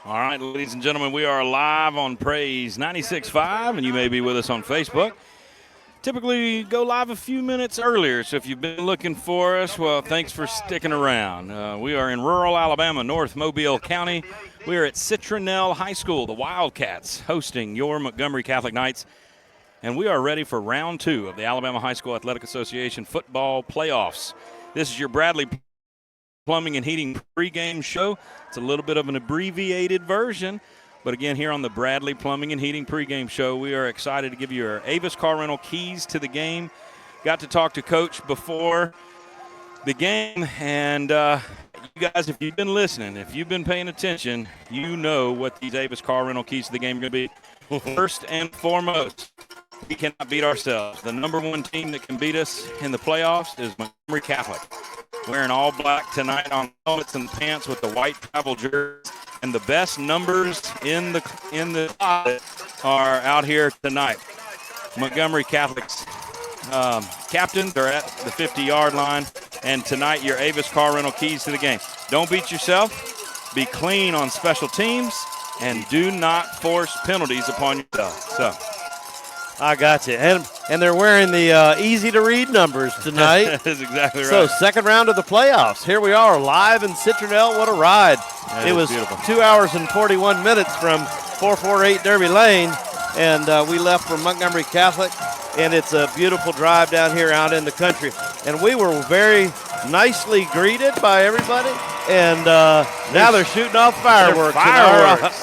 All right, ladies and gentlemen, we are live on Praise 96.5, and you may be with us on Facebook. Typically go live a few minutes earlier, so if you've been looking for us, well, thanks for sticking around. We are in rural Alabama, North Mobile County. We are at Citronelle High School, the Wildcats, hosting your Montgomery Catholic Knights, and we are ready for round 2 of the Alabama High School Athletic Association football playoffs. This is your Bradley Plumbing and Heating pregame show. It's a little bit of an abbreviated version. But again, here on the Bradley Plumbing and Heating pregame show, we are excited to give you our Avis Car Rental keys to the game. Got to talk to Coach before the game. And you guys, if you've been listening, if you've been paying attention, you know what these Avis Car Rental keys to the game are going to be. First and foremost, we cannot beat ourselves. The number one team that can beat us in the playoffs is Montgomery Catholic. Wearing all black tonight on helmets and pants with the white travel jerseys. And the best numbers in the closet are out here tonight. Montgomery Catholic's captains are at the 50-yard line. And tonight, your Avis Car Rental keys to the game. Don't beat yourself. Be clean on special teams. And do not force penalties upon yourself. So, I got you. And they're wearing the easy-to-read numbers tonight. That's exactly right. So, second round of the playoffs. Here we are, live in Citronelle. What a ride. It was beautiful. 2 hours and 41 minutes from 448 Derby Lane, and we left from Montgomery Catholic, and it's a beautiful drive down here out in the country. And we were very nicely greeted by everybody, and now they're shooting off fireworks,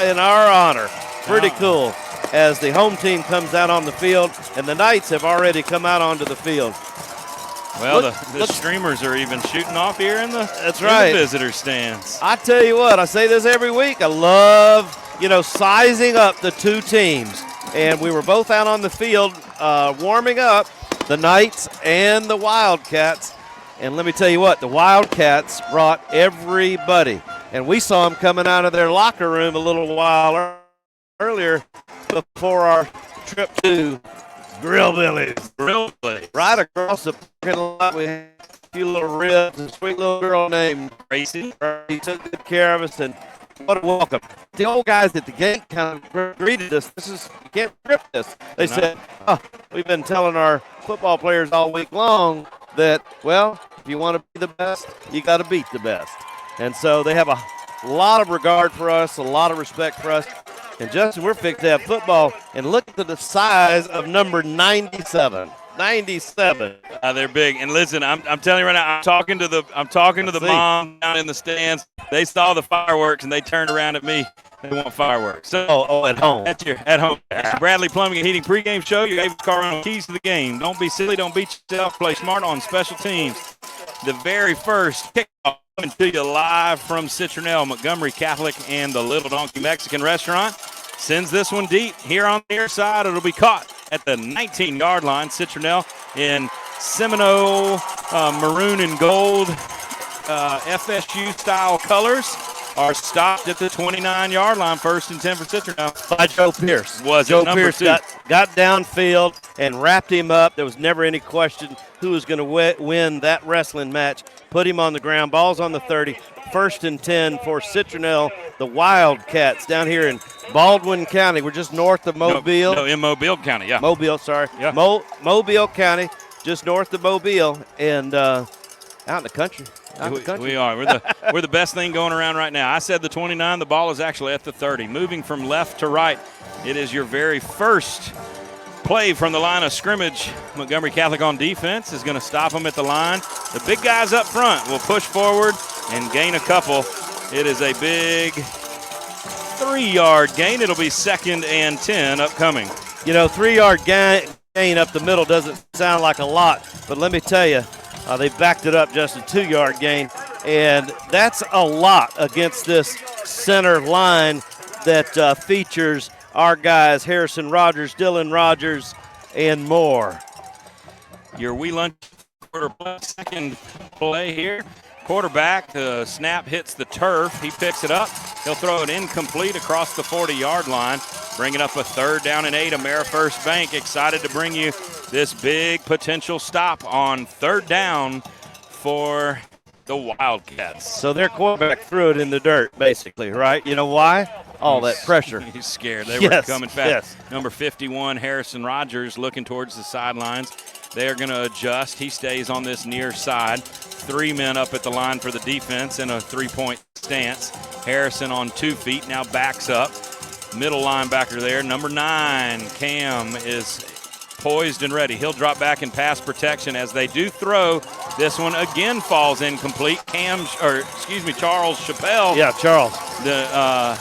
in our honor. Pretty cool. As the home team comes out on the field, and the Knights have already come out onto the field. Well, the streamers are even shooting off here in the visitor stands. I tell you what, I say this every week. I love, sizing up the two teams. And we were both out on the field warming up, the Knights and the Wildcats. And let me tell you what, the Wildcats brought everybody. And we saw them coming out of their locker room a little while earlier before our trip to Grillbilly's. Right across the parking lot, we had a few little ribs, a sweet little girl named Tracy. He took good care of us, and what a welcome. The old guys at the gate kind of greeted us. You can't trip this. They said, we've been telling our football players all week long that, well, if you want to be the best, you got to beat the best. And so they have a lot of regard for us, a lot of respect for us. And, Justin, we're fixed to have football. And look at the size of number 97. 97. They're big. And listen, I'm telling you right now, I'm talking to the mom down in the stands. They saw the fireworks, and they turned around at me. They want fireworks. So, at home. At home. It's the Bradley Plumbing and Heating pregame show. Your Avis Car Rental keys to the game. Don't be silly. Don't beat yourself. Play smart on special teams. The very first kickoff coming to you live from Citronelle, Montgomery Catholic, and the Little Donkey Mexican Restaurant. Sends this one deep. Here on the near side, it'll be caught at the 19-yard line. Citronelle in Seminole maroon and gold FSU-style colors are stopped at the 29-yard line. 1st and 10 for Citronelle. By Joe Pierce. Joe Pierce got downfield and wrapped him up. There was never any question who was going to win that wrestling match. Put him on the ground. Ball's on the 30. 1st and 10 for Citronelle, the Wildcats down here in Baldwin County. We're just north of Mobile. No, in Mobile County, yeah. Mobile, sorry. Yeah. Mobile County, just north of Mobile, and out in the country. We are. We're the best thing going around right now. I said the 29. The ball is actually at the 30. Moving from left to right, it is your very first play from the line of scrimmage. Montgomery Catholic on defense is going to stop them at the line. The big guys up front will push forward and gain a couple. It is a big 3-yard gain. It'll be 2nd and 10 upcoming. 3-yard gain up the middle doesn't sound like a lot, but let me tell you, they backed it up just a 2-yard gain, and that's a lot against this center line that features our guys, Harrison Rogers, Dylan Rogers, and more. Your We Lunch quarter play, second play here. Quarterback, the snap hits the turf. He picks it up. He'll throw it incomplete across the 40-yard line. Bring it up a 3rd down and 8. AmeriFirst Bank excited to bring you this big potential stop on 3rd down for the Wildcats. So their quarterback threw it in the dirt, basically, right? You know why? All that pressure. He's scared. They were coming fast. Yes. Number 51, Harrison Rogers, looking towards the sidelines. They are going to adjust. He stays on this near side. 3 men up at the line for the defense in a 3-point stance. Harrison on 2 feet, now backs up. Middle linebacker there, number 9, Cam, is poised and ready. He'll drop back in pass protection as they do throw. This one again falls incomplete. Charles Chappelle. Yeah, Charles. The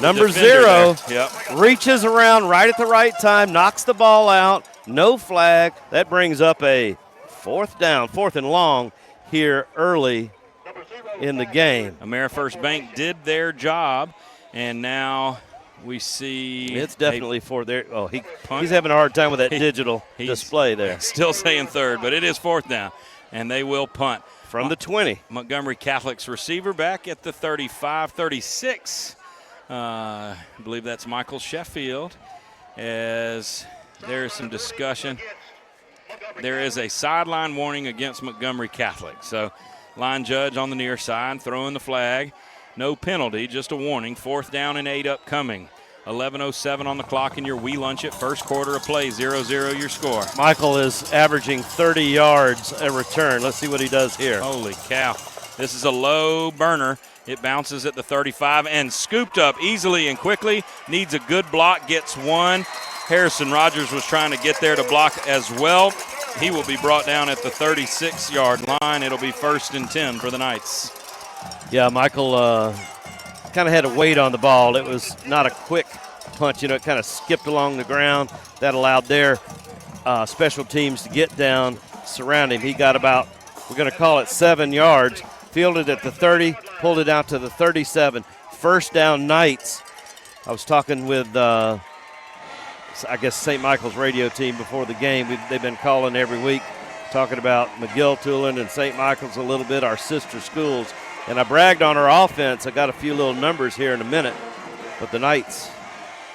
number 0 yep. reaches around right at the right time, knocks the ball out. No flag. That brings up a 4th down, 4th and long here early in the game. AmeriFirst Bank did their job, and now we see it's definitely for their. Oh, he's having a hard time with that digital display there. Still saying 3rd, but it is 4th down, and they will punt from the 20. Montgomery Catholic's receiver back at the 35-36. I believe that's Michael Sheffield. As there is some discussion, there is a sideline warning against Montgomery Catholic. So line judge on the near side throwing the flag. No penalty, just a warning. 4th down and 8 upcoming. 11:07 on the clock in your We Lunch It. First quarter of play, 0-0 your score. Michael is averaging 30 yards a return. Let's see what he does here. Holy cow. This is a low burner. It bounces at the 35 and scooped up easily and quickly. Needs a good block, gets one. Harrison Rogers was trying to get there to block as well. He will be brought down at the 36-yard line. It'll be 1st and 10 for the Knights. Yeah, Michael kind of had to wait on the ball. It was not a quick punch. It kind of skipped along the ground. That allowed their special teams to get down, surround him. He got about, we're going to call it 7 yards, fielded at the 30, pulled it out to the 37. 1st down Knights. I was talking with, I guess, St. Michael's radio team before the game. They've been calling every week, talking about McGill, Toolen, and St. Michael's a little bit, our sister schools. And I bragged on our offense. I got a few little numbers here in a minute. But the Knights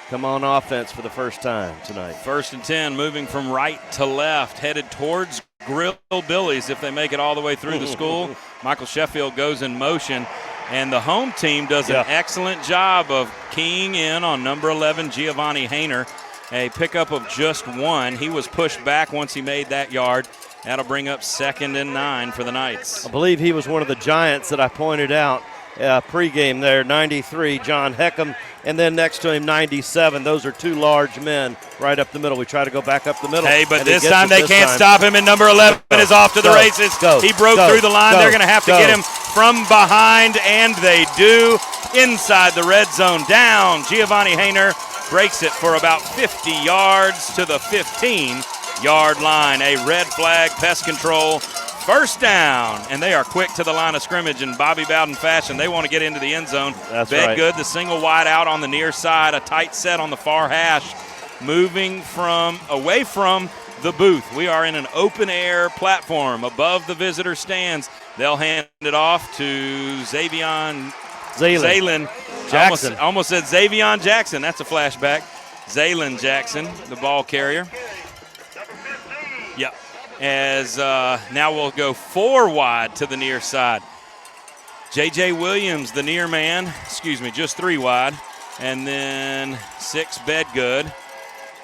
come on offense for the first time tonight. 1st and 10, moving from right to left, headed towards Grill Billy's if they make it all the way through the school. Michael Sheffield goes in motion. And the home team does an excellent job of keying in on number 11, Giovanni Hayner. A pickup of just 1. He was pushed back once he made that yard. That'll bring up 2nd and 9 for the Knights. I believe he was one of the giants that I pointed out pregame there, 93, John Heckham, and then next to him, 97. Those are 2 large men right up the middle. We try to go back up the middle. Hey, but this time they can't stop him, and number 11 is off to the races. He broke through the line. They're going to have to get him from behind, and they do. Inside the red zone, down. Giovanni Hayner breaks it for about 50 yards to the 15-yard line. A red flag, pest control, 1st down. And they are quick to the line of scrimmage in Bobby Bowden fashion. They want to get into the end zone. That's right. Bedgood, the single wide out on the near side, a tight set on the far hash. Moving away from the booth. We are in an open-air platform above the visitor stands. They'll hand it off to Zaylen Jackson. Almost said Zavion Jackson. That's a flashback. Zaylen Jackson, the ball carrier. Yep. As now we'll go 4 wide to the near side. J.J. Williams, the near man. Just 3 wide. And then 6 Bedgood.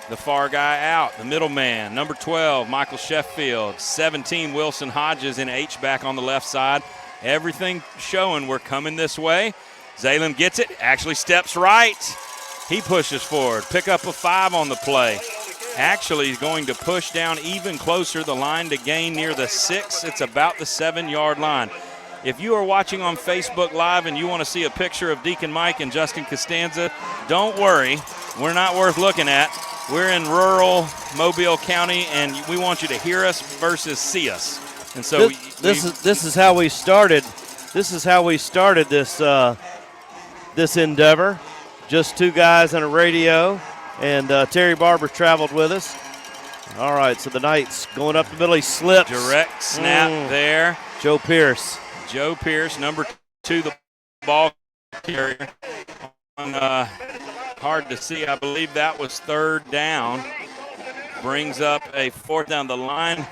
The far guy out, the middle man. Number 12, Michael Sheffield. 17, Wilson Hodges in H-back on the left side. Everything showing we're coming this way. Zaylen gets it, actually steps right. He pushes forward. Pick up a 5 on the play. Actually, he's going to push down even closer the line to gain near the 6. It's about the 7-yard line. If you are watching on Facebook Live and you want to see a picture of Deacon Mike and Justin Costanza, don't worry. We're not worth looking at. We're in rural Mobile County, and we want you to hear us versus see us. And so this is how we started. This is how we started this this endeavor. Just 2 guys on a radio, and Terry Barber traveled with us. All right, so the Knights going up the middle. He slips. Direct snap there. Joe Pierce, number 2, the ball carrier. Hard to see. I believe that was 3rd down. Brings up a 4th down the line.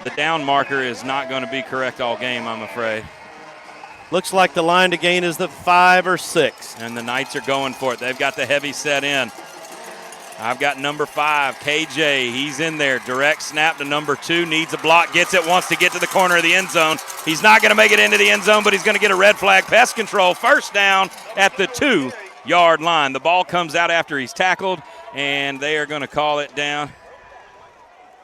The down marker is not going to be correct all game, I'm afraid. Looks like the line to gain is the 5 or 6. And the Knights are going for it. They've got the heavy set in. I've got number 5, KJ. He's in there. Direct snap to number 2. Needs a block. Gets it. Wants to get to the corner of the end zone. He's not going to make it into the end zone, but he's going to get a red flag. Pest control. First down at the 2-yard line. The ball comes out after he's tackled, and they are going to call it down.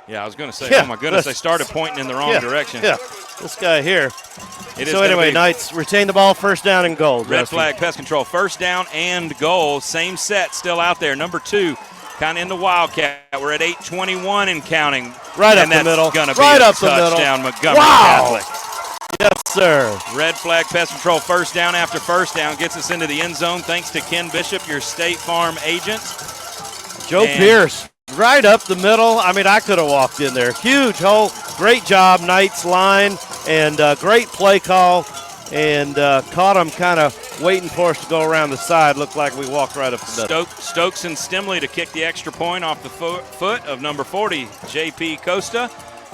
Yeah, I was going to say, oh, my goodness, they started pointing in the wrong direction. Yeah, this guy here. So anyway, Knights retain the ball, first down and goal. Red flag, pest control, first down and goal. Same set still out there. Number 2, kind of in the Wildcat. We're at 8:21 and counting. Right up the middle. Going to be right a up the middle. touchdown, Montgomery Wow. Catholic. Yes, sir. Red flag, pest control, first down after first down. Gets us into the end zone thanks to Ken Bishop, your State Farm agent. Joe Pierce. Right up the middle. I mean, I could have walked in there. Huge hole. Great job, Knights line, and great play call. And caught him kind of waiting for us to go around the side. Looked like we walked right up the middle. Stokes and Stimley to kick the extra point off the foot of number 40, J.P. Costa.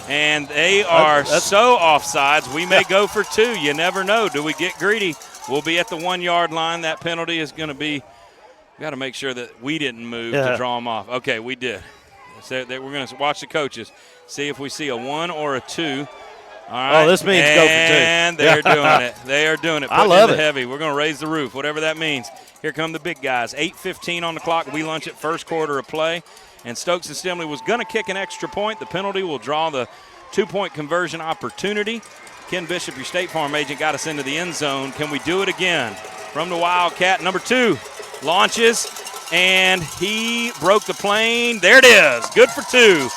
And they are so offsides, we may go for 2. You never know. Do we get greedy? We'll be at the 1-yard line. That penalty is going to be – we got to make sure that we didn't move to draw them off. Okay, we did. So we're going to watch the coaches, see if we see a 1 or a 2. All right. Oh, this means go for 2. And they're doing it. They are doing it. I love it. Heavy. We're going to raise the roof, whatever that means. Here come the big guys. 8:15 on the clock. We lunch at first quarter of play. And Stokes and Stimley was going to kick an extra point. The penalty will draw the 2-point conversion opportunity. Ken Bishop, your State Farm agent, got us into the end zone. Can we do it again? From the Wildcat, number 2. Launches, and he broke the plane. There it is. Good for 2.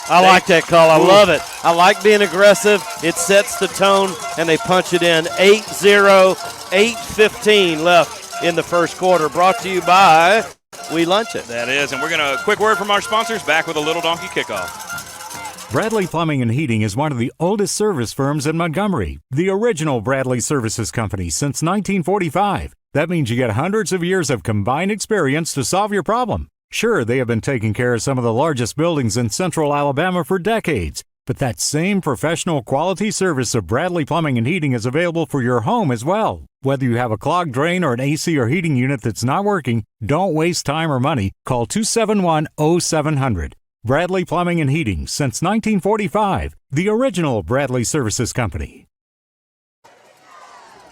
I like that call. I love it. I like being aggressive. It sets the tone, and they punch it in. 8-0, 8:15 left in the first quarter. Brought to you by We Lunch It. That is, and we're going to quick word from our sponsors. Back with a Little Donkey Kickoff. Bradley Plumbing and Heating is one of the oldest service firms in Montgomery. The original Bradley Services Company since 1945. That means you get hundreds of years of combined experience to solve your problem. Sure, they have been taking care of some of the largest buildings in central Alabama for decades, but that same professional quality service of Bradley Plumbing and Heating is available for your home as well. Whether you have a clogged drain or an AC or heating unit that's not working, don't waste time or money. Call 271-0700. Bradley Plumbing and Heating since 1945, the original Bradley Services Company.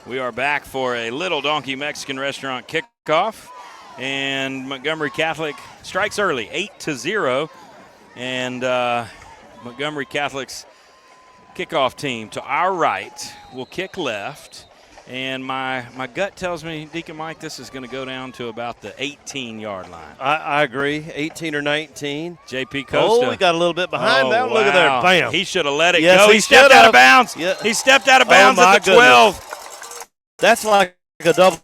We are back for a Little Donkey Mexican Restaurant kickoff, and Montgomery Catholic strikes early, 8-0, and Montgomery Catholic's kickoff team to our right will kick left, and my gut tells me, Deacon Mike, this is going to go down to about the 18-yard line. I agree, 18 or 19. J.P. Costa. Oh, we got a little bit behind that. Wow. Look at there, bam. He should have let it Yes, go. he He stepped should out have. of bounds. Yeah. He stepped out of bounds my at the 12. That's like a double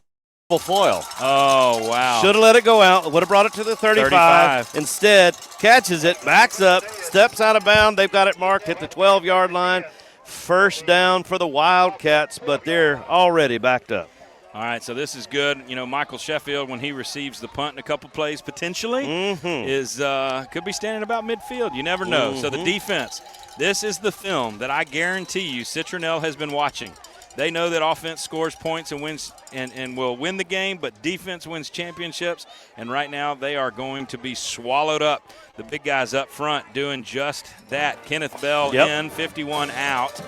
foil. Oh, wow. Should have let it go out. Would have brought it to the 35. Instead, catches it, backs up, steps out of bounds. They've got it marked at the 12-yard line. First down for the Wildcats, but they're already backed up. All right, so this is good. You know, Michael Sheffield, when he receives the punt in a couple plays potentially, is could be standing about midfield. You never know. So the defense, this is the film that I guarantee you Citronelle has been watching. They know that offense scores points and wins and will win the game, but defense wins championships. And right now they are going to be swallowed up. The big guys up front doing just that. Kenneth Bell in, 51 out.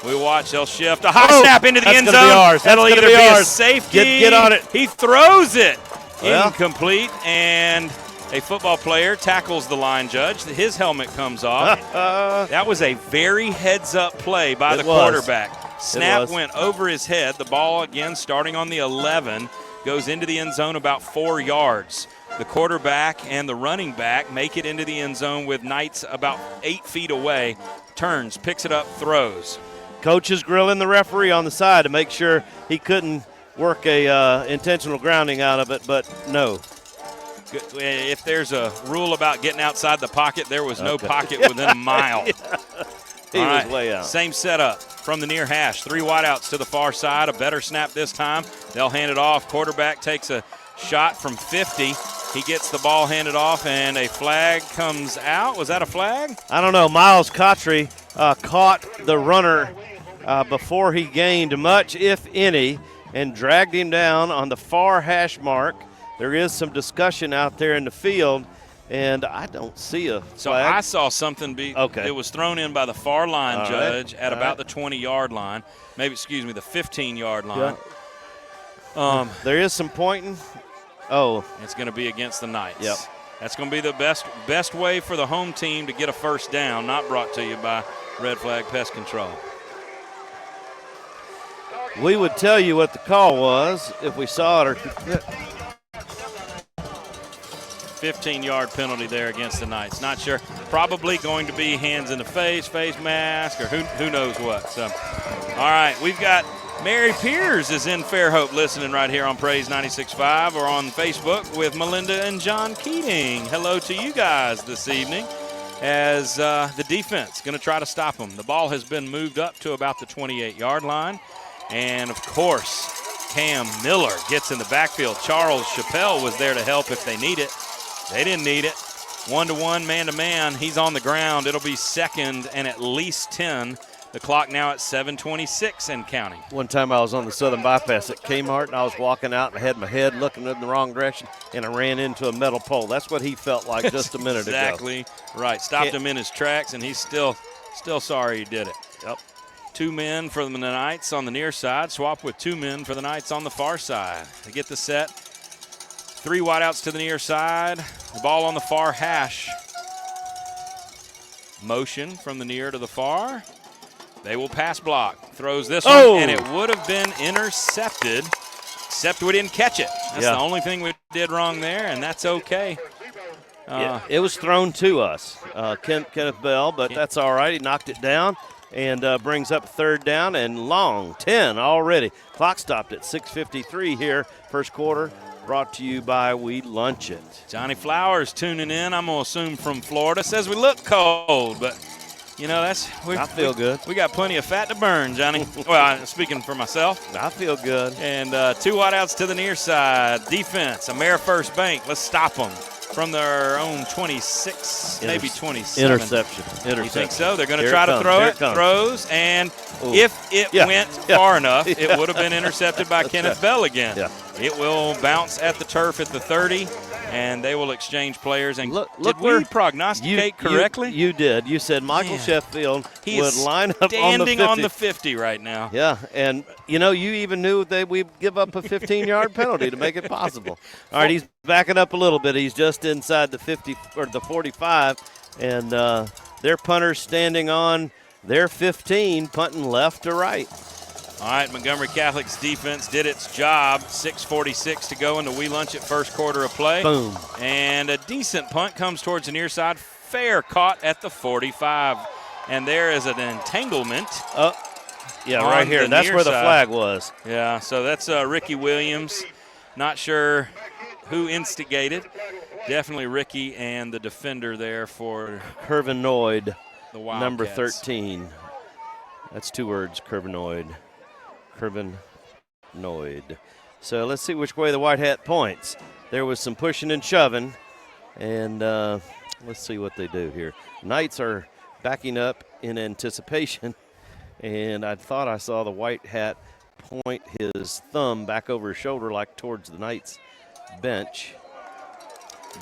We watch, they'll shift. A high snap into the end zone. That'll either be a safety. Get on it. He throws it. Incomplete. And a football player tackles the line judge. His helmet comes off. That was a very heads-up play by the quarterback. Snap went over his head. The ball, again, starting on the 11, goes into the end zone about 4 yards. The quarterback and the running back make it into the end zone with Knights about 8 feet away. Turns, picks it up, throws. Coach is grilling the referee on the side to make sure he couldn't work a intentional grounding out of it, but no. If there's a rule about getting outside the pocket, there was no pocket within a mile. He was way out. Same setup from the near hash. 3 wideouts to the far side. A better snap this time. They'll hand it off. Quarterback takes a shot from 50. He gets the ball handed off, and a flag comes out. Was that a flag? I don't know. Miles Cotry caught the runner before he gained much, if any, and dragged him down on the far hash mark. There is some discussion out there in the field, and I don't see a flag. So I saw something it was thrown in by the far line judge at about the 20-yard line. Maybe, excuse me, the 15-yard line. Yeah. There is some pointing. Oh. It's going to be against the Knights. Yep. That's going to be the best way for the home team to get a first down, not brought to you by Red Flag Pest Control. We would tell you what the call was if we saw it. 15-yard penalty there against the Knights. Not sure. Probably going to be hands in the face mask, or who knows what. So, all right, we've got Mary Piers is in Fairhope listening right here on Praise 96.5 or on Facebook with Melinda and John Keating. Hello to you guys this evening as the defense going to try to stop them. The ball has been moved up to about the 28-yard line. And, of course, Cam Miller gets in the backfield. Charles Chappelle was there to help if they need it. They didn't need it. 1-to-1, man-to-man. He's on the ground. It'll be second and at least 10. The clock now at 7:26 and counting. One time I was on the Southern Bypass at Kmart, and I was walking out and I had my head looking in the wrong direction, and I ran into a metal pole. That's what he felt like just a minute ago. Exactly right. Stopped him in his tracks, and he's still sorry he did it. Yep. 2 men for the Knights on the near side. Swap with 2 men for the Knights on the far side. They get the set. 3 wideouts to the near side. The ball on the far hash. Motion from the near to the far. They will pass block. Throws this one, and it would have been intercepted, except we didn't catch it. That's the only thing we did wrong there, and that's okay. It was thrown to us, Kenneth Bell, but that's all right. He knocked it down and brings up third down and long, 10 already. Clock stopped at 6:53 here, first quarter. Brought to you by We Lunch It. Johnny Flowers tuning in, I'm going to assume from Florida. Says we look cold, but, you know, I feel good. We got plenty of fat to burn, Johnny. Well, speaking for myself. I feel good. And 2 wideouts to the near side. Defense, AmeriFirst Bank. Let's stop them from their own 26, maybe 27. Interception. You think so? They're going to try to throw it. Throws, and if it went far enough, it would have been intercepted by Kenneth Bell again. Yeah. It will bounce at the turf at the 30, and they will exchange players. And did we prognosticate correctly? You did. You said Michael Sheffield would line up on the 50. Standing on the 50 right now. Yeah, and, you know, you even knew that we'd give up a 15-yard penalty to make it possible. All right, he's backing up a little bit. He's just inside the 50 or the 45, and their punter's standing on their 15, punting left to right. All right, Montgomery Catholic's defense did its job. 6:46 to go in the We Lunch It first quarter of play. Boom. And a decent punt comes towards the near side. Fair caught at the 45. And there is an entanglement. Right here. That's where the flag was. Yeah, so that's Ricky Williams. Not sure who instigated. Definitely Ricky and the defender there for Curvinoid, the Wildcats. Number 13. That's 2 words, Curvinoid. So let's see which way the White Hat points. There was some pushing and shoving, and let's see what they do here. Knights are backing up in anticipation, and I thought I saw the White Hat point his thumb back over his shoulder like towards the Knights bench.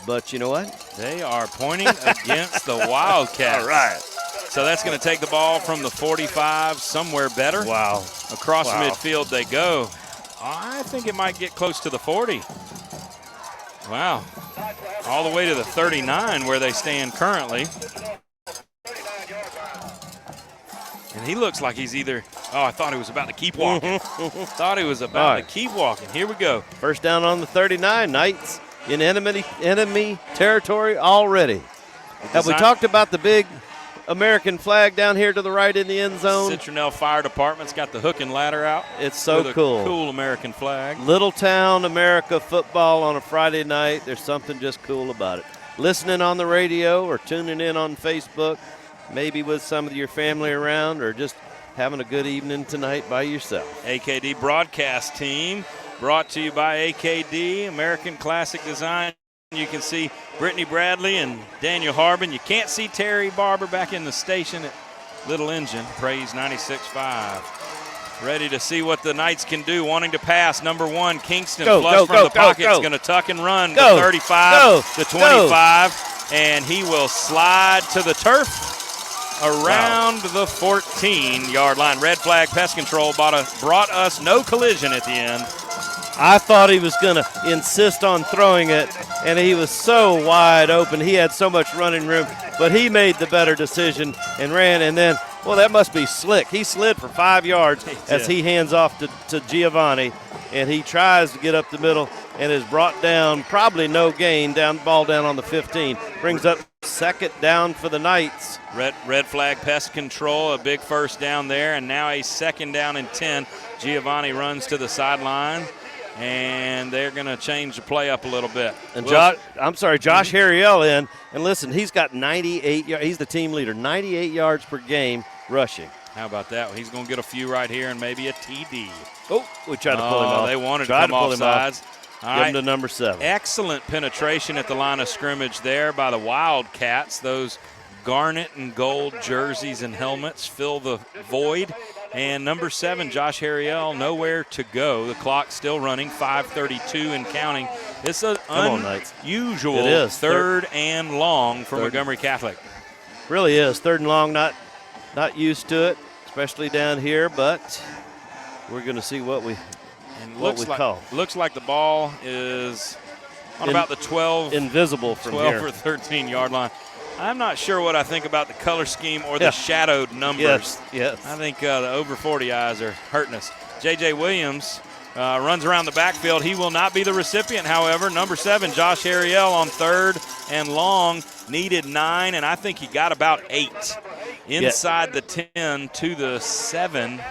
But you know what? They are pointing against the Wildcats. All right. So that's going to take the ball from the 45 somewhere better. Wow. Across midfield they go. I think it might get close to the 40. Wow. All the way to the 39 where they stand currently. And he looks like he's either, I thought he was about to keep walking. Thought he was about to keep walking. Here we go. First down on the 39. Knights in enemy territory already. Have we talked about the big American flag down here to the right in the end zone? Citronelle Fire Department's got the hook and ladder out. It's so with a cool American flag. Little town America football on a Friday night. There's something just cool about it. Listening on the radio or tuning in on Facebook, maybe with some of your family around, or just having a good evening tonight by yourself. AKD broadcast team brought to you by AKD, American Classic Design. You can see Brittany Bradley and Daniel Harbin. You can't see Terry Barber back in the station little engine. Praise 96.5. Ready to see what the Knights can do. Wanting to pass. Number 1, Kingston. Flush from the pocket. Is going to tuck and run to 35, to 25. And he will slide to the turf around the 14-yard line. Red flag pest control brought us no collision at the end. I thought he was going to insist on throwing it, and he was so wide open. He had so much running room, but he made the better decision and ran. And then, well, that must be slick. He slid for 5 yards as he hands off to Giovanni, and he tries to get up the middle and is brought down, probably no gain, ball down on the 15. Brings up second down for the Knights. Red flag pest control, a big first down there, and now a second down and 10. Giovanni runs to the sideline. And they're going to change the play up a little bit. And Josh Harriel in. And listen, he's got 98 yards. He's the team leader, 98 yards per game rushing. How about that? He's going to get a few right here and maybe a TD. Oh, we tried to pull him off. They wanted to come off sides. Give him to number 7. Excellent penetration at the line of scrimmage there by the Wildcats. Those garnet and gold jerseys and helmets fill the void. And number 7, Josh Harriel, nowhere to go. The clock still running, 5:32 and counting. This is an unusual third and long for Montgomery Catholic. Really is. Third and long, not used to it, especially down here, but we're going to see what we call. Looks like the ball is on about the 12. Invisible from 12 here. or 13-yard line. I'm not sure what I think about the color scheme or the shadowed numbers. Yes. I think the over 40 eyes are hurting us. J.J. Williams runs around the backfield. He will not be the recipient, however. Number 7, Josh Harriel on third and long, needed 9, and I think he got about 8. Inside the 10 to the 7.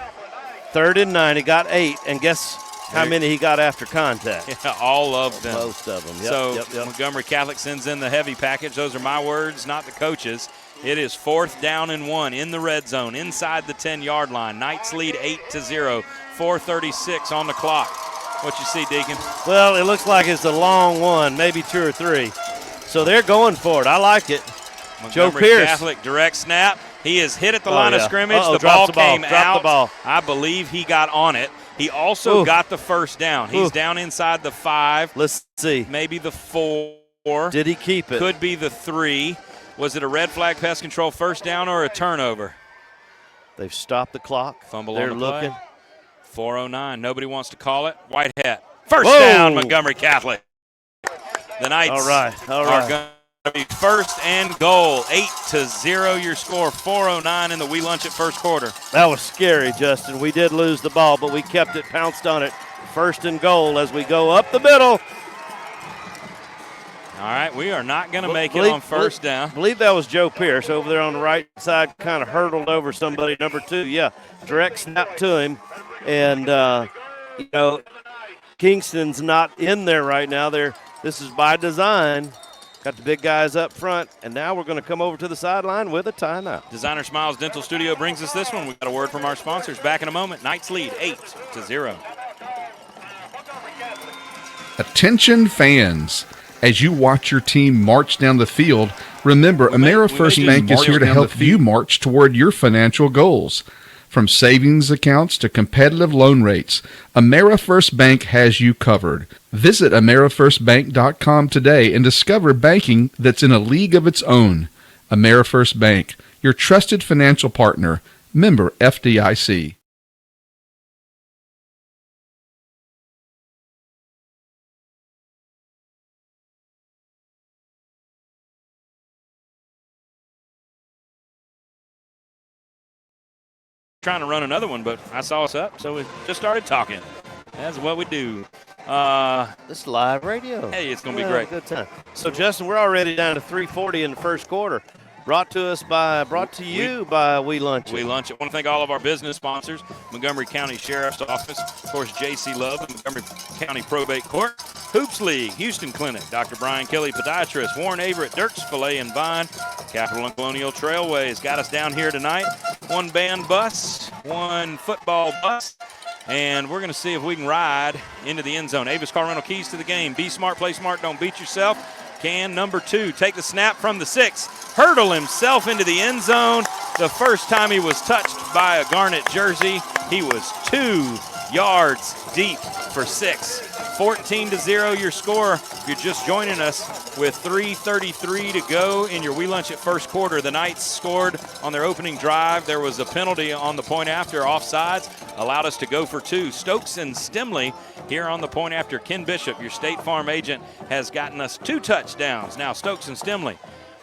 Third and 9, he got 8, and guess how many he got after contact? Yeah, all of them. Most of them. Montgomery Catholic sends in the heavy package. Those are my words, not the coaches. It is 4th down and 1 in the red zone, inside the 10-yard line. Knights lead 8-0, 4:36 on the clock. What you see, Deacon? Well, it looks like it's a long one, maybe 2 or 3. So they're going for it. I like it. Joe Pierce. Catholic direct snap. He is hit at the line of scrimmage. The ball came out. The ball. I believe he got on it. He also got the first down. He's down inside the 5. Let's see. Maybe the 4. Did he keep it? Could be the 3. Was it a red flag pest control first down or a turnover? They've stopped the clock. Fumble They're on the looking. play. 4:09. Nobody wants to call it. Whitehead. First down, Montgomery Catholic. The Knights are going to be first and goal. 8-0 your score. 4:09 in the We Lunch It first quarter. That was scary, Justin. We did lose the ball, but we kept it, pounced on it. First and goal as we go up the middle. All right, we are not going to make it on first down. I believe that was Joe Pierce over there on the right side, kind of hurdled over somebody. Number 2, direct snap to him. And, Kingston's not in there right now. This is by design. Got the big guys up front, and now we're going to come over to the sideline with a timeout. Designer Smiles Dental Studio brings us this one. We've got a word from our sponsors. Back in a moment. Knights lead 8-0. Attention fans. As you watch your team march down the field, remember AmeriFirst Bank is here to help you march toward your financial goals. From savings accounts to competitive loan rates, AmeriFirst Bank has you covered. Visit AmeriFirstBank.com today and discover banking that's in a league of its own. AmeriFirst Bank, your trusted financial partner, member FDIC. Trying to run another one, but I saw us up, so we just started talking. That's what we do. This is live radio. Hey, it's going to be great. Good time. So, Justin, we're already down to 3:40 in the first quarter. Brought to you by We Lunch It. We Lunch It. I want to thank all of our business sponsors, Montgomery County Sheriff's Office, of course, J.C. Love, Montgomery County Probate Court, Hoops League, Houston Clinic, Dr. Brian Kelly, Podiatrist, Warren Averett, Dirk's Filet and Vine, Capital and Colonial Trailways got us down here tonight. One band bus, one football bus, and we're going to see if we can ride into the end zone. Avis Car Rental, keys to the game. Be smart, play smart, don't beat yourself. Can number 2 take the snap from the 6. hurdle himself into the end zone. The first time he was touched by a Garnet jersey, he was 2 yards deep for 6. 14-0 your score. If you're just joining us with 3:33 to go in your We Lunch at first quarter, the Knights scored on their opening drive. There was a penalty on the point after, offsides, allowed us to go for 2. Stokes and Stimley here on the point after. Ken Bishop, your State Farm agent, has gotten us 2 touchdowns. Now Stokes and Stimley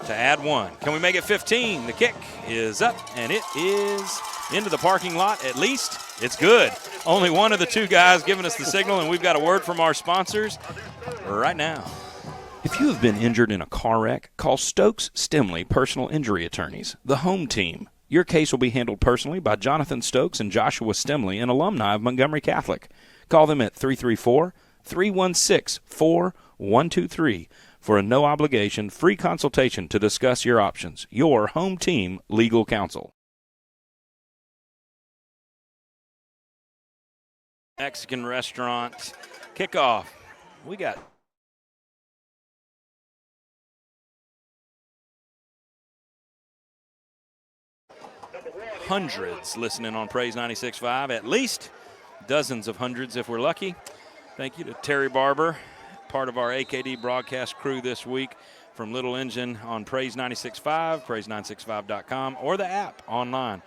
to add 1. Can we make it 15? The kick is up, and it is into the parking lot. At least it's good. Only one of the 2 guys giving us the signal, and we've got a word from our sponsors right now. If you have been injured in a car wreck, call Stokes Stimley Personal Injury Attorneys, the home team. Your case will be handled personally by Jonathan Stokes and Joshua Stimley, an alumni of Montgomery Catholic. Call them at 334-316-4123 for a no-obligation, free consultation to discuss your options. Your home team legal counsel. Mexican restaurant kickoff. We got hundreds listening on Praise 96.5, at least dozens of hundreds if we're lucky. Thank you to Terry Barber, part of our AKD broadcast crew this week from Little Engine on Praise 96.5, praise965.com, or the app online.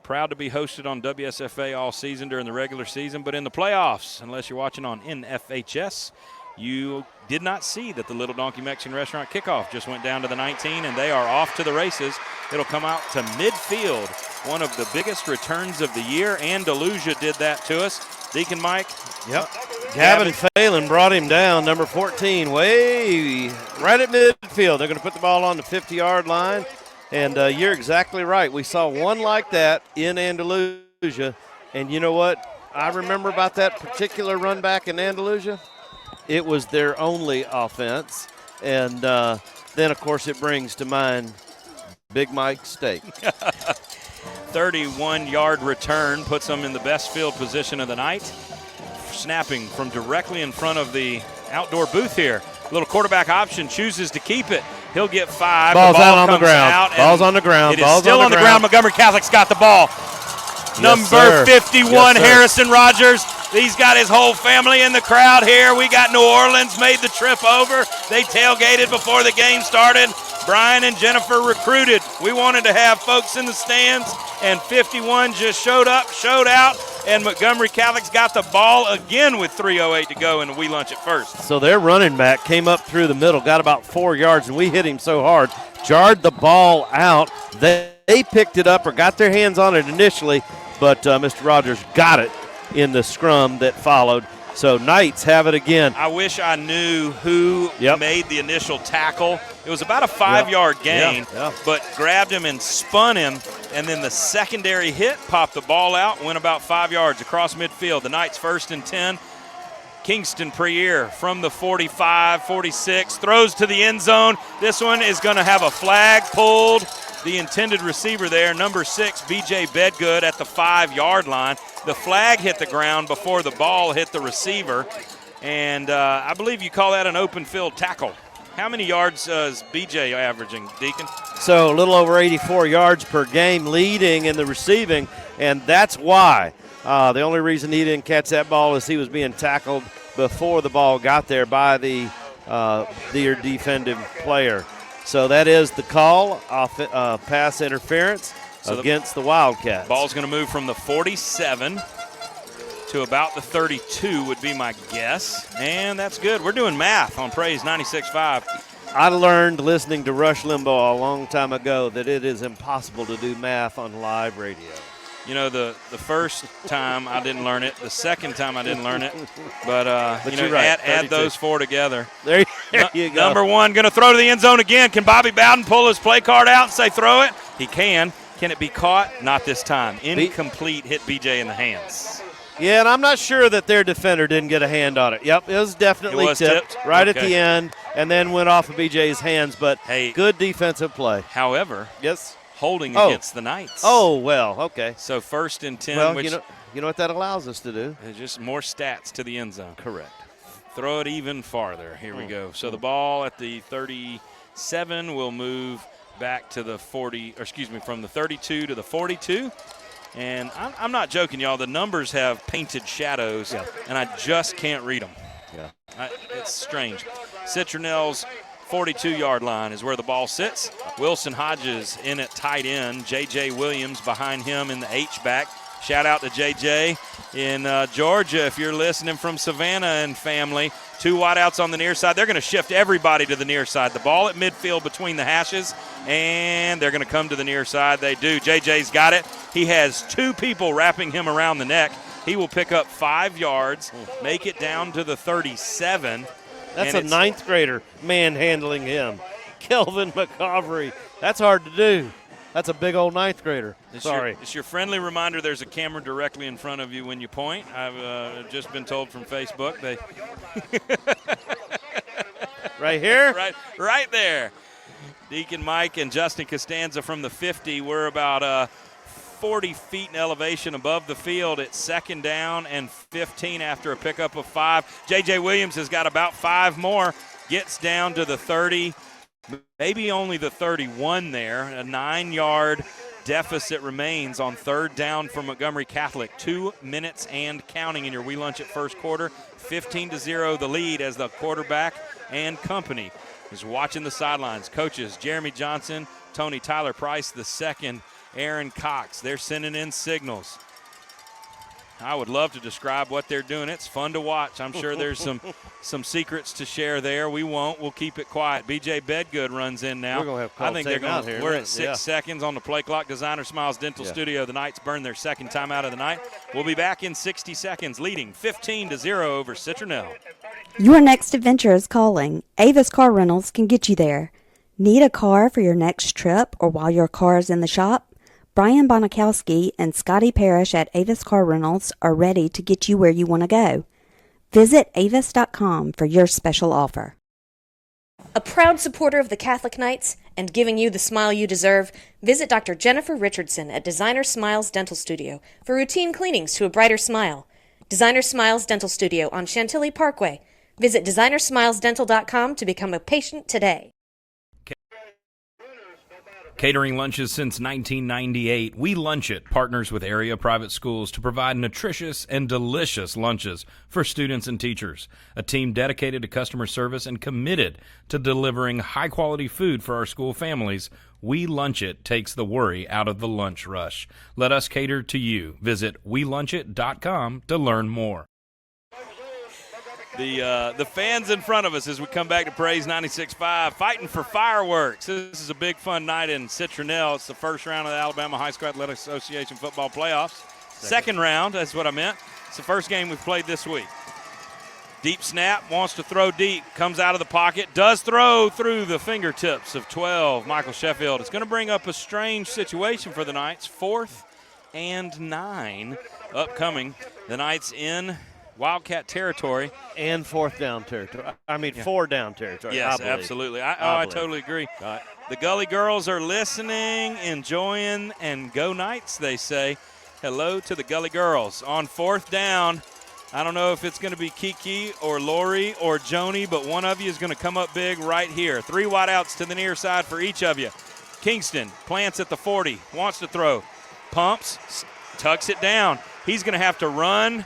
Proud to be hosted on WSFA all season during the regular season, but in the playoffs, unless you're watching on NFHS, you did not see that the Little Donkey Mexican Restaurant kickoff just went down to the 19, and they are off to the races. It'll come out to midfield, one of the biggest returns of the year. Andalusia did that to us. Deacon Mike. Yep. Gavin Phelan brought him down, number 14, way right at midfield. They're going to put the ball on the 50-yard line. And you're exactly right. We saw one like that in Andalusia. And you know what I remember about that particular run back in Andalusia? It was their only offense. And then, of course, it brings to mind Big Mike's steak. 31-yard return puts them in the best field position of the night. Snapping from directly in front of the outdoor booth here. Little quarterback option, chooses to keep it. He'll get 5. Ball's the ball out on the ground. Ball's on the ground. It is still on the ground. Montgomery Catholic's got the ball. Yes, Number sir. 51, Yes, sir. Harrison Rogers. He's got his whole family in the crowd here. We got New Orleans made the trip over. They tailgated before the game started. Brian and Jennifer recruited. We wanted to have folks in the stands, and 51 just showed up, showed out, and Montgomery Catholic's got the ball again with 3:08 to go in the We Lunch at first. So their running back came up through the middle, got about 4 yards, and we hit him so hard, jarred the ball out. They picked it up or got their hands on it initially, but Mr. Rogers got it in the scrum that followed. So Knights have it again. I wish I knew who made the initial tackle. It was about a 5-yard gain, but grabbed him and spun him, and then the secondary hit popped the ball out, went about 5 yards across midfield. The Knights 1st and 10. Kingston Priere from the 45, 46, throws to the end zone. This one is going to have a flag pulled. The intended receiver there, number 6, B.J. Bedgood at the 5-yard line. The flag hit the ground before the ball hit the receiver, and I believe you call that an open field tackle. How many yards is B.J. averaging, Deacon? So a little over 84 yards per game, leading in the receiving, and that's why. The only reason he didn't catch that ball is he was being tackled before the ball got there by the defensive player. So that is the call, pass interference against the Wildcats. Ball's going to move from the 47 to about the 32 would be my guess. And that's good. We're doing math on Praise 96.5. I learned listening to Rush Limbaugh a long time ago that it is impossible to do math on live radio. You know, the first time I didn't learn it. The second time I didn't learn it. But you know, right, add those 4 together. There you go. Number 1 going to throw to the end zone again. Can Bobby Bowden pull his play card out and say throw it? He can. Can it be caught? Not this time. Incomplete, hit BJ in the hands. Yeah, and I'm not sure that their defender didn't get a hand on it. Yep, it was definitely tipped right at the end and then went off of BJ's hands, but good defensive play. However, yes, holding against the Knights. Oh, well, okay. So 1st and 10. Well, which you know what that allows us to do? Just more stats to the end zone. Correct. Throw it even farther. Here we go. So the ball at the 37 will move back to the 40, or excuse me, from the 32 to the 42. And I'm not joking, y'all. The numbers have painted shadows, and I just can't read them. Yeah. It's strange. Citronelle's 42-yard line is where the ball sits. Wilson Hodges in at tight end. J.J. Williams behind him in the H-back. Shout out to J.J. in Georgia if you're listening from Savannah and family. 2 wideouts on the near side. They're going to shift everybody to the near side. The ball at midfield between the hashes, and they're going to come to the near side. They do. J.J.'s got it. He has 2 people wrapping him around the neck. He will pick up 5 yards, make it down to the 37. That's a 9th grader manhandling him. Kelvin McCavery. That's hard to do. That's a big old 9th grader. Sorry. It's your friendly reminder there's a camera directly in front of you when you point. I've just been told from Facebook. Right here? Right there. Deacon Mike and Justin Costanza from the 50. We're about 40 feet in elevation above the field. It's 2nd down and 15 after a pickup of 5. J.J. Williams has got about 5 more. Gets down to the 30. Maybe only the 31 there. A 9-yard deficit remains on 3rd down for Montgomery Catholic. 2 minutes and counting in your We Lunch at first quarter. 15-0 the lead as the quarterback and company is watching the sidelines. Coaches Jeremy Johnson, Tony Tyler Price, the second, Aaron Cox. They're sending in signals. I would love to describe what they're doing. It's fun to watch. I'm sure there's some secrets to share there. We won't. We'll keep it quiet. B.J. Bedgood runs in now. We're going to have called timeout here. We're at 6 seconds on the play clock. Designer Smiles Dental Studio. The Knights burn their 2nd timeout of the night. We'll be back in 60 seconds, leading 15-0 over Citronelle. Your next adventure is calling. Avis Car Rentals can get you there. Need a car for your next trip or while your car is in the shop? Brian Bonikowski and Scotty Parrish at Avis Car Rentals are ready to get you where you want to go. Visit avis.com for your special offer. A proud supporter of the Catholic Knights and giving you the smile you deserve, visit Dr. Jennifer Richardson at Designer Smiles Dental Studio for routine cleanings to a brighter smile. Designer Smiles Dental Studio on Chantilly Parkway. Visit designersmilesdental.com to become a patient today. Catering lunches since 1998, We Lunch It partners with area private schools to provide nutritious and delicious lunches for students and teachers. A team dedicated to customer service and committed to delivering high-quality food for our school families. We Lunch It takes the worry out of the lunch rush. Let us cater to you. Visit WeLunchIt.com to learn more. The fans in front of us as we come back to Praise 96.5, fighting for fireworks. This is a big fun night in Citronelle. It's the first round of the Alabama High School Athletic Association football playoffs. Second round, that's what I meant. It's the first game we've played this week. Deep snap, wants to throw deep, comes out of the pocket, does throw through the fingertips of 12, Michael Sheffield. It's going to bring up a strange situation for the Knights. 4th and 9 upcoming. The Knights in Wildcat territory. And 4th down territory. I mean, 4 down territory. Yes, absolutely. I totally agree. Right. The Gully girls are listening, enjoying, and go Knights, they say. Hello to the Gully girls. On 4th down, I don't know if it's going to be Kiki or Lori or Joni, but one of you is going to come up big right here. 3 wideouts to the near side for each of you. Kingston plants at the 40, wants to throw. Pumps, tucks it down. He's going to have to run,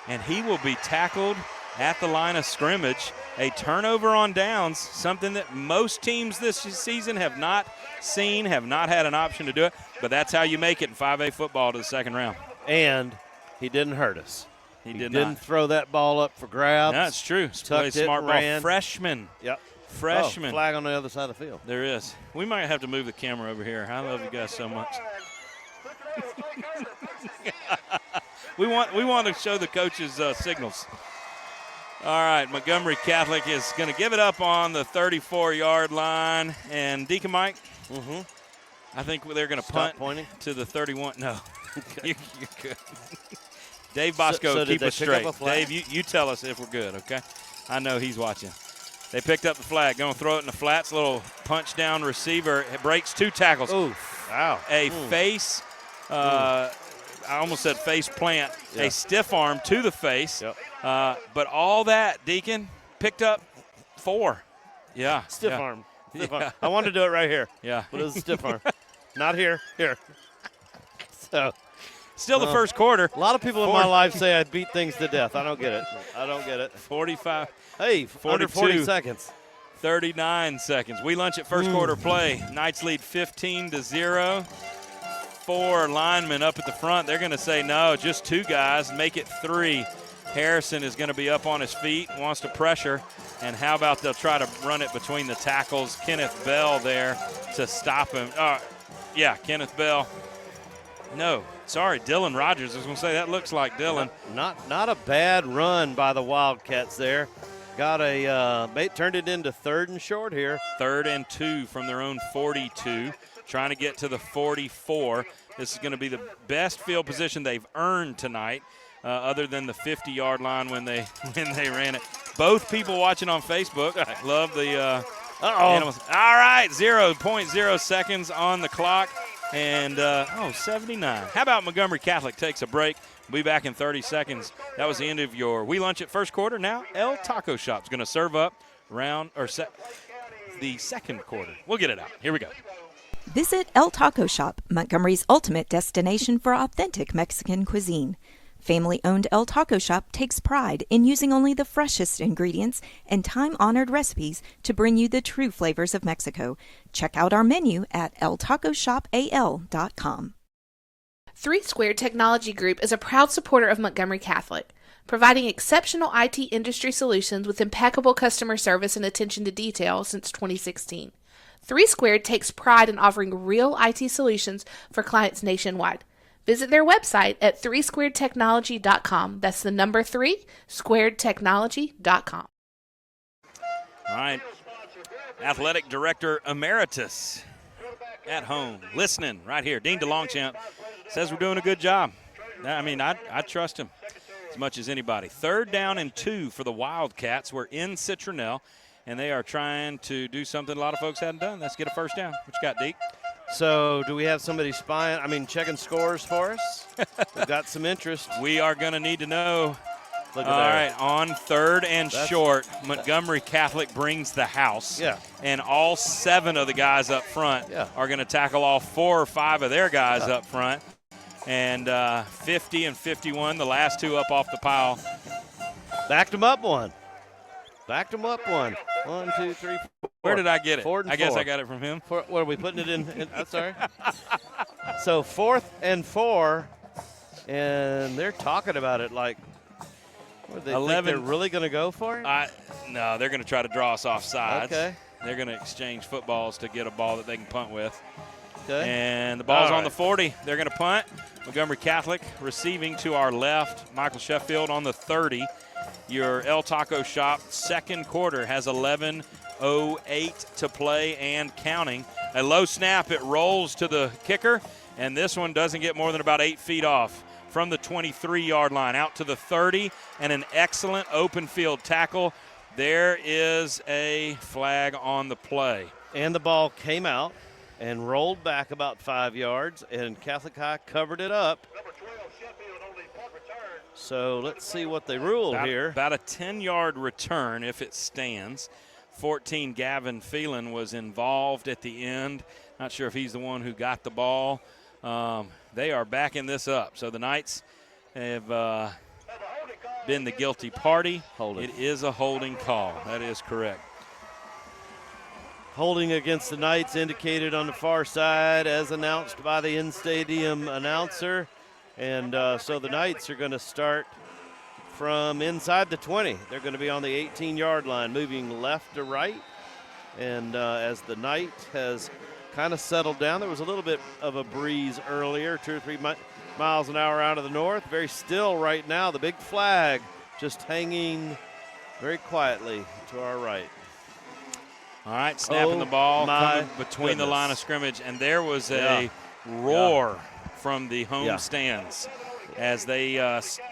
and he will be tackled at the line of scrimmage. A turnover on downs, something that most teams this season have not seen, have not had an option to do it, but that's how you make it in 5A football to the second round. And he didn't hurt us. He didn't throw that ball up for grabs. That's true. Tucked it, smart ran. ball. Freshman. Yep. Freshman. Oh, flag on the other side of the field. There is. We might have to move the camera over here. I love you guys so much. We want to show the coaches signals. All right, Montgomery Catholic is going to give it up on the 34-yard line. And Deacon Mike, I think they're going to punt pointing to the 31. No, you're good. Dave Bosco, keep us straight. Dave, you tell us if we're good, okay? I know he's watching. They picked up the flag. Going to throw it in the flats. Little punch down receiver. It breaks 2 tackles. Ooh, wow. A face, I almost said face plant, a stiff arm to the face. Yep. But all that, Deacon, picked up 4. Yeah. Stiff arm. Stiff arm. I wanted to do it right here. Yeah. But it was a stiff arm. Not here. Here. So. Still the first quarter. A lot of people in my life say I beat things to death. I don't get it. 45. Hey, 42. under 40 seconds. 39 seconds. We lunch at first quarter play. Knights lead 15-0. 4 linemen up at the front. They're going to say no, just 2 guys. Make it 3. Harrison is going to be up on his feet, wants to pressure. And how about they'll try to run it between the tackles. Kenneth Bell there to stop him. Yeah, Kenneth Bell. No, sorry, Dylan Rogers. I was going to say, that looks like Dylan. Not a bad run by the Wildcats there. Got turned it into 3rd and short here. 3rd and 2 from their own 42, trying to get to the 44. This is going to be the best field position they've earned tonight, other than the 50-yard line when they ran it. Both people watching on Facebook love the animals. All right, 0.0 seconds on the clock. And, 79. How about Montgomery Catholic takes a break? We'll be back in 30 seconds. That was the end of your We Lunch at first quarter. Now, El Taco Shop's going to serve up the second quarter. We'll get it out. Here we go. Visit El Taco Shop, Montgomery's ultimate destination for authentic Mexican cuisine. Family-owned El Taco Shop takes pride in using only the freshest ingredients and time-honored recipes to bring you the true flavors of Mexico. Check out our menu at eltacoshopal.com. 3 Squared Technology Group is a proud supporter of Montgomery Catholic, providing exceptional IT industry solutions with impeccable customer service and attention to detail since 2016. 3 Squared takes pride in offering real IT solutions for clients nationwide. Visit their website at 3squaredtechnology.com. That's the number 3, squaredtechnology.com. All right. Athletic Director Emeritus at home, listening right here. Dean DeLongchamp says we're doing a good job. I mean, I trust him as much as anybody. 3rd down and 2 for the Wildcats. We're in Citronelle, and they are trying to do something a lot of folks hadn't done. That's get a first down. What you got, Deke? So do we have somebody checking scores for us? We've got some interest. We are going to need to know. Look at All that. right, on 3rd and short, Montgomery Catholic brings the house. Yeah. And all 7 of the guys up front are going to tackle all 4 or 5 of their guys up front. And 50 and 51, the last 2 up off the pile. Backed them up one. 1, 2, 3, 4. Where did I get it? 4th and I guess 4. I got it from him. What are we putting it in? I'm sorry. So 4th and 4, and they're talking about it like, what, they 11. think they're really going to go for it? No, they're going to try to draw us off sides. Okay. They're going to exchange footballs to get a ball that they can punt with. Okay. And the ball's All on the right. 40. They're going to punt. Montgomery Catholic receiving to our left. Michael Sheffield on the 30. Your El Taco Shop second quarter has 11:08 to play and counting. A low snap, it rolls to the kicker, and this one doesn't get more than about 8 feet off from the 23-yard line out to the 30, and an excellent open field tackle. There is a flag on the play. And the ball came out and rolled back about 5 yards, and Catholic High covered it up. So let's see what they rule here. About a 10-yard return if it stands. 14, Gavin Phelan was involved at the end. Not sure if he's the one who got the ball. They are backing this up. So the Knights have been the guilty party. Holding. It is a holding call. That is correct. Holding against the Knights indicated on the far side as announced by the in-stadium announcer. And so the Knights are going to start from inside the 20. They're going to be on the 18-yard line, moving left to right. And as the night has kind of settled down, there was a little bit of a breeze earlier, 2 or 3 miles an hour out of the north. Very still right now. The big flag just hanging very quietly to our right. All right, snapping the ball coming between the line of scrimmage. And there was a roar from the home stands as they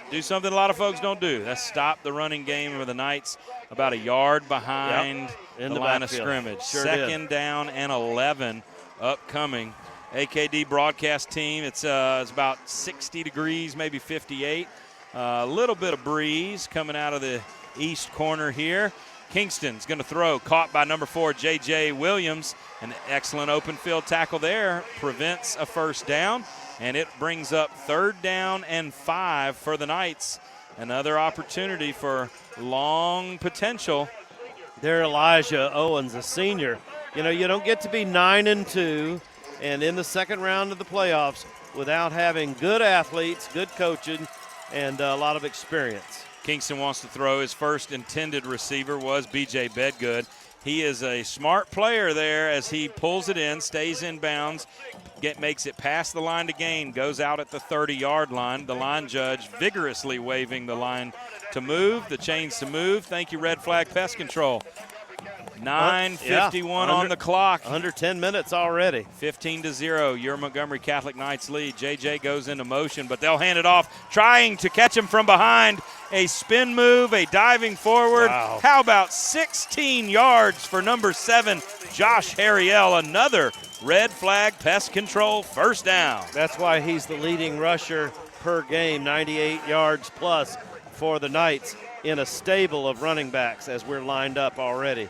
do something a lot of folks don't do. That's stop the running game of the Knights about a yard behind the line of scrimmage. Sure Second did. down and 11 upcoming. AKD broadcast team, it's about 60 degrees, maybe 58. A little bit of breeze coming out of the east corner here. Kingston's going to throw, caught by number 4, J.J. Williams. An excellent open field tackle there, prevents a first down, and it brings up 3rd down and 5 for the Knights. Another opportunity for long potential. There, Elijah Owens, a senior. You know, you don't get to be 9-2 and in the second round of the playoffs without having good athletes, good coaching, and a lot of experience. Kingston wants to throw. His first intended receiver was B.J. Bedgood. He is a smart player there as he pulls it in, stays in bounds, makes it past the line to gain, goes out at the 30-yard line. The line judge vigorously waving the line to move, the chains to move. Thank you, Red Flag Pest Control. 9:51 on the clock. Under 10 minutes already. 15-0, your Montgomery Catholic Knights lead. JJ goes into motion, but they'll hand it off, trying to catch him from behind. A spin move, a diving forward. Wow. How about 16 yards for number 7, Josh Harriel, another Red Flag Pest Control first down. That's why he's the leading rusher per game, 98 yards plus for the Knights in a stable of running backs as we're lined up already.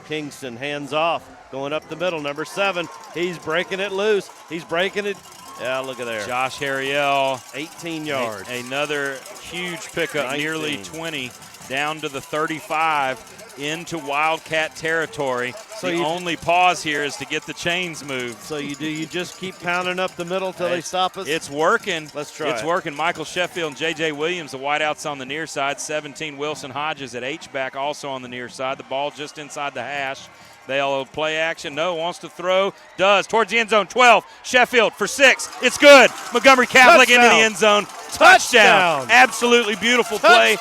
Kingston hands off, going up the middle, number 7. He's breaking it loose. He's breaking it. Yeah, look at there. Josh Harriel. 18 yards. Another huge pickup, 19. nearly 20, down to the 35, into Wildcat territory. So the only pause here is to get the chains moved. So you just keep pounding up the middle till they stop us? It's working. Let's try It's working. Michael Sheffield and J.J. Williams, the wideouts on the near side. 17, Wilson Hodges at H-back, also on the near side. The ball just inside the hash. They'll play action. No, wants to throw. Does. Towards the end zone. 12. Sheffield for 6. It's good. Montgomery Catholic into the end zone. Touchdown. Absolutely beautiful play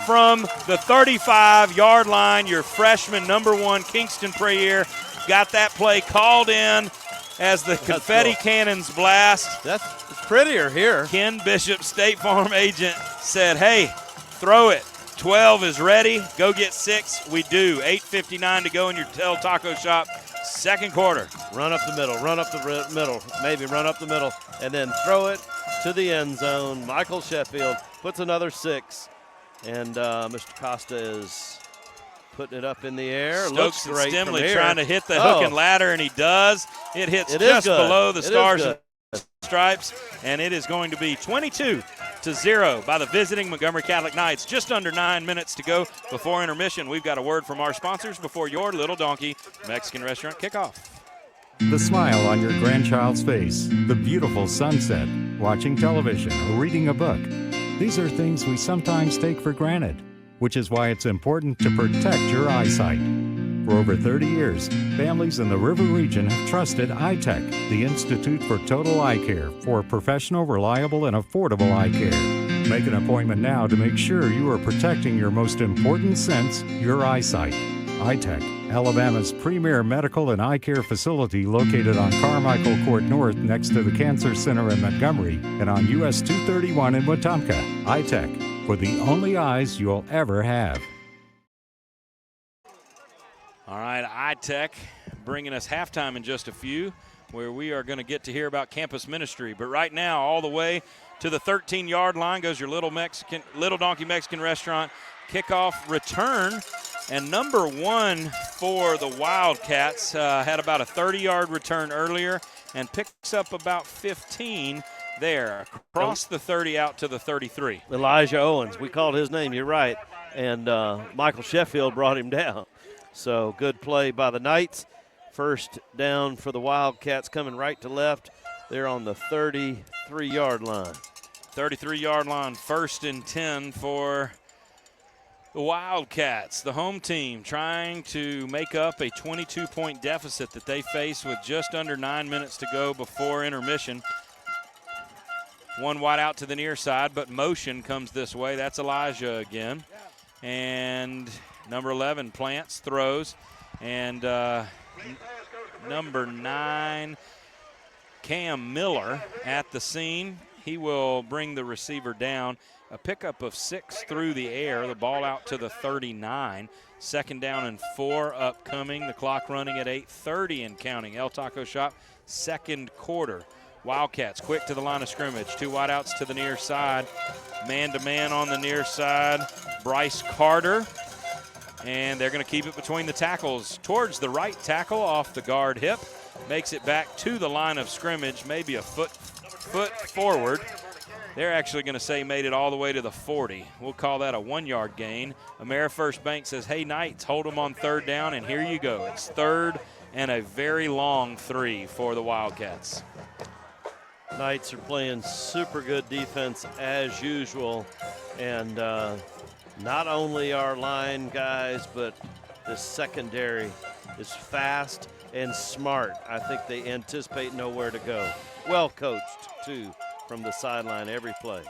from the 35-yard line. Your freshman, number 1, Kingston Prayer, got that play called in as the confetti cannons blast. That's prettier here. Ken Bishop, State Farm agent, said, hey, throw it. 12 is ready. Go get 6. We do. 8:59 to go in your Del Taco Shop. Second quarter. Run up the middle. Run up the middle. Maybe run up the middle. And then throw it to the end zone. Michael Sheffield puts another 6. And Mr. Costa is putting it up in the air. Stokes and Looks great from Stimley here. trying to hit the hook and ladder, and he does. It hits just below the stars and stripes, and it is going to be 22-0 by the visiting Montgomery Catholic Knights. Just under 9 minutes to go before intermission. We've got a word from our sponsors before your Little Donkey Mexican restaurant kickoff. The smile on your grandchild's face, the beautiful sunset, watching television, or reading a book. These are things we sometimes take for granted, which is why it's important to protect your eyesight. For over 30 years, families in the River region have trusted iTech, the Institute for Total Eye Care, for professional, reliable, and affordable eye care. Make an appointment now to make sure you are protecting your most important sense, your eyesight. iTech, Alabama's premier medical and eye care facility located on Carmichael Court North next to the Cancer Center in Montgomery and on US 231 in Wetumpka. iTech, for the only eyes you'll ever have. All right, iTech bringing us halftime in just a few, where we are going to get to hear about campus ministry. But right now, all the way to the 13-yard line goes your Little Donkey Mexican restaurant kickoff return. And number 1 for the Wildcats had about a 30-yard return earlier and picks up about 15 there, across the 30 out to the 33. Elijah Owens, we called his name, you're right. And Michael Sheffield brought him down. So good play by the Knights. First down for the Wildcats, coming right to left. They're on the 33-yard line. 33-yard line, 1st and 10 for the Wildcats, the home team, trying to make up a 22-point deficit that they face with just under 9 minutes to go before intermission. One wide out to the near side, but motion comes this way. That's Elijah again. And number 11 plants, throws, and number 9, Cam Miller at the scene. He will bring the receiver down. A pickup of 6 through the air, the ball out to the 39. 2nd down and 4 upcoming. The clock running at 8:30 and counting. El Taco Shop, second quarter. Wildcats quick to the line of scrimmage. 2 wideouts to the near side. Man-to-man on the near side. Bryce Carter And they're going to keep it between the tackles towards the right tackle off the guard hip. Makes it back to the line of scrimmage, maybe a foot forward. They're actually going to say made it all the way to the 40. We'll call that a 1-yard gain. AmeriFirst Bank says, hey, Knights, hold them on third down, and here you go. It's third and a very long 3 for the Wildcats. Knights are playing super good defense as usual, and not only our line guys, but the secondary is fast and smart. I think they anticipate nowhere to go. Well coached, too, from the sideline every play.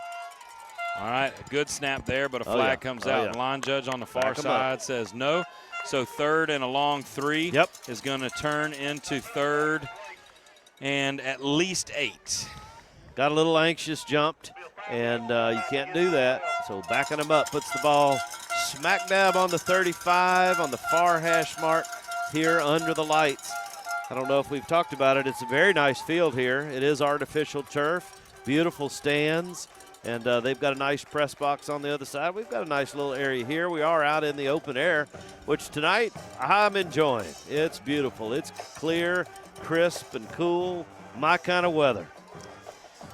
All right, a good snap there, but a flag comes out. And line judge on the far side says no. So third and a long 3 is going to turn into third and at least 8. Got a little anxious, jumped, and you can't do that. So backing him up, puts the ball smack dab on the 35 on the far hash mark here under the lights. I don't know if we've talked about it. It's a very nice field here. It is artificial turf, beautiful stands, and they've got a nice press box on the other side. We've got a nice little area here. We are out in the open air, which tonight I'm enjoying. It's beautiful. It's clear, crisp, and cool, my kind of weather.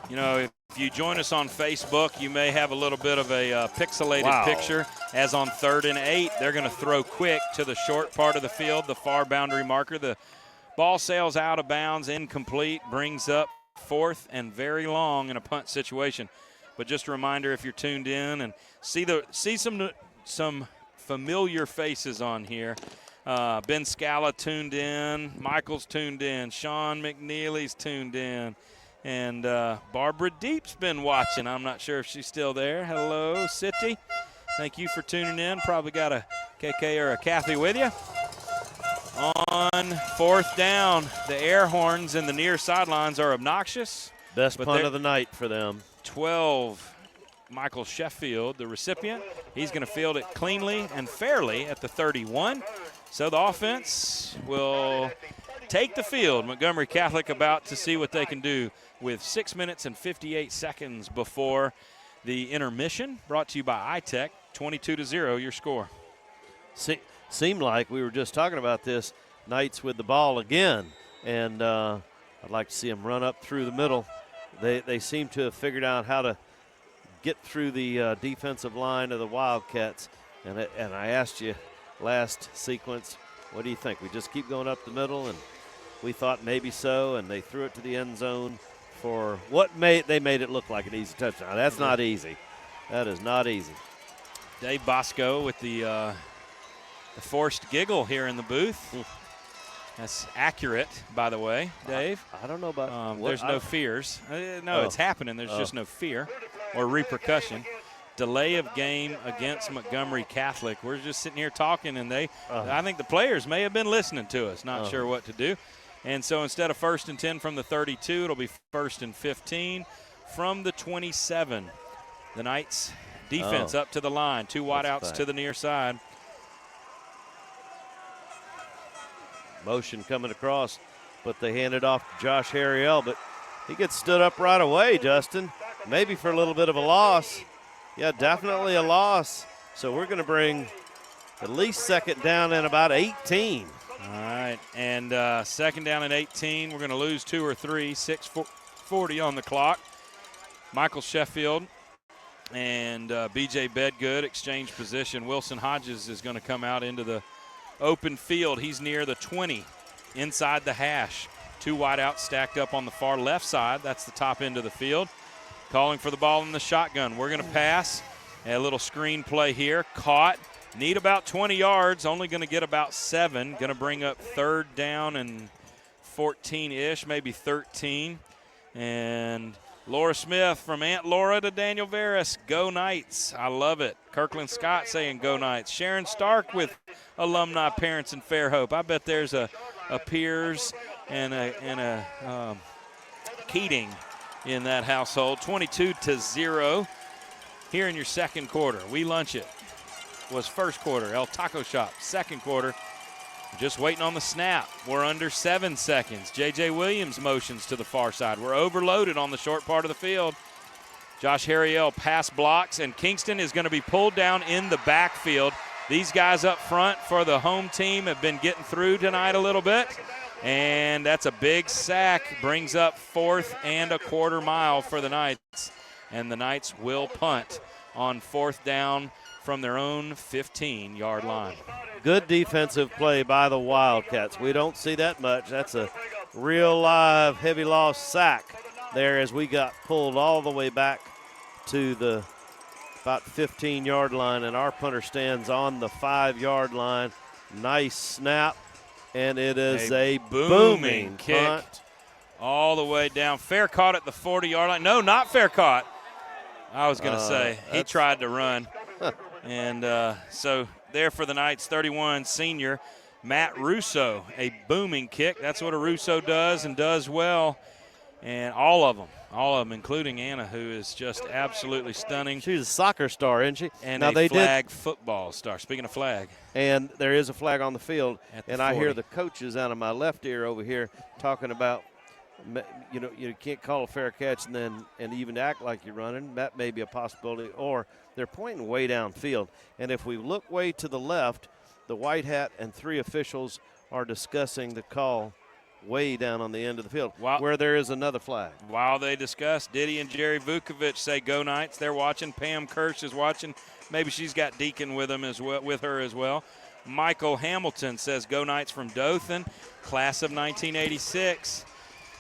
You know, if you join us on Facebook, you may have a little bit of a pixelated picture. As on 3rd and 8, they're going to throw quick to the short part of the field, the far boundary marker. The ball sails out of bounds, incomplete, brings up 4th and very long in a punt situation. But just a reminder, if you're tuned in and see some familiar faces on here. Ben Scala tuned in, Michael's tuned in, Sean McNeely's tuned in. And Barbara Deep's been watching. I'm not sure if she's still there. Hello, City. Thank you for tuning in. Probably got a KK or a Kathy with you. On 4th down, the air horns in the near sidelines are obnoxious. Best punt of the night for them. 12, Michael Sheffield, the recipient. He's going to field it cleanly and fairly at the 31. So the offense will take the field. Montgomery Catholic about to see what they can do with 6 minutes and 58 seconds before the intermission. Brought to you by iTech, 22-0, your score. Seemed like we were just talking about this, Knights with the ball again, and I'd like to see them run up through the middle. They seem to have figured out how to get through the defensive line of the Wildcats, and I asked you last sequence, what do you think? We just keep going up the middle, and we thought maybe so, and they threw it to the end zone for what they made it look like an easy touchdown. That's not easy. That is not easy. Dave Bosco with the forced giggle here in the booth. That's accurate, by the way, Dave. I don't know about there's no fears. It's happening. There's just no fear or repercussion. Delay of game against Montgomery Catholic. We're just sitting here talking, and I think the players may have been listening to us, not sure what to do. And so instead of 1st and 10 from the 32, it'll be 1st and 15 from the 27. The Knights defense up to the line. 2 wideouts to the near side. Motion coming across, but they hand it off to Josh Harriel, but he gets stood up right away, Justin. Maybe for a little bit of a loss. Yeah, definitely a loss. So we're going to bring at least 2nd down and about 18. All right, and 2nd down and 18. We're going to lose 2 or 3, 6:40 on the clock. Michael Sheffield and B.J. Bedgood exchange position. Wilson Hodges is going to come out into the open field. He's near the 20, inside the hash. 2 wideouts stacked up on the far left side. That's the top end of the field. Calling for the ball in the shotgun. We're going to pass. A little screen play here. Caught. Need about 20 yards. Only going to get about 7. Going to bring up 3rd down and 14-ish, maybe 13. And Laura Smith from Aunt Laura to Daniel Veras. Go Knights. I love it. Kirkland Scott saying go Knights. Sharon Stark with alumni parents in Fairhope. I bet there's a Piers and a Keating in that household. 22-0 here in your 2nd quarter. We lunch it. Was 1st quarter. El Taco Shop, 2nd quarter. Just waiting on the snap. We're under 7 seconds. J.J. Williams motions to the far side. We're overloaded on the short part of the field. Josh Harriel pass blocks, and Kingston is going to be pulled down in the backfield. These guys up front for the home team have been getting through tonight a little bit. And that's a big sack. Brings up 4th and a quarter mile for the Knights. And the Knights will punt on 4th down from their own 15-yard line. Good defensive play by the Wildcats. We don't see that much. That's a real live heavy loss sack there as we got pulled all the way back to the about 15-yard line, and our punter stands on the 5-yard line. Nice snap, and it is a booming kick punt. All the way down. Fair caught at the 40-yard line. No, not fair caught. I was going to say he tried to run. And so there for the Knights, 31 senior Matt Russo, a booming kick. That's what a Russo does and does well. And all of them, including Anna, who is just absolutely stunning. She's a soccer star, isn't she? And now a flag football star. Speaking of flag. And there is a flag on the field. And I hear the coaches out of my left ear over here talking about, you can't call a fair catch and even act like you're running. That may be a possibility. Or they're pointing way downfield. And if we look way to the left, the white hat and 3 officials are discussing the call way down on the end of the field where there is another flag. While they discuss, Diddy and Jerry Vukovic say go Knights. They're watching. Pam Kirsch is watching. Maybe she's got Deacon with her as well. Michael Hamilton says go Knights from Dothan, class of 1986.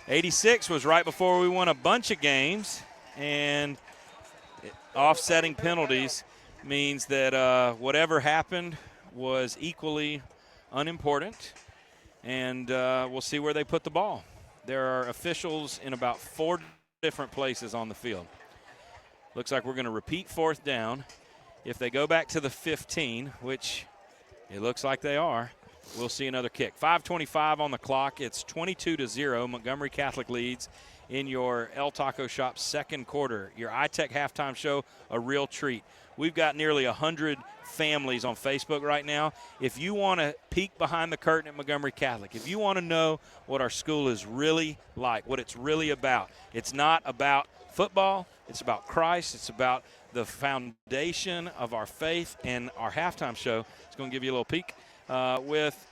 86 was right before we won a bunch of games, and offsetting penalties means that whatever happened was equally unimportant. And we'll see where they put the ball. There are officials in about 4 different places on the field. Looks like we're going to repeat 4th down. If they go back to the 15, which it looks like they are, we'll see another kick. 5:25 on the clock. It's 22-0. Montgomery Catholic leads in your El Taco Shop second quarter. Your iTech halftime show, a real treat. We've got nearly 100 families on Facebook right now. If you want to peek behind the curtain at Montgomery Catholic, if you want to know what our school is really like, what it's really about, it's not about football, it's about Christ, it's about the foundation of our faith, and our halftime show is going to give you a little peek with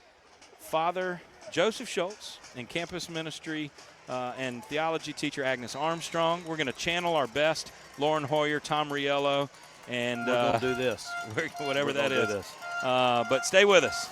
Father Joseph Schultz and campus ministry and theology teacher Agnes Armstrong. We're going to channel our best, Lauren Hoyer, Tom Riello, and we're going to do this. Whatever that is. But stay with us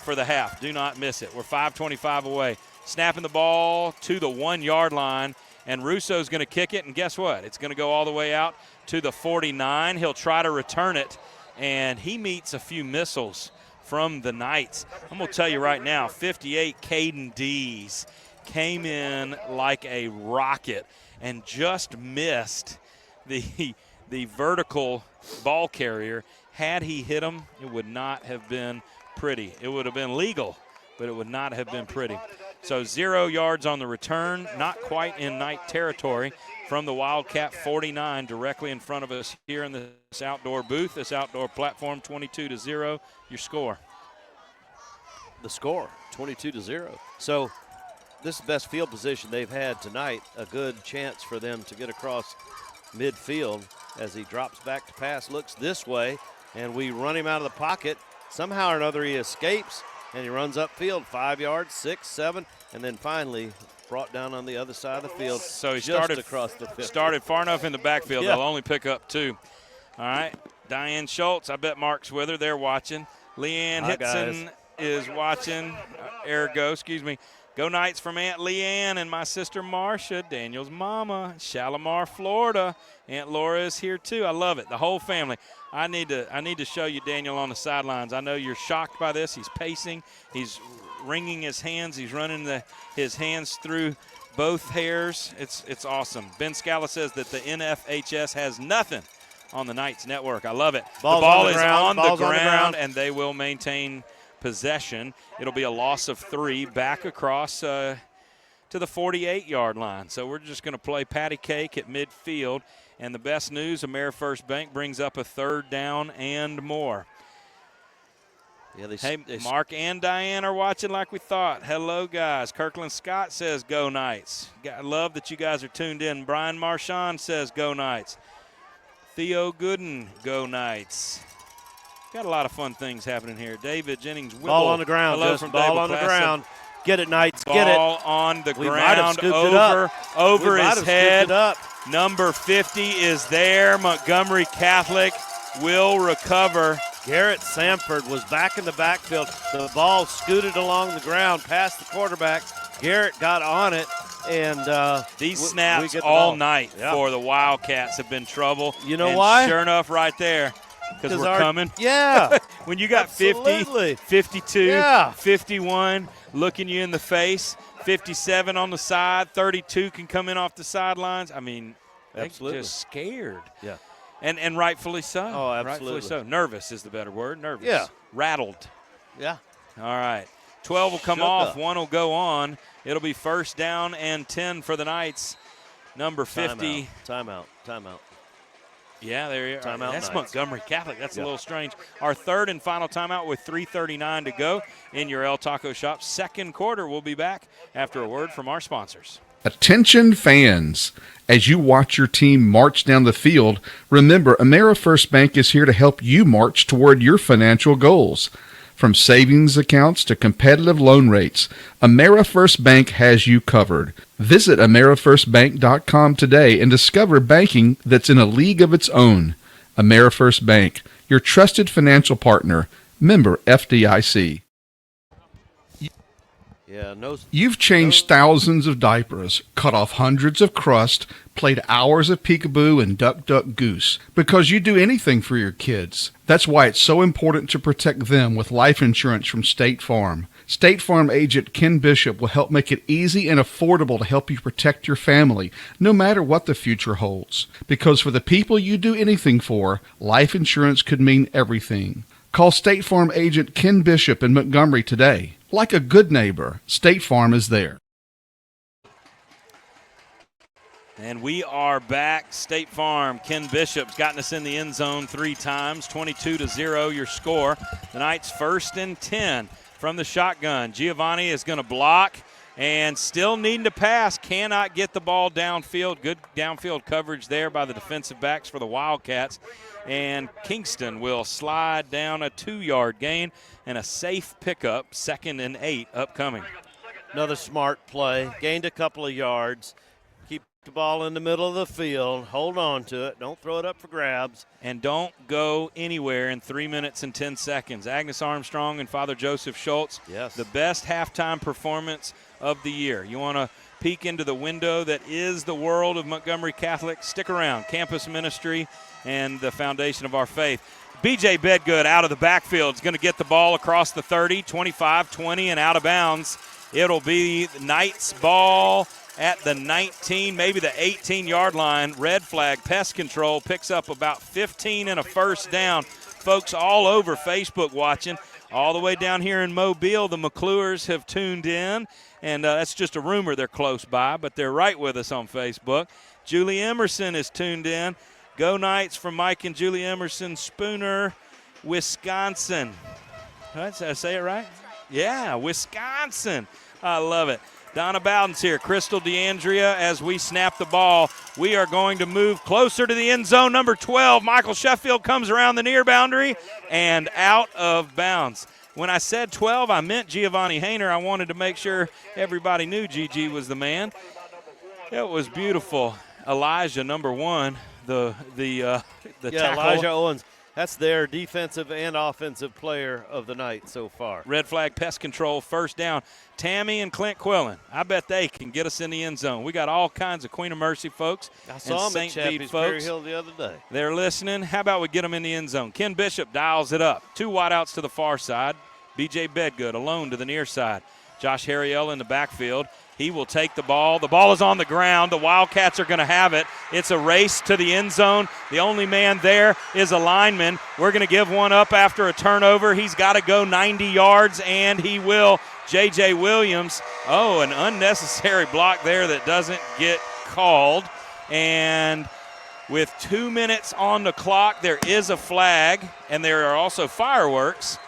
for the half. Do not miss it. We're 5:25 away. Snapping the ball to the 1-yard line, and Russo's going to kick it, and guess what? It's going to go all the way out to the 49. He'll try to return it, and he meets a few missiles from the Knights. I'm going to tell you right now, 58 Caden Dees came in like a rocket and just missed the vertical ball carrier. Had he hit him, it would not have been pretty. It would have been legal, but it would not have been pretty. So 0 yards on the return, not quite in Knight territory from the Wildcat 49 directly in front of us here in this outdoor booth, this outdoor platform, 22-0. Your score. The score, 22-0. So this is the best field position they've had tonight, a good chance for them to get across midfield as he drops back to pass, looks this way, and we run him out of the pocket. Somehow or another he escapes, and he runs upfield 5 yards, 6, 7, and then finally brought down on the other side of the field. So he started across the 50. Started far enough in the backfield. Yeah. They'll only pick up 2. All right, Diane Schultz, I bet Mark's with her. They're watching. Leanne Hitson is watching. Go Knights from Aunt Leanne and my sister Marcia, Daniel's mama, Shalimar, Florida. Aunt Laura is here too. I love it. The whole family. I need to show you Daniel on the sidelines. I know you're shocked by this. He's pacing. He's wringing his hands. He's running his hands through both hairs. It's awesome. Ben Scala says that the NFHS has nothing on the Knights network. I love it. The ball is on the ground, and they will maintain possession. It'll be a loss of 3 back across to the 48-yard line. So we're just going to play patty cake at midfield. And the best news, AmeriFirst Bank brings up a 3rd down and more. Yeah, Mark and Diane are watching like we thought. Hello, guys. Kirkland Scott says go Knights. I love that you guys are tuned in. Brian Marchand says go Knights. Theo Gooden, go Knights. Got a lot of fun things happening here. David Jennings. Ball on the ground. Hello Just from ball David on the Classen. ground. Get it, Knights. Get it. Ball on the We might have ground. scooped it up. Over We might his have head. scooped it up. Number 50 is there. Montgomery Catholic will recover. Garrett Samford was back in the backfield. The ball scooted along the ground past the quarterback. Garrett got on it, and These we snaps get the all ball. night Yeah. for the Wildcats have been trouble. You know and why? Sure enough, right there, because we're coming. Yeah. When you got Absolutely. 50, 52, Yeah. 51 looking you in the face, 57 on the side, 32 can come in off the sidelines. I mean, they're Absolutely. just scared. Yeah. And rightfully so. Oh, absolutely. Rightfully so. Nervous is the better word. Nervous. Yeah. Rattled. Yeah. All right. 12 will come Shook off. up. 1 will go on. It'll be first down and 10 for the Knights. Number 50. Timeout. Yeah, there you are. Timeout That's Knights. Montgomery Catholic. That's a Yeah. little strange. Our third and final timeout with 3:39 to go in your El Taco Shop. Second quarter, we'll be back after a word from our sponsors. Attention fans, as you watch your team march down the field, remember AmeriFirst Bank is here to help you march toward your financial goals. From savings accounts to competitive loan rates, AmeriFirst Bank has you covered. Visit AmeriFirstBank.com today and discover banking that's in a league of its own. AmeriFirst Bank, your trusted financial partner, member FDIC. Yeah, no. You've changed thousands of diapers, cut off hundreds of crust, played hours of peekaboo and duck duck goose because you do anything for your kids. That's why it's so important to protect them with life insurance from State Farm. State Farm agent Ken Bishop will help make it easy and affordable to help you protect your family, no matter what the future holds. Because for the people you do anything for, life insurance could mean everything. Call State Farm agent Ken Bishop in Montgomery today. Like a good neighbor, State Farm is there. And we are back. State Farm. Ken Bishop's gotten us in the end zone 3 times. 22-0 your score. The Knights first and 10 from the shotgun. Giovanni is going to block and still needing to pass. Cannot get the ball downfield. Good downfield coverage there by the defensive backs for the Wildcats. And Kingston will slide down a 2-yard gain and a safe pickup, 2nd and 8 upcoming. Another smart play. Gained a couple of yards. Keep the ball in the middle of the field. Hold on to it. Don't throw it up for grabs. And don't go anywhere in 3 minutes and 10 seconds. Agnes Armstrong and Father Joseph Schultz, Yes. the best halftime performance of the year. You want to peek into the window that is the world of Montgomery Catholic? Stick around. Campus ministry and the foundation of our faith. B.J. Bedgood out of the backfield is going to get the ball across the 30, 25, 20, and out of bounds. It'll be the Knights' ball at the 19, maybe the 18-yard line. Red flag, pest control, picks up about 15 and a first down. Folks all over Facebook watching. All the way down here in Mobile, the McClures have tuned in, and that's just a rumor they're close by, but they're right with us on Facebook. Julie Emerson is tuned in. Go Knights from Mike and Julie Emerson, Spooner, Wisconsin. Did I say it right? Yeah, Wisconsin. I love it. Donna Bowden's here. Crystal DeAndrea as we snap the ball. We are going to move closer to the end zone. Number 12, Michael Sheffield comes around the near boundary and out of bounds. When I said 12, I meant Giovanni Hayner. I wanted to make sure everybody knew Gigi was the man. It was beautiful. Elijah, number 1, the tackle. Elijah Owens. That's their defensive and offensive player of the night so far. Red flag, pest control, first down. Tammy and Clint Quillen, I bet they can get us in the end zone. We got all kinds of Queen of Mercy folks I saw and him at St. Bede Chappie's Perry folks. Hill the other day. They're listening. How about we get them in the end zone? Ken Bishop dials it up. 2 wideouts to the far side. B.J. Bedgood alone to the near side. Josh Harriel in the backfield. He will take the ball. The ball is on the ground. The Wildcats are going to have it. It's a race to the end zone. The only man there is a lineman. We're going to give one up after a turnover. He's got to go 90 yards, and he will. J.J. Williams. Oh, an unnecessary block there that doesn't get called. And with 2 minutes on the clock, there is a flag, and there are also fireworks.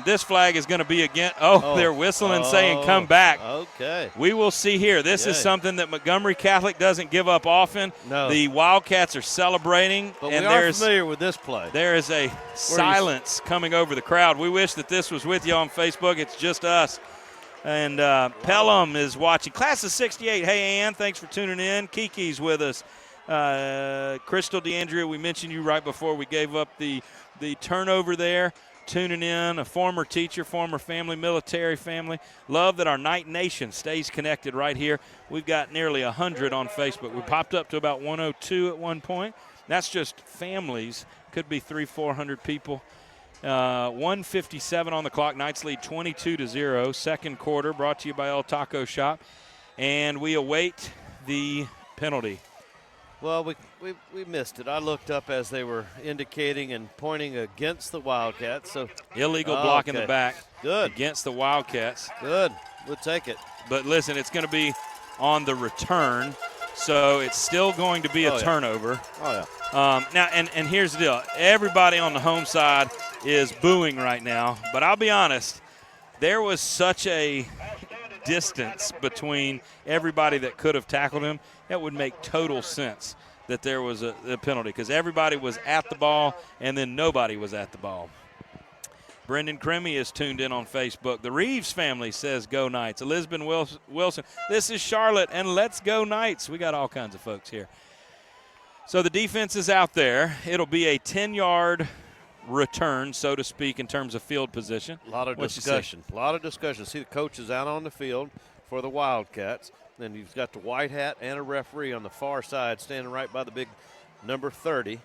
This flag is going to be again. Oh, they're whistling and saying come back. Okay. We will see here. This is something that Montgomery Catholic doesn't give up often. No. The Wildcats are celebrating. But and we are familiar with this play. There is a silence coming over the crowd. We wish that this was with you on Facebook. It's just us. And Pelham is watching. Class of 68. Hey, Ann, thanks for tuning in. Kiki's with us. Crystal DeAndrea, we mentioned you right before we gave up the turnover there. Tuning in, a former teacher, former family, military family. Love that our Night Nation stays connected right here. We've got nearly 100 on Facebook. We popped up to about 102 at one point. That's just families. Could be 300-400 people. 1:57 on the clock. Knights lead 22-0. Second quarter brought to you by El Taco Shop. And we await the penalty. Well, we missed it. I looked up as they were indicating and pointing against the Wildcats. So illegal block in the back. Good. Against the Wildcats. Good. We'll take it. But listen, it's going to be on the return, so it's still going to be a turnover. Oh, yeah. Now, and here's the deal. Everybody on the home side is booing right now. But I'll be honest, there was such a distance between everybody that could have tackled him. That would make total sense that there was a penalty because everybody was at the ball and then nobody was at the ball. Brendan Cremmy is tuned in on Facebook. The Reeves family says go Knights. Elizabeth Wilson, this is Charlotte, and let's go Knights. We got all kinds of folks here. So the defense is out there. It'll be a 10-yard return, so to speak, in terms of field position. A lot of discussion. See the coaches out on the field for the Wildcats. Then you've got the white hat and a referee on the far side standing right by the big number 30.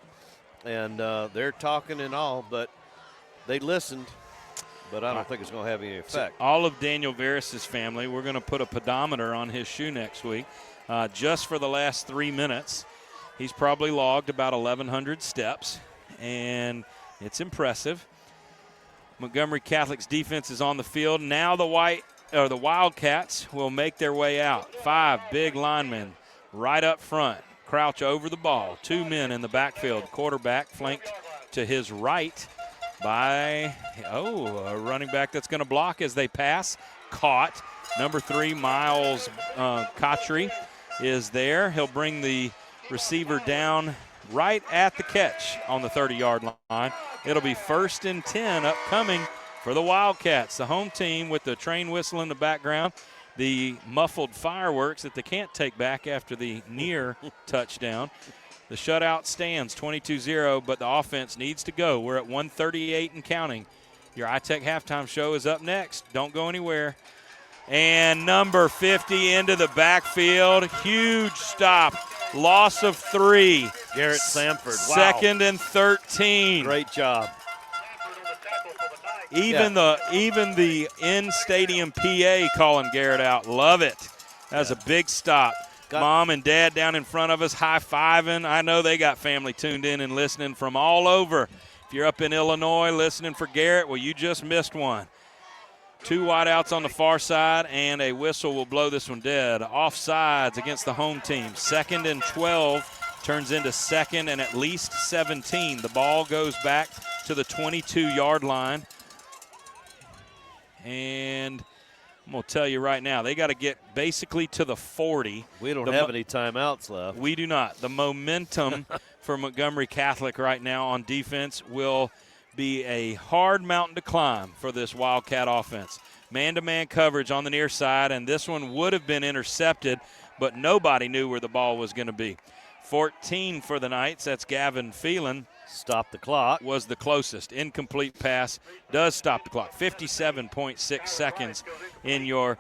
And they're talking and all, but they listened. But I don't think it's going to have any effect. So all of Daniel Veras' family, we're going to put a pedometer on his shoe next week. Just for the last 3 minutes, he's probably logged about 1,100 steps. And it's impressive. Montgomery Catholic's defense is on the field. Now the Wildcats will make their way out. 5 big linemen right up front. Crouch over the ball. 2 men in the backfield. Quarterback flanked to his right by, a running back that's going to block as they pass. Caught. Number 3, Miles Kotry is there. He'll bring the receiver down right at the catch on the 30-yard line. It'll be 1st and 10 upcoming for the Wildcats, the home team with the train whistle in the background, the muffled fireworks that they can't take back after the near touchdown. The shutout stands 22-0, but the offense needs to go. We're at 1:38 and counting. Your iTech halftime show is up next. Don't go anywhere. And number 50 into the backfield. Huge stop. Loss of 3. Garrett Sanford. Wow. 2nd and 13. Great job. Even the in-stadium PA calling Garrett out. Love it. That was a big stop. Mom and Dad down in front of us high-fiving. I know they got family tuned in and listening from all over. If you're up in Illinois listening for Garrett, well, you just missed one. 2 wideouts on the far side, and a whistle will blow this one dead. Offsides against the home team. 2nd and 12 turns into 2nd and at least 17. The ball goes back to the 22-yard line. And I'm going to tell you right now, they got to get basically to the 40. We don't have any timeouts left. We do not. The momentum for Montgomery Catholic right now on defense will be a hard mountain to climb for this Wildcat offense. Man-to-man coverage on the near side, and this one would have been intercepted, but nobody knew where the ball was going to be. 14 for the Knights. That's Gavin Phelan. Stop the clock. Was the closest. Incomplete pass does stop the clock. 57.6 seconds in your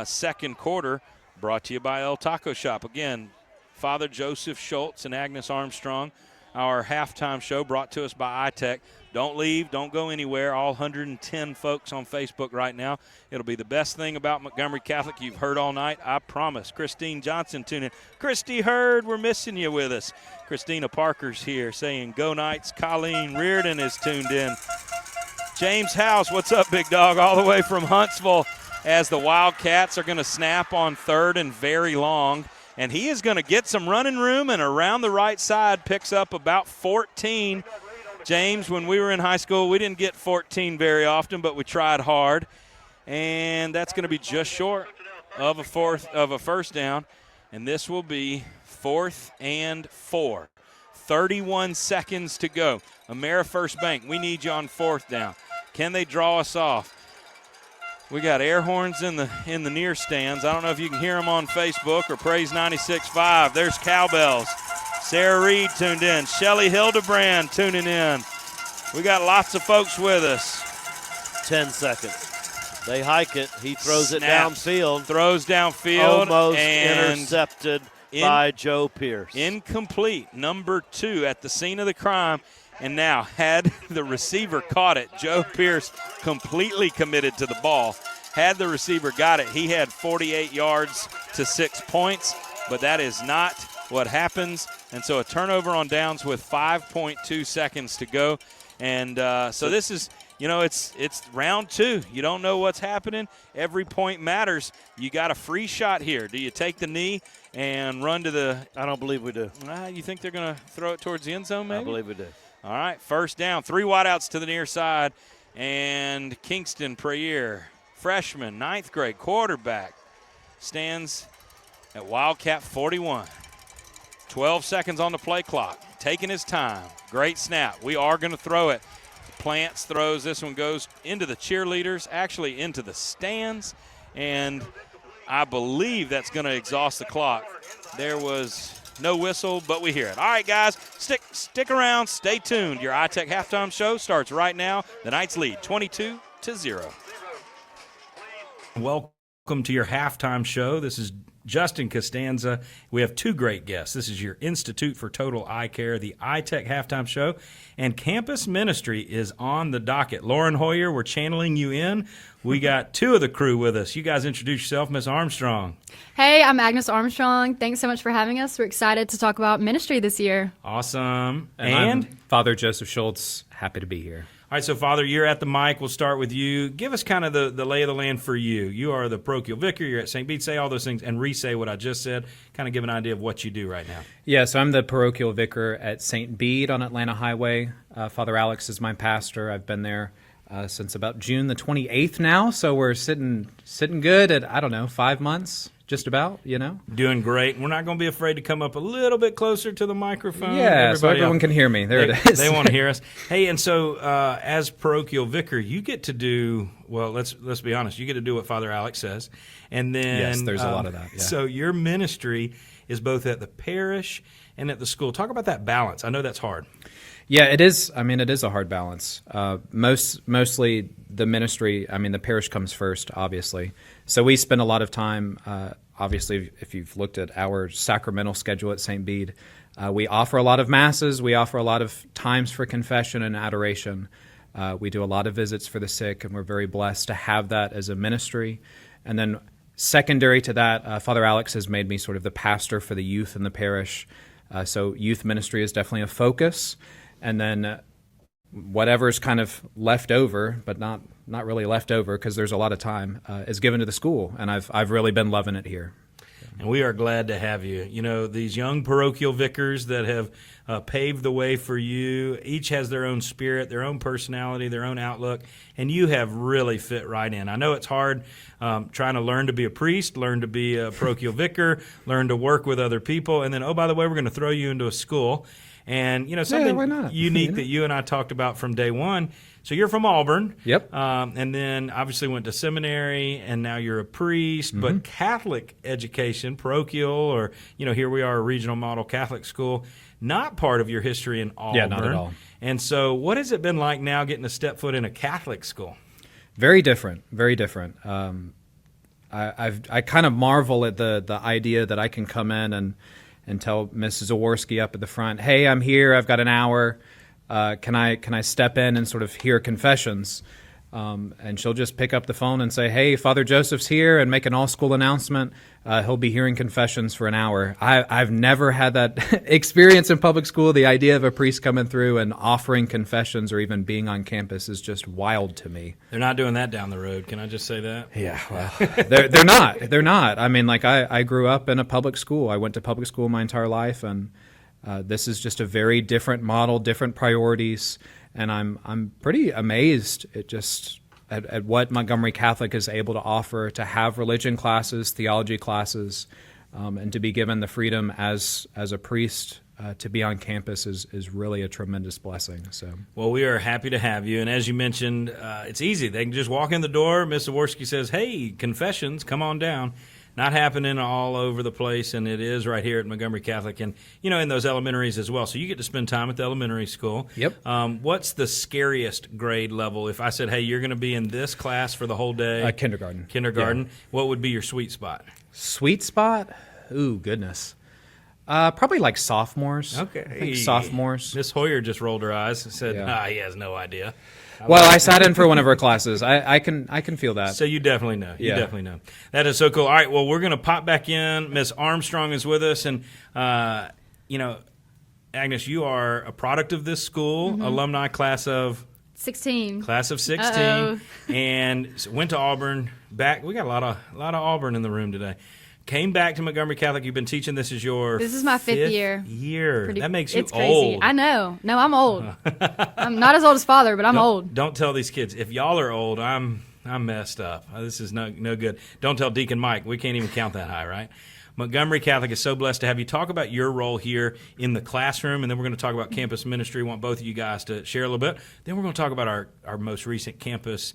second quarter. Brought to you by El Taco Shop. Again, Father Joseph Schultz and Agnes Armstrong. Our halftime show brought to us by iTech. Don't leave. Don't go anywhere. All 110 folks on Facebook right now. It'll be the best thing about Montgomery Catholic you've heard all night. I promise. Christine Johnson tuning in. Christy Hurd, we're missing you with us. Christina Parker's here saying go Knights. Colleen Reardon is tuned in. James House, what's up, big dog? All the way from Huntsville as the Wildcats are going to snap on 3rd and very long. And he is going to get some running room and around the right side picks up about 14. James, when we were in high school, we didn't get 14 very often, but we tried hard. And that's going to be just short of a first down. And this will be 4th and 4. 31 seconds to go. AmeriFirst Bank, we need you on 4th down. Can they draw us off? We got air horns in the near stands. I don't know if you can hear them on Facebook or Praise 96.5. There's cowbells. Sarah Reed tuned in. Shelly Hildebrand tuning in. We got lots of folks with us. 10 seconds. They hike it. He throws Snaps. it downfield. Throws downfield. Almost and intercepted by Joe Pierce. Incomplete. Number 2 at the scene of the crime. And now, had the receiver caught it, Joe Pierce completely committed to the ball. Had the receiver got it, he had 48 yards to 6 points, but that is not what happens. And so a turnover on downs with 5.2 seconds to go. And so this is, it's round 2. You don't know what's happening. Every point matters. You got a free shot here. Do you take the knee and run to the – I don't believe we do. You think they're going to throw it towards the end zone maybe? I believe we do. All right, first down, 3 wideouts to the near side, and Kingston Prayer, freshman, 9th grade quarterback, stands at Wildcat 41. 12 seconds on the play clock, taking his time. Great snap. We are going to throw it. Plants throws. This one goes into the cheerleaders, actually into the stands, and I believe that's going to exhaust the clock. There was no whistle, but we hear it. All right, guys, stick around. Stay tuned. Your iTech halftime show starts right now. The Knights lead 22-0. Welcome to your halftime show. This is Justin Costanza. We have 2 great guests. This is your Institute for Total Eye Care, the iTech halftime show, and campus ministry is on the docket. Lauren Hoyer, we're channeling you in. We got 2 of the crew with us. You guys introduce yourself. Miss Armstrong. Hey, I'm Agnes Armstrong. Thanks so much for having us. We're excited to talk about ministry this year. Awesome. And I'm Father Joseph Schultz. Happy to be here. All right, so Father, you're at the mic. We'll start with you. Give us kind of the lay of the land for you. You are the parochial vicar. You're at St. Bede. Say all those things and re-say what I just said. Kind of give an idea of what you do right now. Yeah, so I'm the parochial vicar at St. Bede on Atlanta Highway. Father Alex is my pastor. I've been there since about June the 28th now, so we're sitting good at, 5 months. Just about, Doing great. We're not going to be afraid to come up a little bit closer to the microphone. Yeah, so everyone can hear me. There it is. They want to hear us. Hey, and so as parochial vicar, you get to do, well, let's be honest, you get to do what Father Alex says. And then yes, there's a lot of that. Yeah. So your ministry is both at the parish and at the school. Talk about that balance. I know that's hard. Yeah, it is. I mean, it is a hard balance. Mostly the ministry, the parish comes first, obviously. So we spend a lot of time, obviously, if you've looked at our sacramental schedule at St. Bede, we offer a lot of masses. We offer a lot of times for confession and adoration. We do a lot of visits for the sick, and we're very blessed to have that as a ministry. And then secondary to that, Father Alex has made me sort of the pastor for the youth in the parish. So youth ministry is definitely a focus. And then whatever's kind of left over, but not really left over because there's a lot of time, is given to the school. And I've really been loving it here. And we are glad to have you. These young parochial vicars that have paved the way for you, each has their own spirit, their own personality, their own outlook, and you have really fit right in. I know it's hard trying to learn to be a priest, learn to be a parochial vicar, learn to work with other people, and then, oh, by the way, we're going to throw you into a school. And, something unique that you and I talked about from day one. So you're from Auburn. Yep. And then obviously went to seminary, and now you're a priest. Mm-hmm. But Catholic education, parochial, or, here we are, a regional model Catholic school, not part of your history in Auburn. Yeah, not at all. And so what has it been like now getting to step foot in a Catholic school? Very different, very different. I kind of marvel at the idea that I can come in and tell Mrs. Zaworski up at the front, hey, I'm here, I've got an hour, can I step in and sort of hear confessions? And she'll just pick up the phone and say, hey, Father Joseph's here, and make an all-school announcement. He'll be hearing confessions for an hour. I've never had that experience in public school. The idea of a priest coming through and offering confessions or even being on campus is just wild to me. They're not doing that down the road. Can I just say that? Yeah, well, they're not. They're not. I mean, I grew up in a public school. I went to public school my entire life, and This is just a very different model, different priorities, and I'm pretty amazed at what Montgomery Catholic is able to offer, to have religion classes, theology classes, and to be given the freedom as a priest to be on campus is really a tremendous blessing. So, well, we are happy to have you. And as you mentioned, it's easy. They can just walk in the door. Ms. Zaworski says, hey, confessions, come on down. Not happening all over the place, and it is right here at Montgomery Catholic and, in those elementaries as well. So you get to spend time at the elementary school. Yep. What's the scariest grade level? If I said, hey, you're going to be in this class for the whole day. Kindergarten. Kindergarten. Yeah. What would be your sweet spot? Sweet spot? Ooh, goodness. Probably like sophomores. Okay. I think sophomores. Miss Hoyer just rolled her eyes and said, he has no idea. Well, I sat in for one of her classes. I can feel that. So you definitely know. You definitely know. That is so cool. All right, well, we're going to pop back in. Miss Armstrong is with us. And, Agnes, you are a product of this school, alumni class of 16. Class of 16. Uh-oh. And went to Auburn. We got a lot of Auburn in the room today. Came back to Montgomery Catholic. You've been teaching. This is my fifth year. That makes you it's crazy. old. I know. No, I'm old. I'm not as old as Father, but I'm old. Don't tell these kids. If y'all are old, I'm messed up. This is no good. Don't tell Deacon Mike. We can't even count that high, right? Montgomery Catholic is so blessed to have you. Talk about your role here in the classroom, and then we're going to talk about campus ministry. We want both of you guys to share a little bit. Then we're going to talk about our most recent campus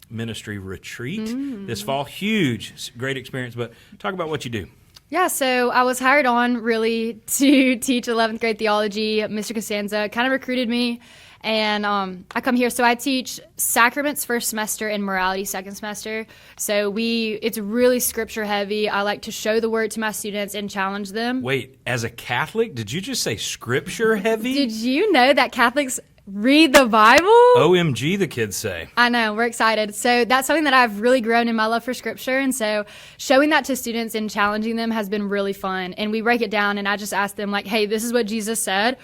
ministry retreat this fall. Huge, great experience, but talk about what you do. Yeah, so I was hired on really to teach 11th grade theology. Mr. Costanza kind of recruited me, and I come here. So I teach sacraments first semester and morality second semester. So it's really scripture heavy. I like to show the word to my students and challenge them. Wait, as a Catholic, did you just say scripture heavy? Did you know that Catholics read the Bible? OMG, the kids say. I know, we're excited. So that's something that I've really grown in my love for scripture. And so showing that to students and challenging them has been really fun. And we break it down and I just ask them like, hey, this is what Jesus said.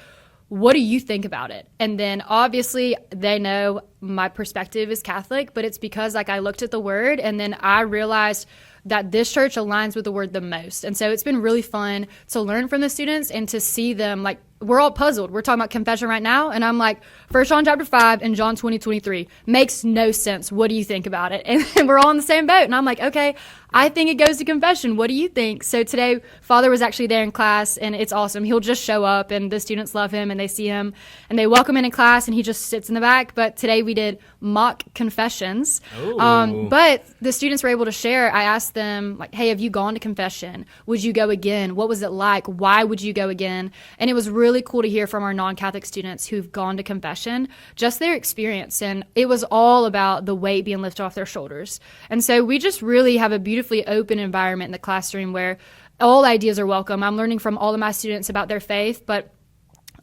What do you think about it? And then obviously they know my perspective is Catholic, but it's because like I looked at the word and then I realized that this church aligns with the word the most. And so it's been really fun to learn from the students and to see them like, we're all puzzled. We're talking about confession right now. And I'm like, 1 John chapter 5 and John 20:23 makes no sense. What do you think about it? And we're all in the same boat. And I'm like, okay, I think it goes to confession. What do you think? So today, Father was actually there in class, and it's awesome. He'll just show up, and the students love him, and they see him, and they welcome him in class, and he just sits in the back. But today we did mock confessions. But the students were able to share. I asked them, like, hey, have you gone to confession? Would you go again? What was it like? Why would you go again? And it was really cool to hear from our non-Catholic students who've gone to confession, just their experience. And it was all about the weight being lifted off their shoulders. And so we just really have a beautifully open environment in the classroom where all ideas are welcome. I'm learning from all of my students about their faith, but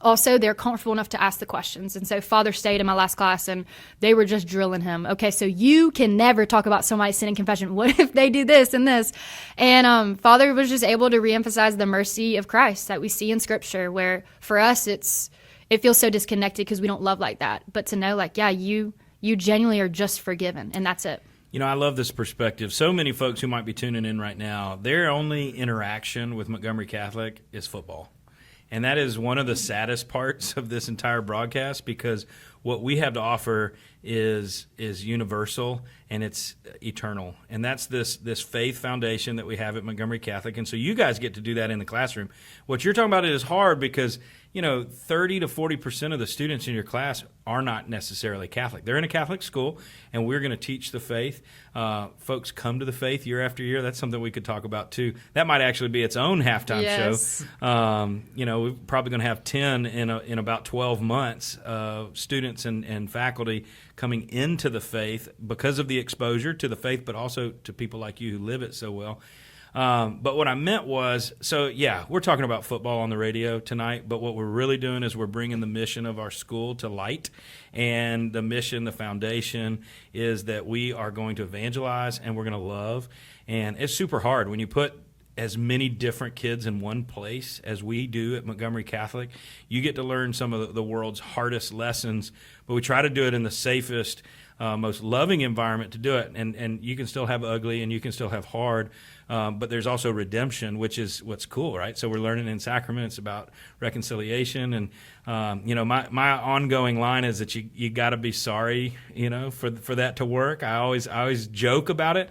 also they're comfortable enough to ask the questions. And so Father stayed in my last class and they were just drilling him. Okay, so you can never talk about somebody sin in confession. What if they do this and this? And Father was just able to reemphasize the mercy of Christ that we see in Scripture, where for us it feels so disconnected because we don't love like that. But to know like, yeah, you genuinely are just forgiven, and that's it. You know, I love this perspective. So many folks who might be tuning in right now, their only interaction with Montgomery Catholic is football. And that is one of the saddest parts of this entire broadcast, because what we have to offer is universal and it's eternal. And that's this faith foundation that we have at Montgomery Catholic. And so you guys get to do that in the classroom. What you're talking about is hard because, 30 to 40% of the students in your class are not necessarily Catholic. They're in a Catholic school, and we're going to teach the faith. Folks come to the faith year after year. That's something we could talk about, too. That might actually be its own halftime show. We're probably going to have 10 in about 12 months, students and faculty coming into the faith because of the exposure to the faith, but also to people like you who live it so well. But what I meant was, we're talking about football on the radio tonight, but what we're really doing is we're bringing the mission of our school to light. And the mission, the foundation, is that we are going to evangelize and we're going to love. And it's super hard when you put as many different kids in one place as we do at Montgomery Catholic. You get to learn some of the world's hardest lessons, but we try to do it in the safest, most loving environment to do it. And you can still have ugly and you can still have hard, but there's also redemption, which is what's cool, right? So we're learning in sacraments about reconciliation. And, my ongoing line is that you got to be sorry, for that to work. I always joke about it,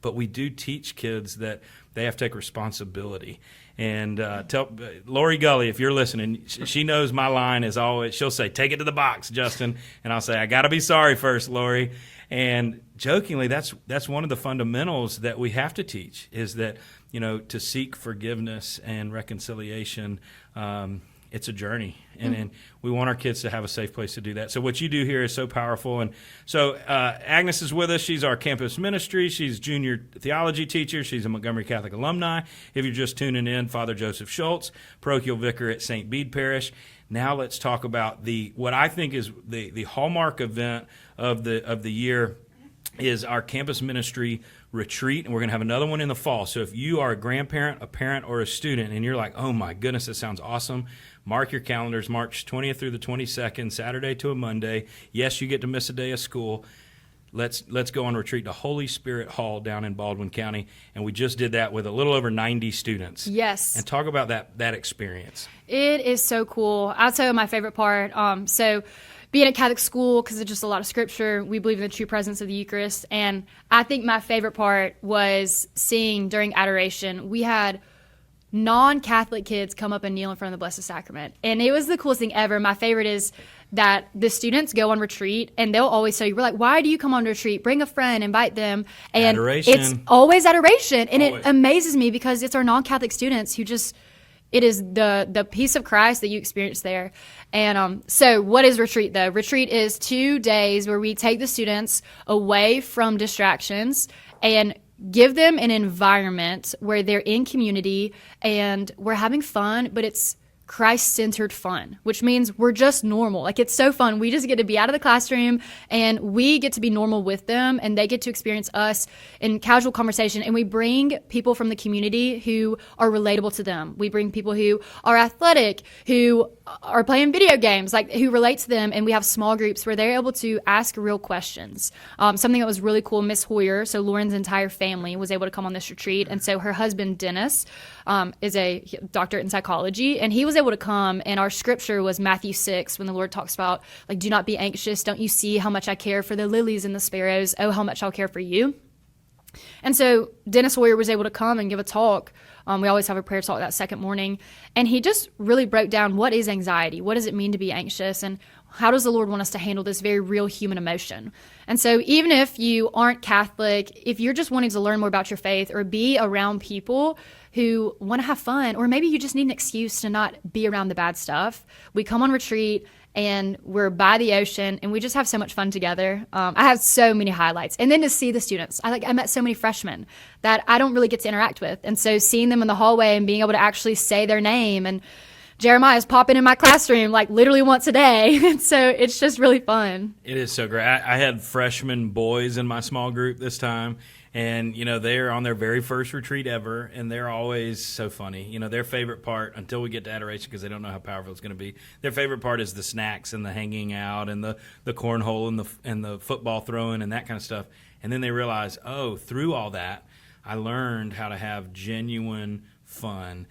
but we do teach kids that they have to take responsibility. And tell Lori Gully, if you're listening, she knows my line is always, she'll say, take it to the box, Justin. And I'll say, I got to be sorry first, Lori. And jokingly, that's one of the fundamentals that we have to teach, is that, to seek forgiveness and reconciliation, it's a journey, and we want our kids to have a safe place to do that. So what you do here is so powerful. And so Agnes is with us. She's our campus ministry. She's junior theology teacher. She's a Montgomery Catholic alumni. If you're just tuning in, Father Joseph Schultz, parochial vicar at St. Bede Parish. Now let's talk about what I think is the hallmark event of the year is our campus ministry retreat, and we're going to have another one in the fall. So if you are a grandparent, a parent, or a student, and you're like, oh my goodness, this sounds awesome, mark your calendars, March 20th through the 22nd, Saturday to a Monday. Yes, you get to miss a day of school. Let's go on retreat to Holy Spirit Hall down in Baldwin County, and we just did that with a little over 90 students. Yes. And talk about that experience. It is so cool. I'll tell you my favorite part. So being at Catholic school, because it's just a lot of scripture, we believe in the true presence of the Eucharist. And I think my favorite part was seeing during adoration, we had non-Catholic kids come up and kneel in front of the Blessed Sacrament. And it was the coolest thing ever. My favorite is that the students go on retreat, and they'll always tell you, we're like, why do you come on retreat? Bring a friend, invite them. And adoration. It's always adoration. And always. It amazes me because it's our non-Catholic students who just... It is the peace of Christ that you experience there. And so what is retreat, though? Retreat is 2 days where we take the students away from distractions and give them an environment where they're in community and we're having fun, but it's Christ-centered fun, which means we're just normal. Like, it's so fun. We just get to be out of the classroom and we get to be normal with them, and they get to experience us in casual conversation. And we bring people from the community who are relatable to them. We bring people who are athletic, who are playing video games, like who relate to them. And we have small groups where they're able to ask real questions. Something that was really cool, Miss Hoyer, so Lauren's entire family was able to come on this retreat. And so her husband, Dennis, is a doctorate in psychology, and he was able to come, and our scripture was Matthew 6, when the Lord talks about, like, do not be anxious. Don't you see how much I care for the lilies and the sparrows? Oh, how much I'll care for you. And so Dennis Hoyer was able to come and give a talk. We always have a prayer talk that second morning. And he just really broke down, what is anxiety? What does it mean to be anxious? And how does the Lord want us to handle this very real human emotion? And so even if you aren't Catholic, if you're just wanting to learn more about your faith or be around people who want to have fun, or maybe you just need an excuse to not be around the bad stuff, we come on retreat and we're by the ocean and we just have so much fun together. I have so many highlights. And then to see the students, I met so many freshmen that I don't really get to interact with. And so seeing them in the hallway and being able to actually say their name, and Jeremiah's popping in my classroom like literally once a day. And so it's just really fun. It is so great. I had freshman boys in my small group this time. And, they're on their very first retreat ever, and they're always so funny. Their favorite part, until we get to adoration, because they don't know how powerful it's going to be, their favorite part is the snacks and the hanging out and the cornhole and the football throwing and that kind of stuff. And then they realize, through all that, I learned how to have genuine fun.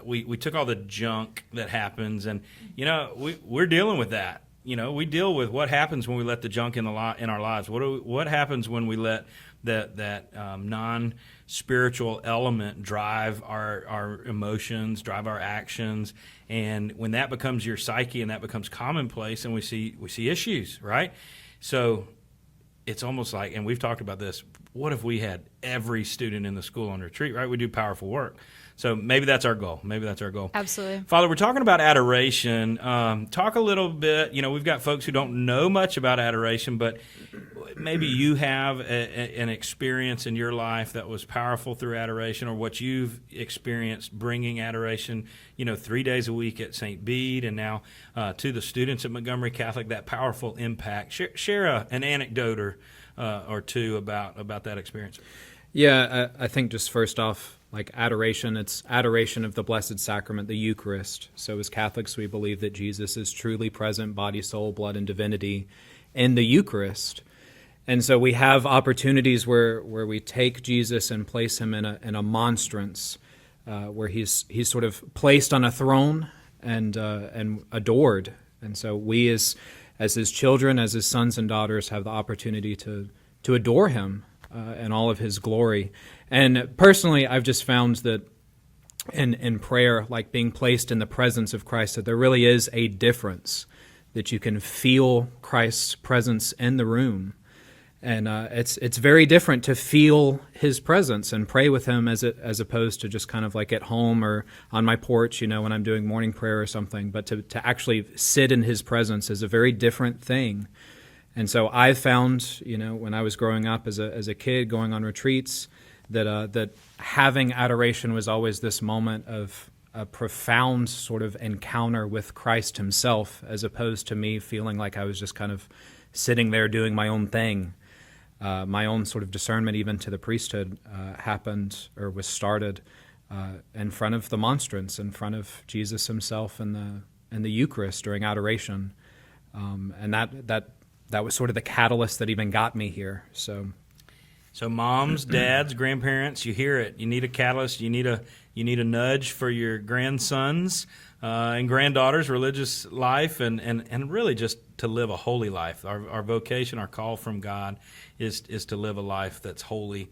We took all the junk that happens, and, we're dealing with that. We deal with what happens when we let the junk in our lives. What happens when we let that non-spiritual element drive our emotions, drive our actions, and when that becomes your psyche and that becomes commonplace, and we see issues, right? So it's almost like, and we've talked about this, what if we had every student in the school on retreat, right? We do powerful work. So maybe that's our goal. Absolutely. Father, we're talking about adoration. Talk a little bit. We've got folks who don't know much about adoration, but maybe you have an experience in your life that was powerful through adoration, or what you've experienced bringing adoration, 3 days a week at St. Bede, and now to the students at Montgomery Catholic, that powerful impact. Share an anecdote or two about that experience. Yeah, I think just first off, like adoration, it's adoration of the Blessed Sacrament, the Eucharist. So as Catholics, we believe that Jesus is truly present, body, soul, blood, and divinity in the Eucharist. And so we have opportunities where we take Jesus and place him in a monstrance, where he's sort of placed on a throne and adored. And so we as his children, as his sons and daughters, have the opportunity to adore him in all of his glory. And personally, I've just found that in prayer, like being placed in the presence of Christ, that there really is a difference, that you can feel Christ's presence in the room. And it's very different to feel his presence and pray with him as opposed to just kind of like at home or on my porch, when I'm doing morning prayer or something. But to actually sit in his presence is a very different thing. And so I found, when I was growing up as a kid, going on retreats, that having adoration was always this moment of a profound sort of encounter with Christ himself, as opposed to me feeling like I was just kind of sitting there doing my own thing. My own sort of discernment, even to the priesthood, happened or was started in front of the monstrance, in front of Jesus himself in the Eucharist during adoration, and that was sort of the catalyst that even got me here. So moms, dads, grandparents, you hear it. You need a catalyst. You need a nudge for your grandsons and granddaughters' religious life, and really just to live a holy life. Our vocation, our call from God, is to live a life that's holy.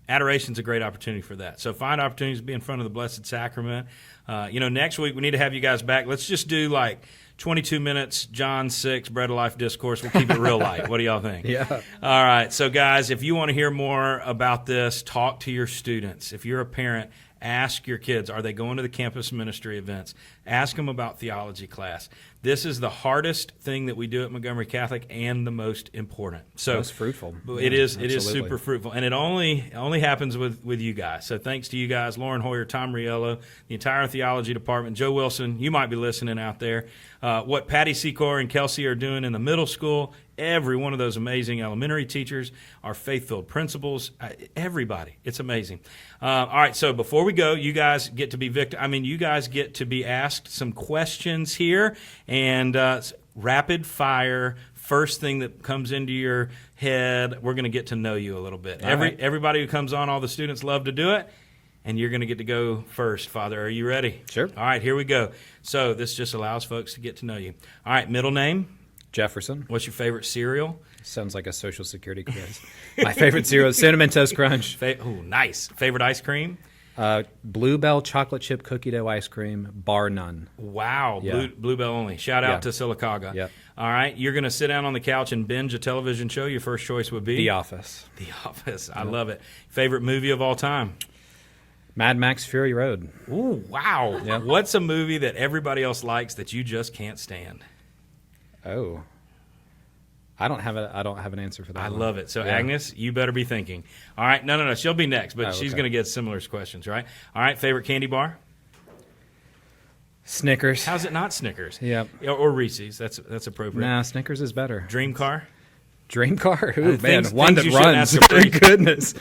Adoration's a great opportunity for that. So find opportunities to be in front of the Blessed Sacrament. Next week we need to have you guys back. Let's just do like 22 minutes, John 6, Bread of Life discourse. We'll keep it real light. What do y'all think? Yeah. All right. So, guys, if you want to hear more about this, talk to your students. If you're a parent, ask your kids, are they going to the campus ministry events? Ask them about theology class. This is the hardest thing that we do at Montgomery Catholic and the most important. So most fruitful. It is super fruitful. And it only happens with you guys. So thanks to you guys, Lauren Hoyer, Tom Riello, the entire theology department, Joe Wilson, you might be listening out there. What Patty Secor and Kelsey are doing in the middle school, every one of those amazing elementary teachers, our faith-filled principals, everybody. It's amazing. All right, so before we go, you guys get to be you guys get to be asked some questions here, and rapid fire. First thing that comes into your head, we're going to get to know you a little bit. Everybody who comes on, all the students love to do it, and you're going to get to go first, Father. Are you ready? Sure. All right, here we go. So this just allows folks to get to know you. All right, middle name? Jefferson. What's your favorite cereal? Sounds like a Social Security quiz. My favorite cereal is Cinnamon Toast Crunch. Nice. Favorite ice cream? Bluebell chocolate chip cookie dough ice cream, bar none. Wow. Yeah. Bluebell only. Shout out to Sylacauga. Yep. All right. You're going to sit down on the couch and binge a television show. Your first choice would be? The Office. The Office. I love it. Favorite movie of all time? Mad Max Fury Road. Ooh, wow. Yeah. What's a movie that everybody else likes that you just can't stand? Oh. I don't have an answer for that. I love it. So, Agnes, you better be thinking. All right. No. She'll be next, but she's going to get similar questions, right? All right. Favorite candy bar? Snickers. How's it not Snickers? Yep. Or Reese's. That's appropriate. Nah, Snickers is better. Dream car? Dream car? Ooh, man, things one that you shouldn't runs. ask a priest. Thank goodness.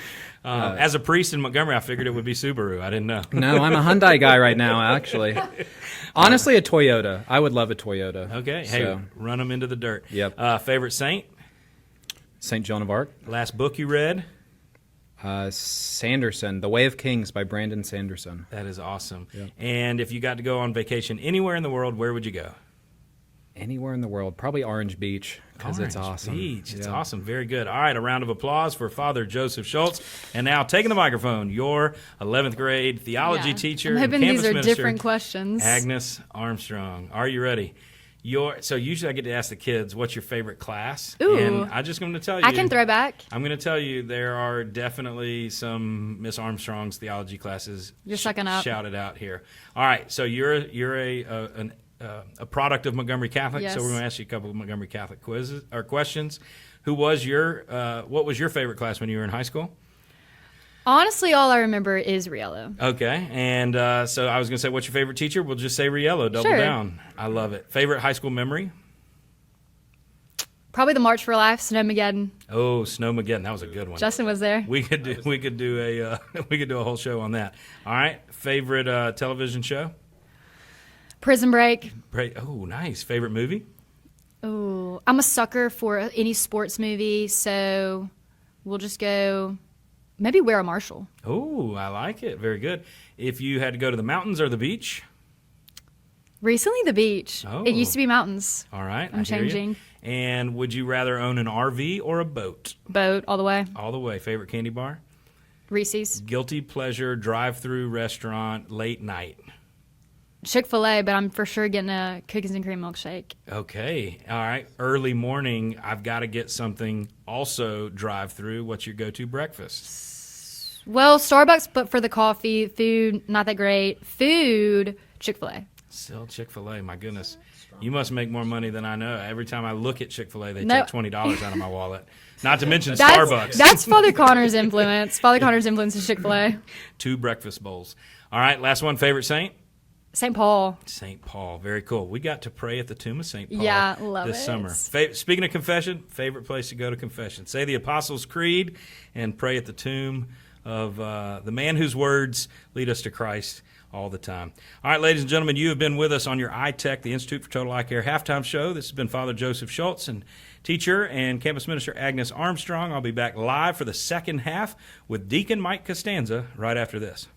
As a priest in Montgomery, I figured it would be Subaru. I didn't know. No, I'm a Hyundai guy right now, actually. Honestly, a Toyota. I would love a Toyota. Okay. Hey, run them into the dirt. Yep. Favorite saint? St. Joan of Arc. Last book you read? Sanderson, The Way of Kings by Brandon Sanderson. That is awesome. Yep. And if you got to go on vacation anywhere in the world, where would you go? Anywhere in the world. Probably Orange Beach, because it's awesome. Beach. It's awesome. Very good. All right, a round of applause for Father Joseph Schultz. And now, taking the microphone, your 11th grade theology teacher. I'm hoping campus these are minister, different questions. Agnes Armstrong. Are you ready? So usually I get to ask the kids, what's your favorite class? Ooh. And I'm just going to tell you. I can throw back. I'm going to tell you there are definitely some Miss Armstrong's theology classes. You're sucking up. Shouted out here. All right, so you're a product of Montgomery Catholic, Yes. so we're going to ask you a couple of Montgomery Catholic quizzes or questions. What was your favorite class when you were in high school? Honestly, all I remember is Riello. Okay, and so I was going to say, what's your favorite teacher? We'll just say Riello, double Sure. down. I love it. Favorite high school memory? Probably the March for Life, Snowmageddon. Oh, Snowmageddon, that was a good one. Justin was there. We could do a whole show on that. All right, favorite television show? Prison Break. Oh, nice. Favorite movie? Ooh. Oh, I'm a sucker for any sports movie, so we'll just go maybe Wear a Marshall. Oh, I like it. Very good. If you had to go to the mountains or the beach? Recently, the beach. Oh. It used to be mountains. All right. I'm changing. And would you rather own an RV or a boat? Boat, all the way. All the way. Favorite candy bar? Reese's. Guilty pleasure, drive-through restaurant, late night? Chick-fil-A, but I'm for sure getting a cookies and cream milkshake. Okay. All right. Early morning, I've got to get something also drive-through. What's your go-to breakfast? Well, Starbucks, but for the coffee. Food, not that great. Food, Chick-fil-A. Still Chick-fil-A. My goodness. You must make more money than I know. Every time I look at Chick-fil-A, they take $20 out of my wallet. Not to mention Starbucks. That's Father Connor's influence. Father Connor's influence is Chick-fil-A. 2 breakfast bowls. All right. Last one. Favorite saint? St. Paul. St. Paul. Very cool. We got to pray at the tomb of St. Paul love this it. summer. Speaking of confession, favorite place to go to confession. Say the Apostles' Creed and pray at the tomb of the man whose words lead us to Christ all the time. All right, ladies and gentlemen, you have been with us on your iTech, the Institute for Total Eye Care halftime show. This has been Father Joseph Schultz and teacher and campus minister Agnes Armstrong. I'll be back live for the second half with Deacon Mike Costanza right after this.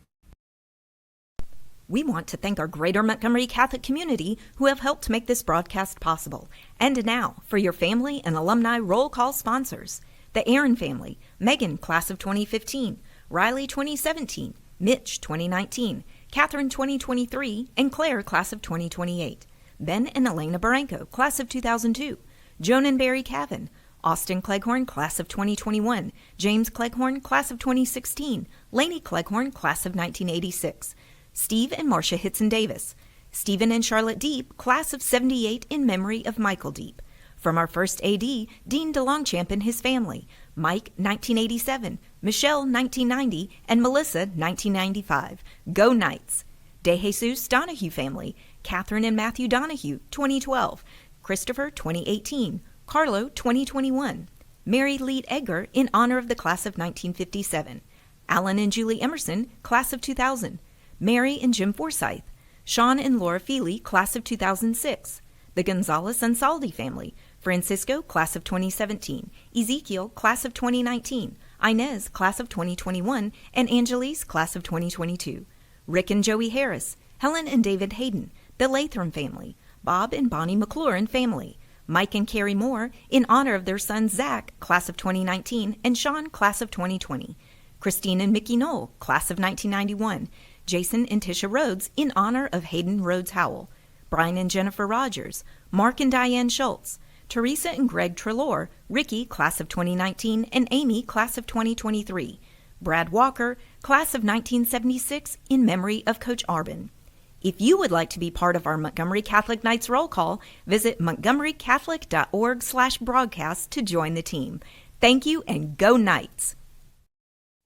We want to thank our greater Montgomery Catholic community who have helped make this broadcast possible. And now, for your family and alumni roll call sponsors. The Aaron family, Megan, class of 2015, Riley 2017, Mitch 2019, Catherine 2023, and Claire, class of 2028. Ben and Elena Barranco, class of 2002, Joan and Barry Cavan, Austin Cleghorn, class of 2021, James Cleghorn, class of 2016, Lainey Cleghorn, class of 1986, Steve and Marcia Hitson Davis, Stephen and Charlotte Deep, class of 78 in memory of Michael Deep. From our first AD, Dean DeLongchamp and his family, Mike 1987, Michelle 1990, and Melissa 1995. Go Knights. De Jesus Donahue family, Catherine and Matthew Donahue 2012, Christopher 2018, Carlo 2021, Mary Leet Edgar in honor of the class of 1957, Alan and Julie Emerson, class of 2000, Mary and Jim Forsyth, Sean and Laura Feely, class of 2006, the Gonzalez and Saldi family, Francisco, class of 2017, Ezekiel, class of 2019, Inez, class of 2021, and Angelise, class of 2022, Rick and Joey Harris, Helen and David Hayden, the Latham family, Bob and Bonnie McLaurin family, Mike and Carrie Moore, in honor of their son Zach, class of 2019, and Sean, class of 2020, Christine and Mickey Knoll, class of 1991, Jason and Tisha Rhodes, in honor of Hayden Rhodes Howell, Brian and Jennifer Rogers, Mark and Diane Schultz, Teresa and Greg Trelaw, Ricky, class of 2019, and Amy, class of 2023, Brad Walker, class of 1976, in memory of Coach Arbin. If you would like to be part of our Montgomery Catholic Knights roll call, visit montgomerycatholic.org/broadcast to join the team. Thank you, and go Knights!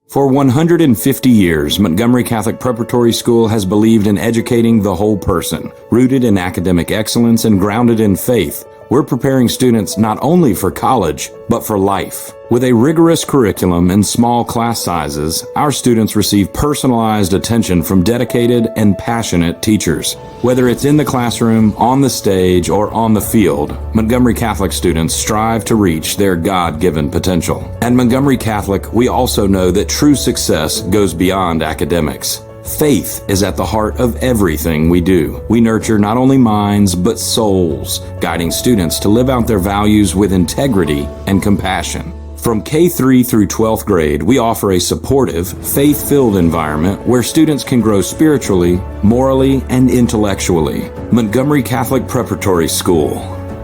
For 150 years, Montgomery Catholic Preparatory School has believed in educating the whole person. Rooted in academic excellence and grounded in faith, we're preparing students not only for college, but for life. With a rigorous curriculum and small class sizes, our students receive personalized attention from dedicated and passionate teachers. Whether it's in the classroom, on the stage, or on the field, Montgomery Catholic students strive to reach their God-given potential. At Montgomery Catholic, we also know that true success goes beyond academics. Faith is at the heart of everything we do. We nurture not only minds, but souls, guiding students to live out their values with integrity and compassion. From K-3 through 12th grade, we offer a supportive, faith-filled environment where students can grow spiritually, morally, and intellectually. Montgomery Catholic Preparatory School,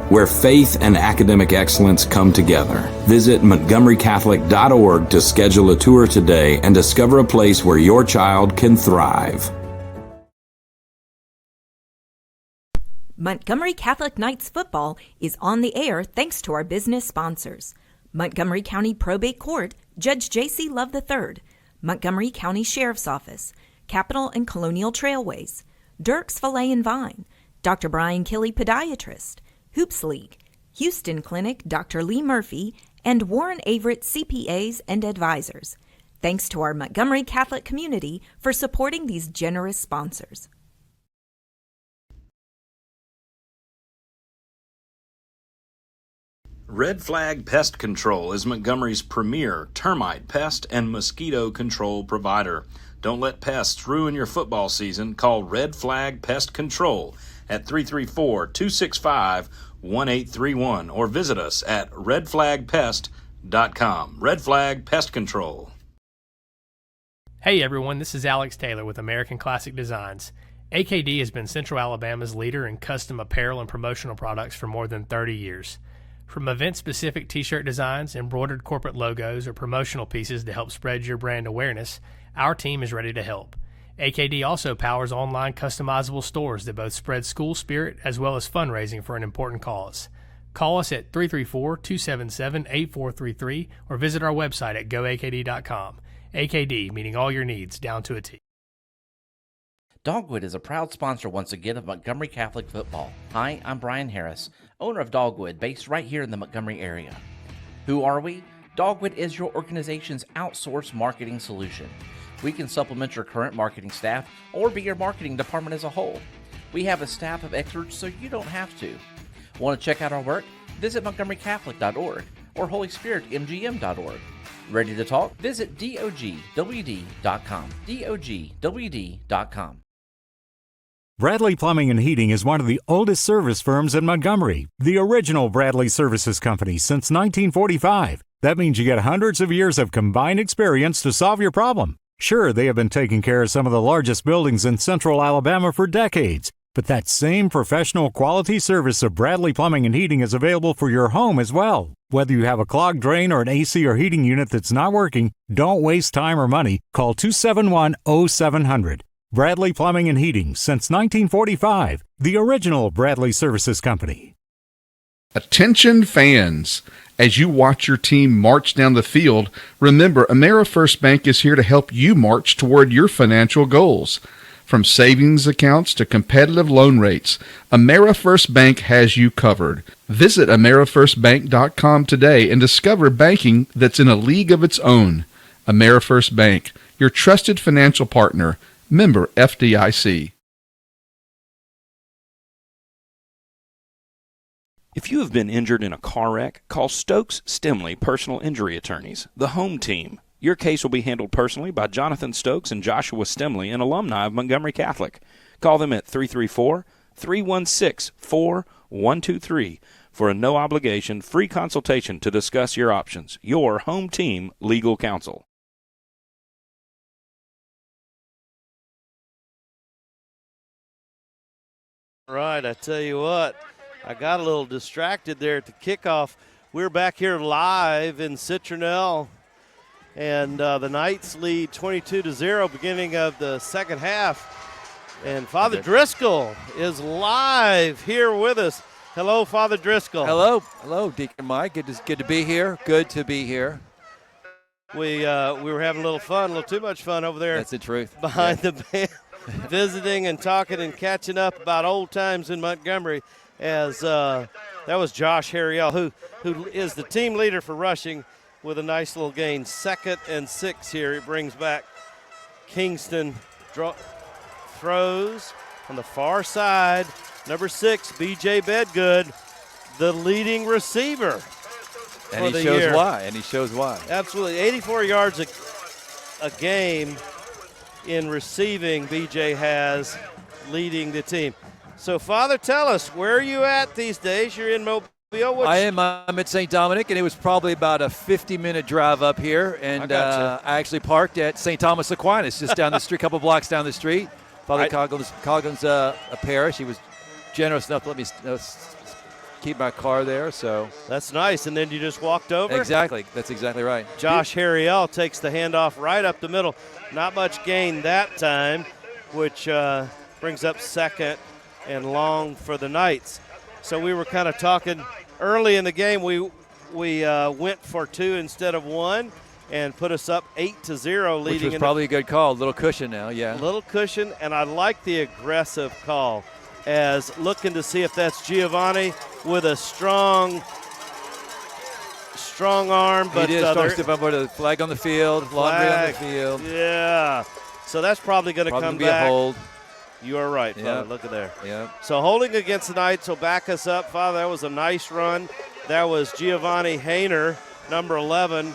where faith and academic excellence come together. Visit montgomerycatholic.org to schedule a tour today and discover a place where your child can thrive. Montgomery Catholic Knights football is on the air thanks to our business sponsors. Montgomery County Probate Court, Judge J.C. Love III, Montgomery County Sheriff's Office, Capitol and Colonial Trailways, Dirk's Filet and Vine, Dr. Brian Killey Podiatrist, Hoops League, Houston Clinic, Dr. Lee Murphy, and Warren Averett CPAs and Advisors. Thanks to our Montgomery Catholic community for supporting these generous sponsors. Red Flag Pest Control is Montgomery's premier termite pest and mosquito control provider. Don't let pests ruin your football season. Call Red Flag Pest Control at 334-265-1831 or visit us at redflagpest.com. Red Flag Pest Control. Hey everyone, this is Alex Taylor with American Classic Designs. AKD has been Central Alabama's leader in custom apparel and promotional products for more than 30 years. From event-specific t-shirt designs, embroidered corporate logos, or promotional pieces to help spread your brand awareness, our team is ready to help. AKD also powers online customizable stores that both spread school spirit as well as fundraising for an important cause. Call us at 334-277-8433 or visit our website at goakd.com. AKD, meeting all your needs down to a T. Dogwood is a proud sponsor once again of Montgomery Catholic football. Hi, I'm Brian Harris, owner of Dogwood, based right here in the Montgomery area. Who are we? Dogwood is your organization's outsourced marketing solution. We can supplement your current marketing staff or be your marketing department as a whole. We have a staff of experts so you don't have to. Want to check out our work? Visit montgomerycatholic.org or holyspiritmgm.org. Ready to talk? Visit dogwd.com. dogwd.com. Bradley Plumbing and Heating is one of the oldest service firms in Montgomery, the original Bradley Services Company since 1945. That means you get hundreds of years of combined experience to solve your problem. Sure, they have been taking care of some of the largest buildings in Central Alabama for decades, but that same professional quality service of Bradley Plumbing and Heating is available for your home as well. Whether you have a clogged drain or an AC or heating unit that's not working, don't waste time or money. Call 271-0700. Bradley Plumbing and Heating since 1945, the original Bradley Services Company. Attention fans. As you watch your team march down the field, remember AmeriFirst Bank is here to help you march toward your financial goals. From savings accounts to competitive loan rates, AmeriFirst Bank has you covered. Visit AmeriFirstBank.com today and discover banking that's in a league of its own. AmeriFirst Bank, your trusted financial partner. Member FDIC. If you have been injured in a car wreck, call Stokes Stimley Personal Injury Attorneys, the home team. Your case will be handled personally by Jonathan Stokes and Joshua Stimley, an alumni of Montgomery Catholic. Call them at 334-316-4123 for a no-obligation, free consultation to discuss your options. Your home team legal counsel. Right, I tell you what, I got a little distracted there at the kickoff. We're back here live in Citronelle, and the Knights lead 22-0 beginning of the second half. And Father Driscoll is live here with us. Hello, Father Driscoll. Hello, Deacon Mike. Good to be here. Good to be here. We were having a little fun, a little too much fun over there. That's the truth. Behind the band. Visiting and talking and catching up about old times in Montgomery, as that was Josh Harriel, who is the team leader for rushing with a nice little gain. 2nd and 6 here. It brings back Kingston. Throws on the far side. Number 6, B.J. Bedgood, the leading receiver. And he shows why. And he shows why. Absolutely. 84 yards a game in receiving, BJ has, leading the team. So, Father, tell us, where are you at these days? You're in Mobile. I'm at St. Dominic, and it was probably about a 50-minute drive up here. And I actually parked at St. Thomas Aquinas, just down the street, a couple blocks down the street. Father Coggins a parish. He was generous enough to let me keep my car there. So that's nice. And then you just walked over? Exactly. That's exactly right. Josh Harriel takes the handoff right up the middle. Not much gain that time, which brings up 2nd and long for the Knights. So we were kind of talking early in the game. We went for 2 instead of 1 and put us up 8-0 leading. Which was probably a good call. A little cushion now, yeah. A little cushion, and I like the aggressive call, as looking to see if that's Giovanni with a strong arm. But he did strong step up with a flag on the field, laundry on the field. Yeah. So that's probably going to come be back. A hold. You are right, Father. Look at there. Yeah. So holding against the Knights will back us up. Father, that was a nice run. That was Giovanni Hayner, number 11,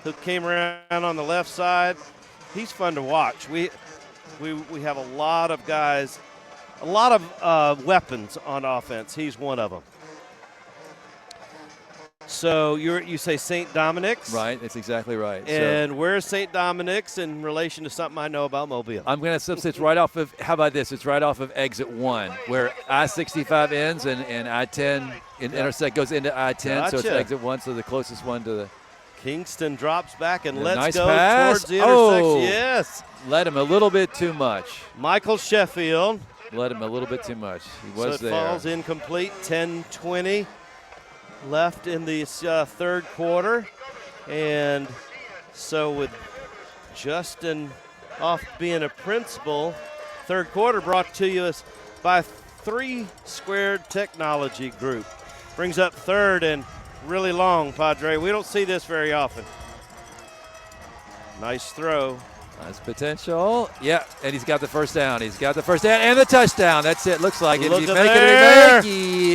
who came around on the left side. He's fun to watch. We have a lot of guys, a lot of weapons on offense. He's one of them. So you say St. Dominic's? Right, that's exactly right. And where's St. Dominic's in relation to something I know about Mobile? I'm going to say it's right off of, how about this? It's right off of exit 1, where I-65 ends and I-10 intersect goes into I-10, so it's exit 1, so the closest one to the. Kingston drops back and let's nice go pass. Towards the intersection. Oh, yes. Led him a little bit too much. Michael Sheffield. Led him a little bit too much. He was so it there. Falls incomplete. 10-20 left in the third quarter. And so with Justin off being a principal, third quarter brought to you by 3 Squared Technology Group. Brings up third and really long, Padre. We don't see this very often. Nice throw. Nice potential. Yeah, and he's got the first down. He's got the first down and the touchdown. That's it. Looks like it. Look Did at he make there. it?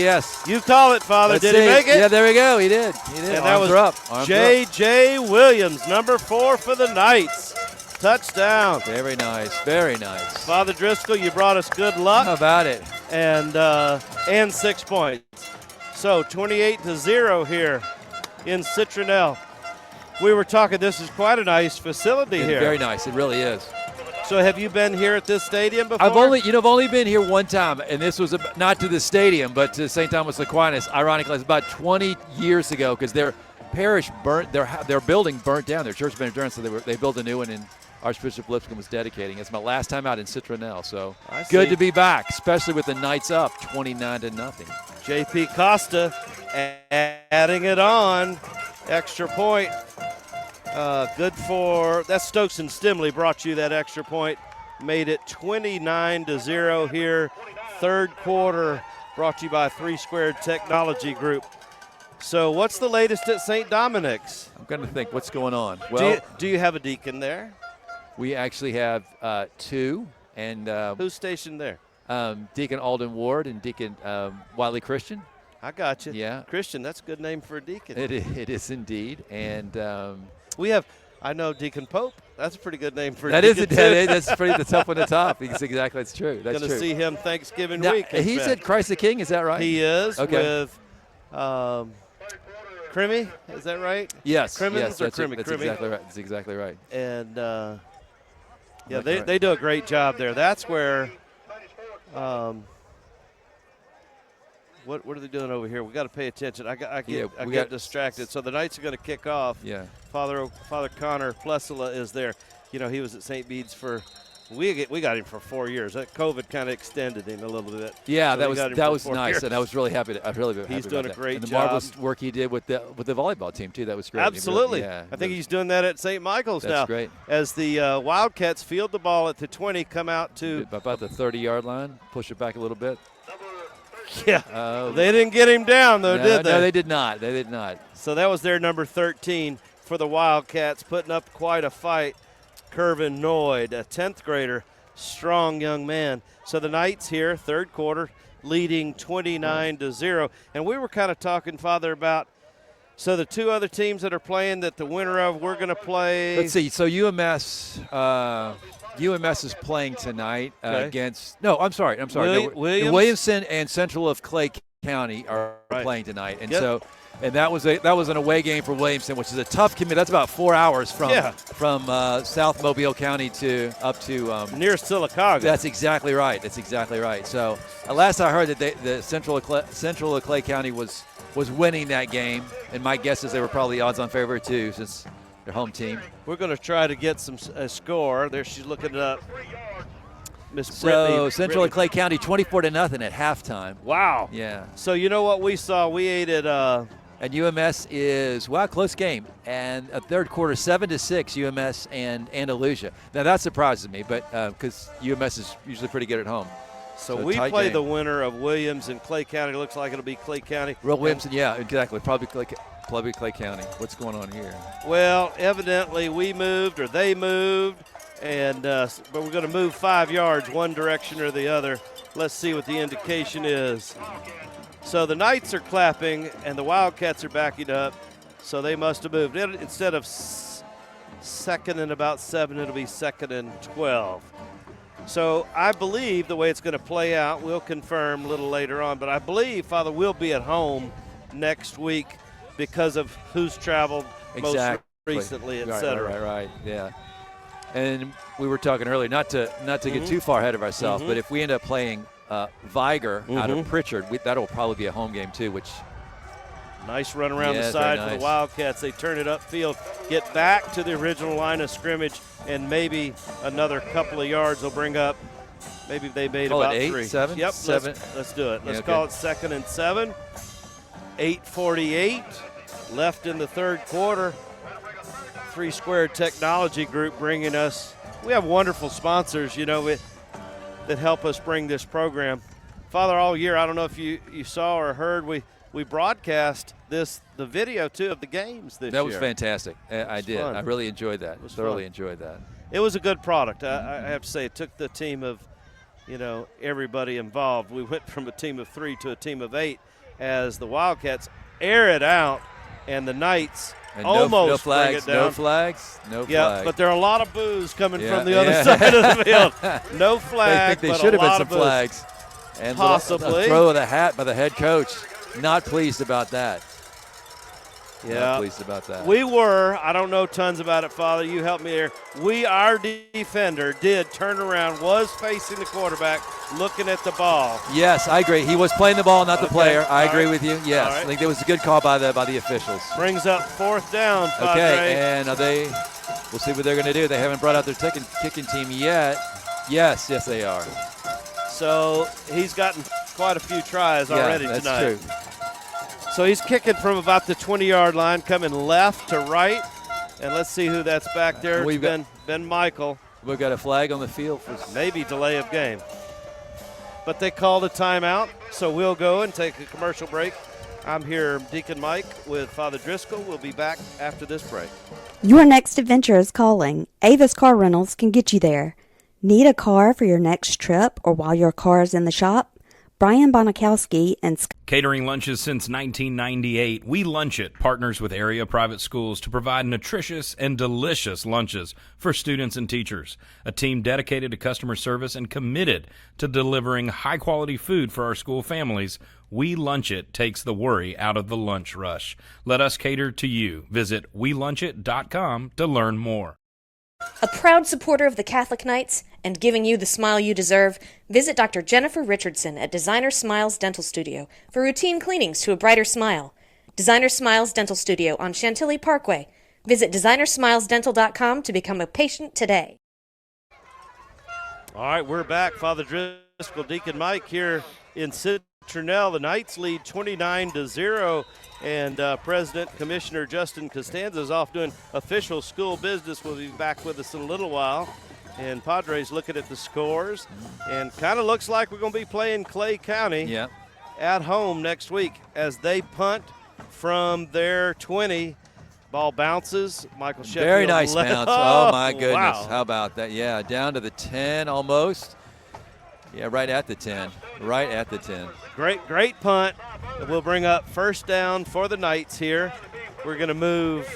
Yes. You call it, Father. Let's did see. he make it? Yeah, there we go. He did. He did. And Arms that are up. was Arms J.J. Williams, number 4 for the Knights. Touchdown. Very nice. Very nice. Father Driscoll, you brought us good luck. How about it? And 6 points. So 28-0 here in Citronelle. We were talking, this is quite a nice facility here. Very nice. It really is. So have you been here at this stadium before? I've only been here one time, and this was not to the stadium, but to St. Thomas Aquinas. Ironically, it's about 20 years ago because their parish burnt, their building burnt down, their church burnt down, so they built a new one, and Archbishop Lipscomb was dedicating. It's my last time out in Citronelle, so good to be back, especially with the Knights up 29-0. J.P. Costa adding it on, extra point. Good for that. Stokes and Stimley brought you that extra point, made it 29-0 here. Third quarter brought to you by 3 Squared Technology Group. So what's the latest at St. Dominic's? I'm going to think what's going on. Well, do you have a deacon there? We actually have 2. And who's stationed there? Deacon Alden Ward and Deacon Wiley Christian. I got you. Yeah. Christian, that's a good name for a deacon. It is indeed. And we have, I know Deacon Pope. That's a pretty good name for that a deacon. That's pretty the tough one to top. Exactly, that's true. That's Going to see him Thanksgiving now, week. He's at Christ the King, is that right? He is okay. With Crimmy, is that right? Yes. Crimmins or Crimmy? That's exactly right. That's exactly right. And yeah, they do a great job there. That's where. What are they doing over here? We got to pay attention. I get distracted. So the Knights are going to kick off. Yeah. Father Connor Plessila is there. You know, he was at St. Bede's for. We got him for 4 years. That COVID kind of extended him a little bit. Yeah, so that was nice, years. and I was really happy. He's doing a great and the job. marvelous work he did with the volleyball team too. That was great. Absolutely. Yeah, I think he's doing that at St. Michael's now. That's great. As the Wildcats field the ball at the 20, come out to about the 30-yard line, push it back a little bit. Yeah, they didn't get him down though, did they? No, they did not. They did not. So that was their number 13 for the Wildcats, putting up quite a fight. Kervin Noyd, a 10th grader, strong young man. So the Knights here, third quarter, leading 29-0. And we were kind of talking, Father, about so the 2 other teams that are playing that the winner of we're going to play. Let's see. So UMS is playing tonight against. No, I'm sorry. Williamson and Central of Clay County are playing tonight, and and that was an away game for Williamson, which is a tough commute. That's about 4 hours from South Mobile County up to near Sylacauga. That's exactly right. So last I heard that the Central of Clay County was winning that game, and my guess is they were probably odds-on favorite too, since their home team. We're going to try to get a score. There, she's looking it up. So Central of Clay County 24-0 at halftime. Wow. Yeah. So you know what we saw? We ate at. And UMS is close game, and a third quarter 7-6 UMS and Andalusia. Now that surprises me, but because UMS is usually pretty good at home. So we play the winner of Williams and Clay County. Looks like it'll be Clay County. Williamson, yeah, exactly. Probably Clay County. What's going on here? Well, evidently we moved or they moved, and but we're going to move 5 yards one direction or the other. Let's see what the indication is. So the Knights are clapping, and the Wildcats are backing up. So they must have moved. Instead of second and about 7, it'll be second and 12. So I believe the way it's going to play out, we'll confirm a little later on, but I believe, Father, we'll be at home next week because of who's traveled most recently, et cetera. Right, yeah. And we were talking earlier, not to get too far ahead of ourselves, but if we end up playing Viger out of Pritchard, that'll probably be a home game too, which nice run around the side for the Wildcats. They turn it upfield, get back to the original line of scrimmage, and maybe another couple of yards they'll bring up. Maybe they made call about it 8, 3. 7? Yep, 7. Let's do it. Let's call it 2nd and 7. 8:48 left in the third quarter. 3 Squared Technology Group bringing us. We have wonderful sponsors, that help us bring this program. Father, all year, I don't know if you saw or heard, we broadcast the video too of the games this year. That was fantastic. I did. Fun. I really enjoyed that. Thoroughly enjoyed that. It was a good product. I have to say, it took the team of, everybody involved. We went from a team of 3 to a team of 8 as the Wildcats air it out, and the Knights almost bring it down. No flags. Yeah, but there are a lot of boos coming from the other side of the field. No flag. I think they should have been some flags. And possibly. A throw of the hat by the head coach. Not pleased about that. Yeah. Not pleased about that. We were. I don't know tons about it, Father. You help me there. Our defender did turn around, was facing the quarterback, looking at the ball. Yes, I agree. He was playing the ball, not the player. I agree with you. Yes, right. I think that was a good call by the officials. Brings up 4th down, Padre. Okay, and we'll see what they're going to do. They haven't brought out their kicking team yet. Yes, they are. So he's gotten quite a few tries already that's tonight. True. So he's kicking from about the 20-yard line, coming left to right. And let's see who that's back there. It's Ben Michael. We've got a flag on the field for maybe delay of game. But they called a timeout, so we'll go and take a commercial break. I'm here, Deacon Mike, with Father Driscoll. We'll be back after this break. Your next adventure is calling. Avis Car Rentals can get you there. Need a car for your next trip or while your car is in the shop? Brian Bonakowski and Catering lunches since 1998. We Lunch It partners with area private schools to provide nutritious and delicious lunches for students and teachers. A team dedicated to customer service and committed to delivering high-quality food for our school families. We Lunch It takes the worry out of the lunch rush. Let us cater to you. Visit WeLunchIt.com to learn more. A proud supporter of the Catholic Knights and giving you the smile you deserve, visit Dr. Jennifer Richardson at Designer Smiles Dental Studio for routine cleanings to a brighter smile. Designer Smiles Dental Studio on Chantilly Parkway. Visit designersmilesdental.com to become a patient today. All right, we're back. Father Driscoll, Deacon Mike here in Citronelle. The Knights lead 29-0. And President Commissioner Justin Costanza is off doing official school business. Will be back with us in a little while. And Padres looking at the scores. And kind of looks like we're going to be playing Clay County at home next week as they punt from their 20. Ball bounces. Michael Sheffield. Very nice bounce. Oh, my goodness. Wow. How about that? Yeah, down to the 10 almost. Yeah, right at the 10. Right at the 10. Great punt. We'll bring up first down for the Knights here. We're going to move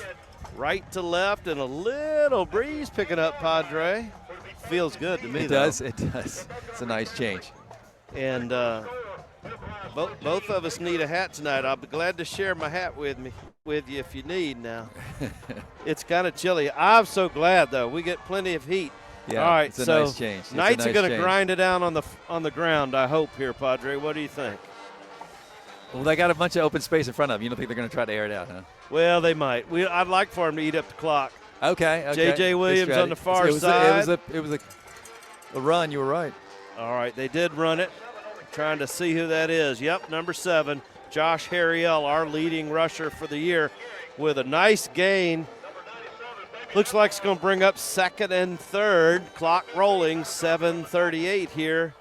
right to left and a little breeze picking up, Padre. Feels good to me, It does. It's a nice change. And both of us need a hat tonight. I'll be glad to share my hat with you if you need now. It's kind of chilly. I'm so glad, though. We get plenty of heat. Yeah, all right, it's a so nice change. Knights are going to grind it down on the ground, I hope, here, Padre. What do you think? Well, they got a bunch of open space in front of them. You don't think they're going to try to air it out, huh? Well, they might. I'd like for them to eat up the clock. Okay. J.J. Williams on the far side. It was a run. You were right. All right, they did run it. Trying to see who that is. Yep, number 7, Josh Harriel, our leading rusher for the year, with a nice gain. Looks like it's going to bring up 2nd and 3rd. Clock rolling, 7:38 here,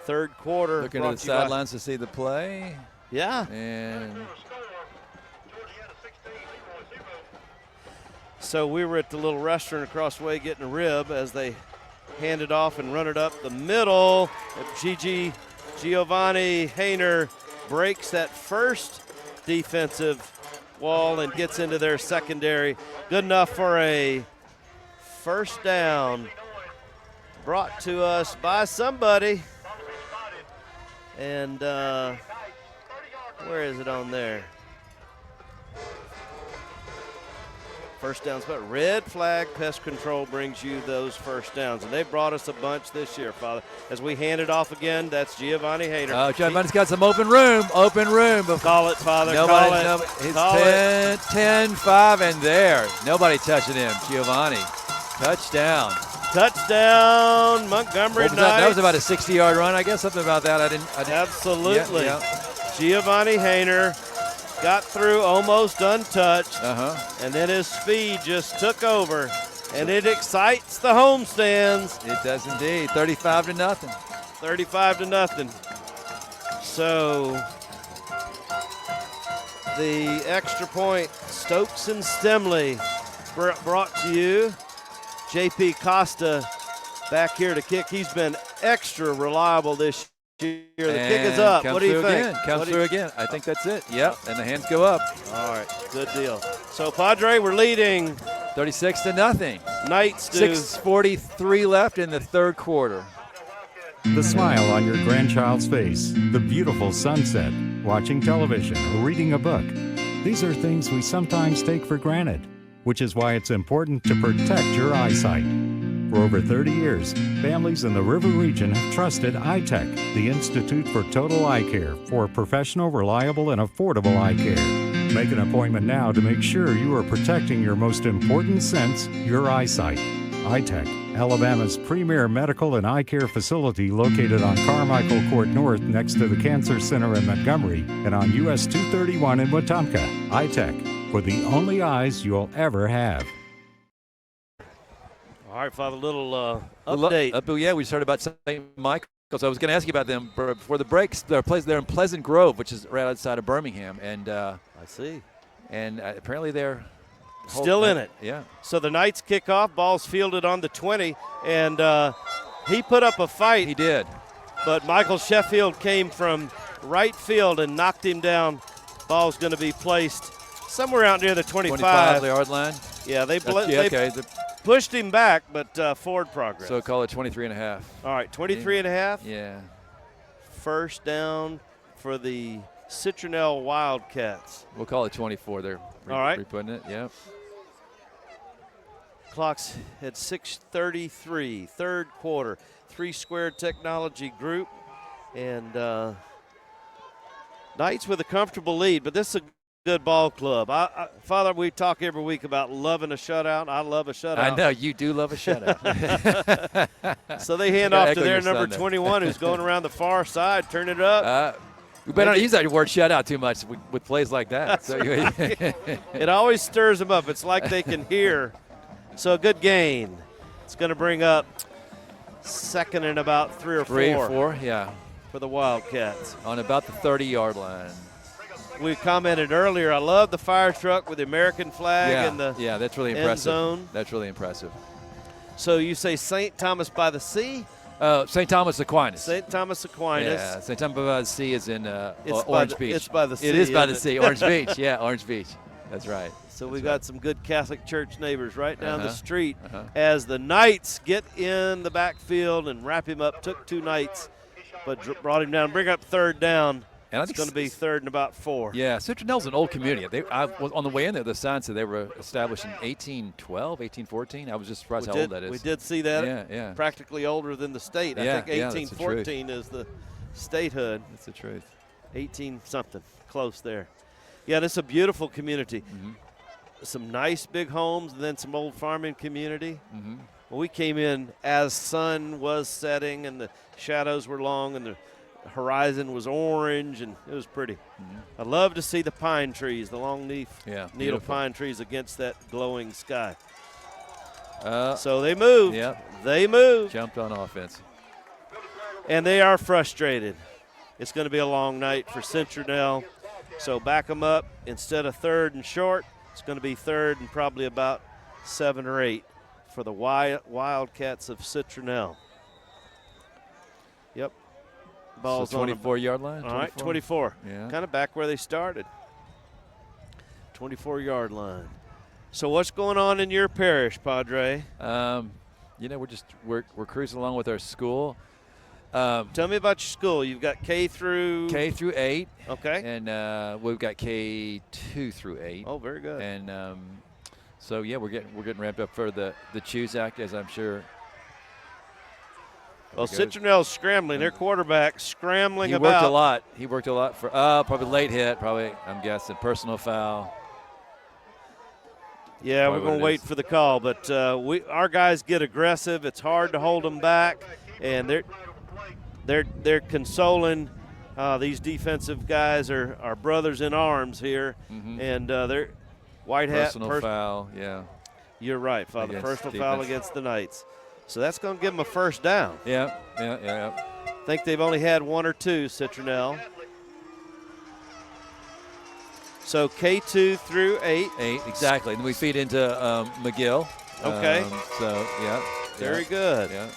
third quarter. Looking at the sidelines to see the play. Yeah. And so we were at the little restaurant across the way getting a rib as they hand it off and run it up the middle. Giovanni Hayner breaks that first defensive wall and gets into their secondary. Good enough for a first down brought to us by somebody. And where is it on there? First downs, but red flag pest control brings you those first downs. And they brought us a bunch this year, Father. As we hand it off again, that's Giovanni Hayner. Oh, Giovanni's got some open room. Call it, Father, nobody, call it. It's Call 10, 5, and there. Nobody touching him. Giovanni. Touchdown. Touchdown, Montgomery Knights. That was about a 60-yard run, I guess, something about that. I didn't. Absolutely. Yeah. Giovanni Hayner got through almost untouched, Uh-huh. and then his speed just took over, and it excites the homestands. It does indeed. 35-0. 35-0. So the extra point, Stokes and Stemley brought to you. J.P. Costa back here to kick. He's been extra reliable this year. The kick is up. What do you think? Comes through again. I think that's it. Yep, and the hands go up. All right, good deal. So, Padre, we're leading 36-0. Knights do. 6:43 left in the third quarter. The smile on your grandchild's face, the beautiful sunset, watching television, or reading a book. These are things we sometimes take for granted, which is why it's important to protect your eyesight. For over 30 years, families in the River region have trusted iTech, the Institute for Total Eye Care, for professional, reliable, and affordable eye care. Make an appointment now to make sure you are protecting your most important sense, your eyesight. iTech, Alabama's premier medical and eye care facility located on Carmichael Court North next to the Cancer Center in Montgomery and on US 231 in Wetumpka. iTech, for the only eyes you'll ever have. All right, Father, little update. Yeah, we started about St. Michael's. I was going to ask you about them before the breaks. They're in Pleasant Grove, which is right outside of Birmingham. And I see. And apparently they're still in it. Yeah. So the Knights kick off. Ball's fielded on the 20, and he put up a fight. He did. But Michael Sheffield came from right field and knocked him down. Ball's going to be placed somewhere out near the 25. Yard line. Yeah, they okay. pushed him back, but forward progress. So call it 23.5. All right, 23.5. Yeah. First down for the Citronelle Wildcats. We'll call it 24. They're all right. Re-putting it, yeah. Clock's at 6:33, third quarter. 3 Squared Technology Group. And Knights with a comfortable lead, but this is a good ball club. Father, we talk every week about loving a shutout. I love a shutout. I know, you do love a shutout. So they hand off to their number 21 who's going around the far side, turn it up. We better not use that word shutout too much with plays like that. So it always stirs them up. It's like they can hear. So a good gain. It's going to bring up second and about 3 or 4. 3 or 4, yeah. For the Wildcats. On about the 30-yard line. We commented earlier, I love the fire truck with the American flag and the that's really end impressive. zone. That's really impressive. So you say St. Thomas by the Sea? St. Thomas Aquinas. St. Thomas Aquinas. Yeah, St. Thomas by the Sea is in Orange Beach. It's by the sea. It is by the sea, Orange Beach. Yeah, Orange Beach. That's right. So we've got some good Catholic Church neighbors right down the street as the Knights get in the backfield and wrap him up. Took 2 Knights, but brought him down. Bring up third down. And I think it's going to be third and about 4. Yeah, Citronelle's an old community. I was on the way in there. The sign said they were established in 1812, 1814. I was just surprised how old that is. We did see that. Yeah. Practically older than the state. I think 1814 is the statehood. That's the truth. 18-something, close there. Yeah, this is a beautiful community. Some nice big homes, and then some old farming community. Well, we came in as sun was setting, and the shadows were long, and the horizon was orange, and it was pretty. I love to see the pine trees, the long needle pine trees against that glowing sky. So they moved. They moved. Jumped on offense. And they are frustrated. It's going to be a long night for Citronelle. So back them up. Instead of third and short, it's going to be third and probably about 7 or 8 for the Wildcats of Citronelle. Yep. Ball's so 24-yard line? All right, 24. Yeah. Kind of back where they started. 24-yard line. So what's going on in your parish, Padre? We're cruising along with our school. Tell me about your school. You've got K through 8. Okay. And we've got K2 through 8. Oh, very good. And we're getting ramped up for the Choose Act, as I'm sure. Well, Citronelle's scrambling. Their quarterback scrambling He about. worked a lot. He worked a lot for probably late hit, probably, I'm guessing, personal foul. Yeah, we're going to wait for the call, but our guys get aggressive. It's hard to hold them back, and they're consoling. These defensive guys are brothers in arms here, and they're white hat. Personal foul, yeah. You're right, Father. Personal defense. foul against the Knights. So that's going to give them a first down. Yeah. I think they've only had one or two, Citronelle. So K2 through 8. 8, exactly. And we feed into McGill. Okay. Very good. Yeah.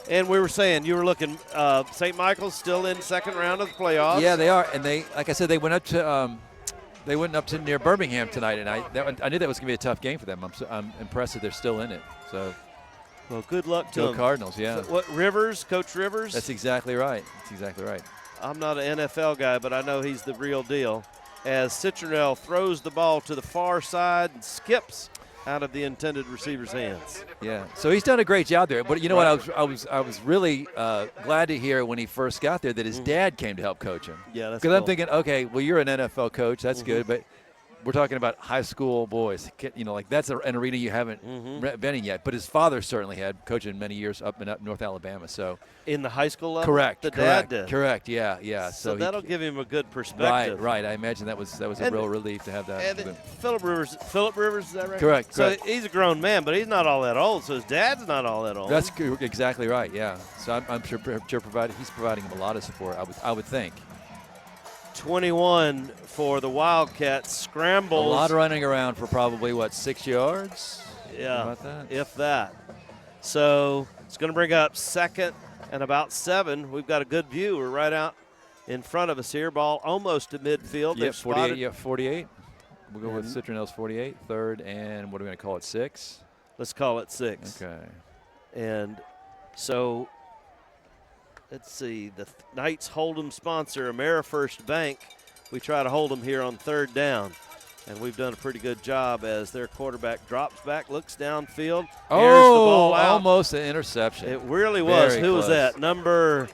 And we were saying, you were looking, St. Michael's still in second round of the playoffs. Yeah, they are. And they, like I said, they went up to near Birmingham tonight, and I knew that was going to be a tough game for them. I'm impressed that they're still in it. So, well, good luck to go them. Cardinals, yeah. What, Rivers, Coach Rivers? That's exactly right. I'm not an NFL guy, but I know he's the real deal. As Citronelle throws the ball to the far side and skips out of the intended receiver's hands. Yeah, so he's done a great job there. But you know what? I was really glad to hear when he first got there that his dad came to help coach him. Yeah, that's because cool. I'm thinking, okay, well, you're an NFL coach, that's good, but we're talking about high school boys. Like that's an arena you haven't been in yet. But his father certainly had, coaching many years up North Alabama. So in the high school level, correct, dad did. Correct, yeah. So that'll give him a good perspective. Right. I imagine that was a real relief to have that. And Philip Rivers, is that right? Correct. So he's a grown man, but he's not all that old. So his dad's not all that old. That's exactly right. Yeah. So I'm sure he's providing him a lot of support. I would think. 21 for the Wildcats. Scrambles. A lot of running around for probably, 6 yards? Yeah, about that? If that. So it's going to bring up second and about 7. We've got a good view. We're right out in front of us here. Ball almost to midfield. Yep, 48. Yeah, 48. We'll go with Citronelle's 48. Third, and what are we going to call it, 6? Let's call it 6. Okay. And so let's see. The Knights Hold'em sponsor, AmeriFirst Bank. We try to hold them here on third down. And we've done a pretty good job as their quarterback drops back, looks downfield, airs the ball out. Almost an interception. It really was. Very Who close. was that? Number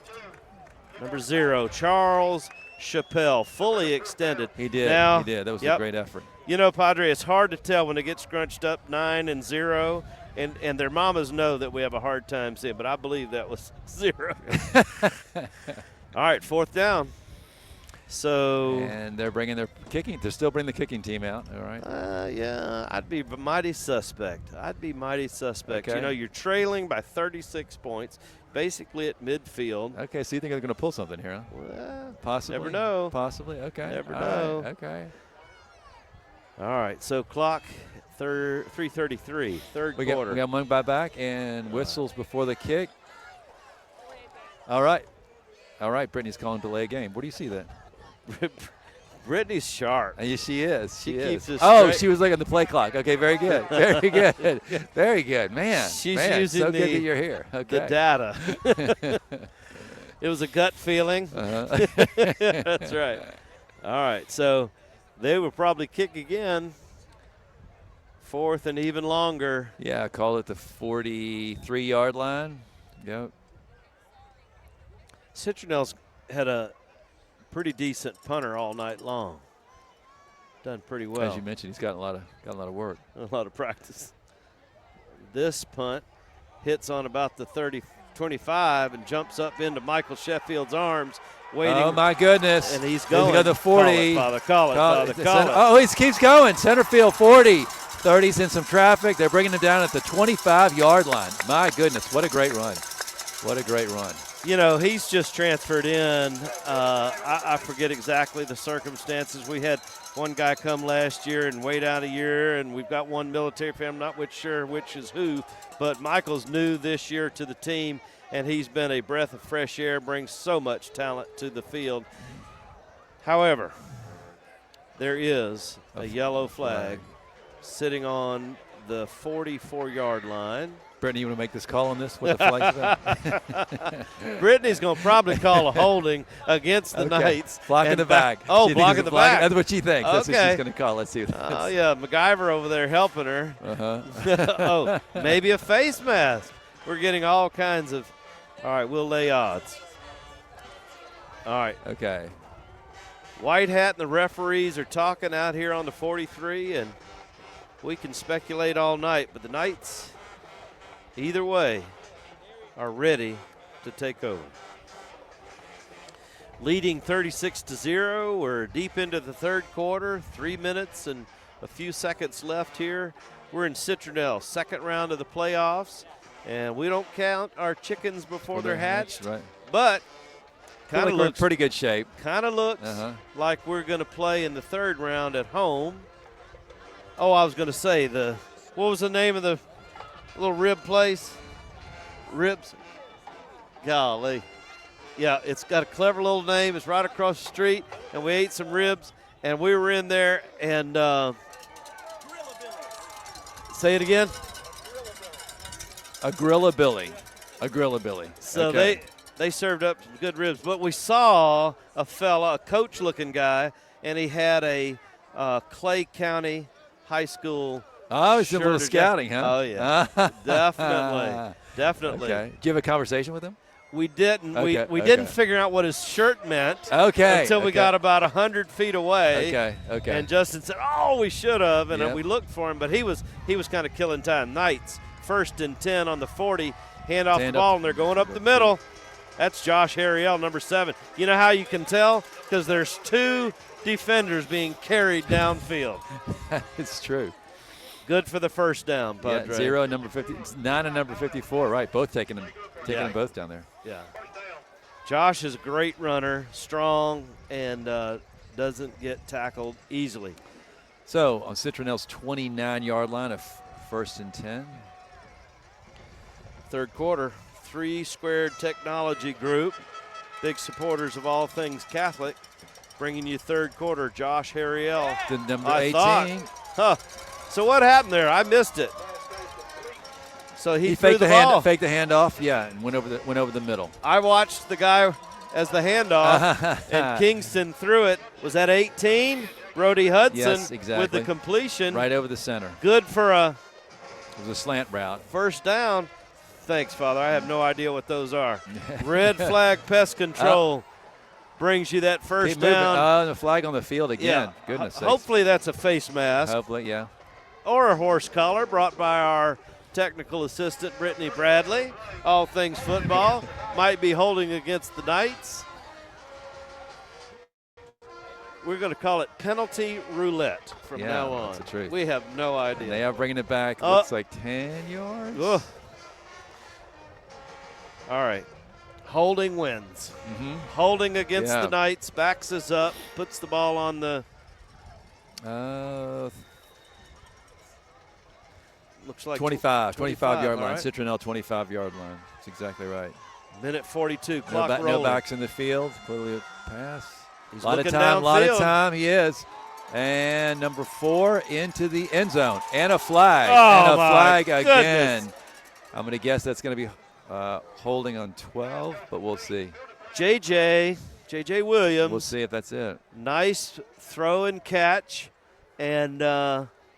0, Charles Chappelle, fully extended. He did. Now, That was a great effort. You know, Padre, it's hard to tell when they get scrunched up 9-0. And their mamas know that we have a hard time seeing, but I believe that was 0. All right, fourth down. So and they're bringing their kicking. They're still bringing the kicking team out. All right. Yeah, I'd be mighty suspect. Okay. You know, you're trailing by 36 points, basically at midfield. Okay, so you think they're going to pull something here, huh? Well, possibly. Never know. Possibly. Okay. Never All know. right. Okay. All right. So clock 3:33, third quarter. We got one by back and whistles before the kick. All right. Brittany's calling delay game. What do you see then? Brittany's sharp. Yes, she is. She keeps is. us straight. She was looking at the play clock. Okay, very good. Very good. Very good. Man. She's so using good that you're here. Okay. the data. It was a gut feeling. That's right. All right. So they will probably kick again. Fourth and even longer. Yeah, call it the 43-yard line. Yep. Citronelle's had a pretty decent punter all night long. Done pretty well. As you mentioned, he's got a lot of work. A lot of practice. This punt hits on about the 25 and jumps up into Michael Sheffield's arms, waiting. Oh, my goodness. And he's going. He's got the 40. Call it. Oh, he keeps going. Center field, 40. 30's in some traffic. They're bringing him down at the 25-yard line. My goodness, what a great run. What a great run. You know, he's just transferred in. I forget exactly the circumstances. We had one guy come last year and wait out a year, and we've got one military family. I'm not sure which is who, but Michael's new this year to the team, and he's been a breath of fresh air, brings so much talent to the field. However, there is a yellow flag sitting on the 44-yard line. Brittany, you want to make this call on this? What the flag's about? Brittany's going to probably call a holding against the Knights. Block in the back. Oh, block in the back. That's what she thinks. That's what Okay. she's going to call. Let's see. Oh, yeah, MacGyver over there helping her. Oh, maybe a face mask. We're getting all kinds of – all right, we'll lay odds. All right. Okay. White Hat and the referees are talking out here on the 43, and we can speculate all night, but the Knights, either way, are ready to take over. Leading 36-0, we're deep into the third quarter, 3 minutes and a few seconds left here. We're in Citronelle, second round of the playoffs, and we don't count our chickens before they're hatched, right. but kind of we're in looks pretty good shape. Kind of looks like we're going to play in the third round at home. Oh, I was going to say what was the name of the little rib place? Ribs. Golly. Yeah, it's got a clever little name. It's right across the street, and we ate some ribs, and we were in there, and say it again. A Grill-a-Billy. A Grill-a-Billy. So okay. they served up some good ribs. But we saw a fella, a coach-looking guy, and he had a Clay County High School Oh, he's doing a little shirt or scouting, jacket. huh? Oh, yeah. Definitely. Okay. Did you have a conversation with him? We didn't. Okay, We didn't figure out what his shirt meant until we got about 100 feet away. Okay. And Justin said, oh, we should have. And Yep. we looked for him, but he was kind of killing time. Knights, 1st and 10 on the 40. Hand off the ball, and they're going up the middle. That's Josh Harriel, number 7. You know how you can tell? Because there's 2 defenders being carried downfield. It's true. Good for the first down, Padre. 0 and number 50, 9 and number 54, right. Both taking them both down there. Yeah. Josh is a great runner, strong, and doesn't get tackled easily. So on Citronelle's 29-yard line of 1st and 10. Third quarter, 3 Squared Technology Group, big supporters of all things Catholic, bringing you third quarter. Josh Harriel, The number I 18. thought. So what happened there? I missed it. So he threw faked the ball. faked the handoff, yeah, and went over the middle. I watched the guy as the handoff, and Kingston threw it. Was that 18? Brody Hudson Yes, exactly. with the completion. Right over the center. Good for a It was a slant route. first down. Thanks, Father. I have no idea what those are. Red flag pest control brings you that first Keep moving. down. The flag on the field again. Yeah. Goodness sakes. Hopefully that's a face mask Hopefully, yeah. or a horse collar brought by our technical assistant, Brittany Bradley. All things football. Might be holding against the Knights. We're going to call it penalty roulette from now on. That's the truth. We have no idea. And they are bringing it back. Looks like 10 yards. Ugh. All right. Holding wins. Holding against the Knights, backs us up, puts the ball on the looks like 25 yard line. right. Citronelle 25-yard line. That's exactly right. Minute 42, clock rolling. No backs in the field. Clearly a pass. He's lot of looking time. Lot of downfield. time. He is. And number 4 into the end zone. And a flag. Oh, and a my flag goodness. again. I'm going to guess that's going to be holding on 12, but we'll see. J.J. Williams. We'll see if that's it. Nice throw and catch, and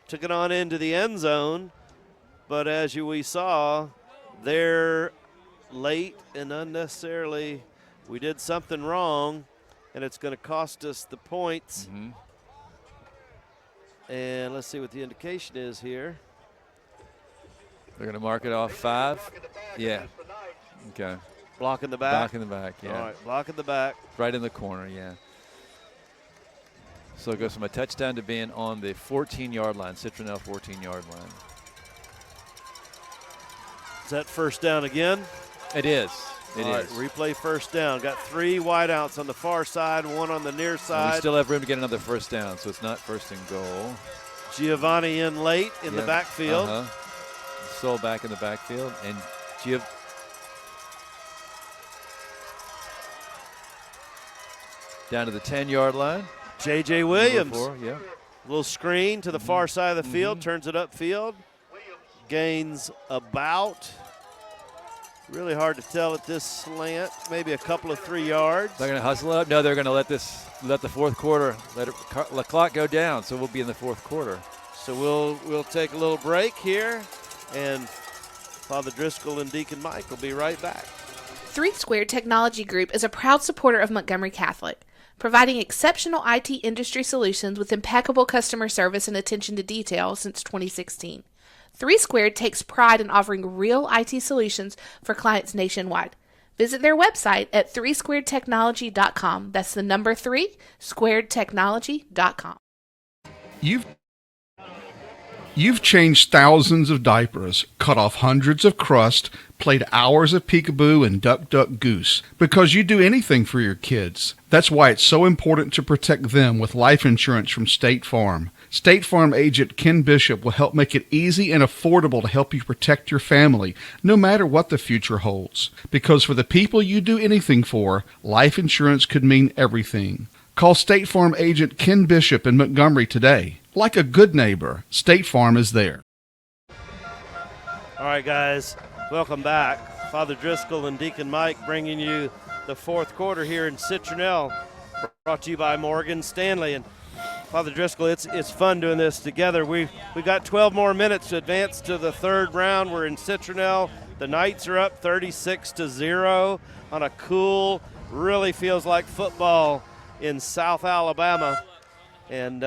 took it on into the end zone. But as we saw, they're late and unnecessarily. We did something wrong, and it's going to cost us the points. And let's see what the indication is here. They're going to mark it off 5. Yeah. Okay. Block in the back? Block in the back, yeah. All right, block in the back. Right in the corner, yeah. So it goes from a touchdown to being on the 14-yard line, Citronelle 14-yard line. Is that first down again? It is. It All right, is. replay first down. Got 3 wideouts on the far side, 1 on the near And side. we still have room to get another first down, so it's not first and goal. Giovanni in late in the backfield. Soul back in the backfield. And down to the 10-yard line. J.J. Williams. Number 4, yeah. Little screen to the far side of the field, turns it upfield. Gains about, really hard to tell at this slant, maybe a couple of 3 yards. They're going to hustle up. No, they're going to let the fourth quarter, let the clock go down, so we'll be in the fourth quarter. So we'll take a little break here, and Father Driscoll and Deacon Mike will be right back. 3 Squared Technology Group is a proud supporter of Montgomery Catholic, providing exceptional IT industry solutions with impeccable customer service and attention to detail since 2016. 3 Squared takes pride in offering real IT solutions for clients nationwide. Visit their website at 3squaredtechnology.com. That's the number 3, squaredtechnology.com. You've changed thousands of diapers, cut off hundreds of crusts, played hours of peekaboo and duck, duck, goose, because you do anything for your kids. That's why it's so important to protect them with life insurance from State Farm. State Farm agent Ken Bishop will help make it easy and affordable to help you protect your family, no matter what the future holds. Because for the people you do anything for, life insurance could mean everything. Call State Farm agent Ken Bishop in Montgomery today. Like a good neighbor, State Farm is there. All right, guys, welcome back. Father Driscoll and Deacon Mike bringing you the fourth quarter here in Citronelle, brought to you by Morgan Stanley. And Father Driscoll, it's fun doing this together. We got 12 more minutes to advance to the third round. We're in Citronelle. The Knights are up 36-0 on a cool, really feels like football in South Alabama. And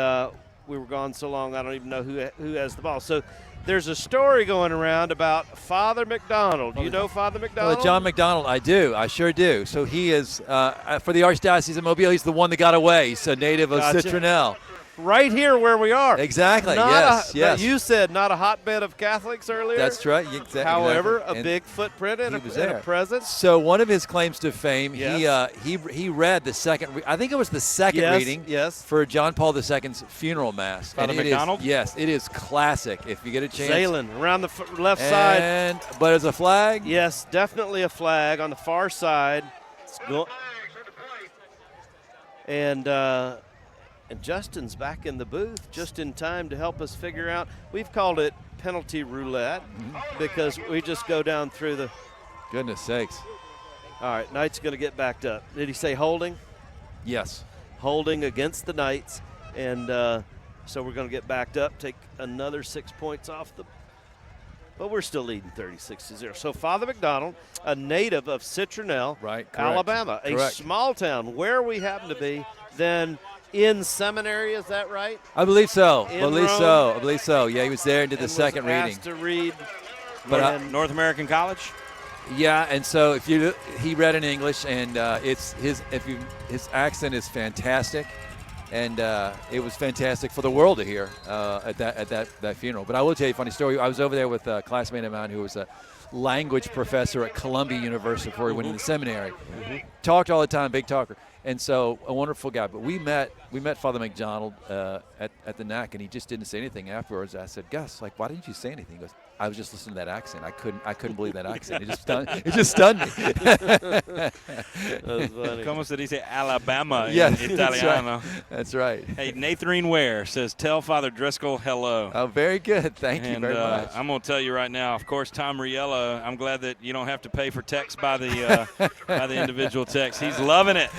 we were gone so long, I don't even know who has the ball. So there's a story going around about Father McDonald. Do you know Father McDonald? Well, John McDonald, I do. I sure do. So he is, for the Archdiocese of Mobile, he's the one that got away. He's a native of Citronelle. Right here where we are. Exactly, yes. You said not a hotbed of Catholics earlier. That's right. Exactly. However, a big footprint and a presence. So one of his claims to fame, yes. he read the second, I think it was the second reading for John Paul II's funeral mass. Father McDonald? Yes, it is classic if you get a chance. Zaylen around the left side. But as a flag? Yes, definitely a flag on the far side. And Justin's back in the booth just in time to help us figure out. We've called it penalty roulette because we just go down through the. Goodness sakes. All right, Knights going to get backed up. Did he say holding? Yes. Holding against the Knights. And so we're going to get backed up, take another 6 points off the. But we're still leading 36-0. So Father McDonald, a native of Citronelle, Alabama, a small town where we happen to be, then in seminary, is that right? I believe so. I believe so. Yeah, he was there and did the second reading. To read. But North American College. Yeah, and so he read in English, and his accent is fantastic, and it was fantastic for the world to hear at that funeral. But I will tell you a funny story. I was over there with a classmate of mine who was a language professor at Columbia University before he went into seminary. Talked all the time, big talker. And so a wonderful guy. But we met Father McDonald at the NAC, and he just didn't say anything afterwards. I said, Gus, like, why didn't you say anything? He goes, I was just listening to that accent. I couldn't believe that accent. It just stunned me. That was funny. Como se dice Alabama in Italiano. That's right. Hey, Nathan Ware says, tell Father Driscoll hello. Oh, very good. Thank you very much. I'm going to tell you right now, of course, Tom Riella, I'm glad that you don't have to pay for text by the individual text. He's loving it.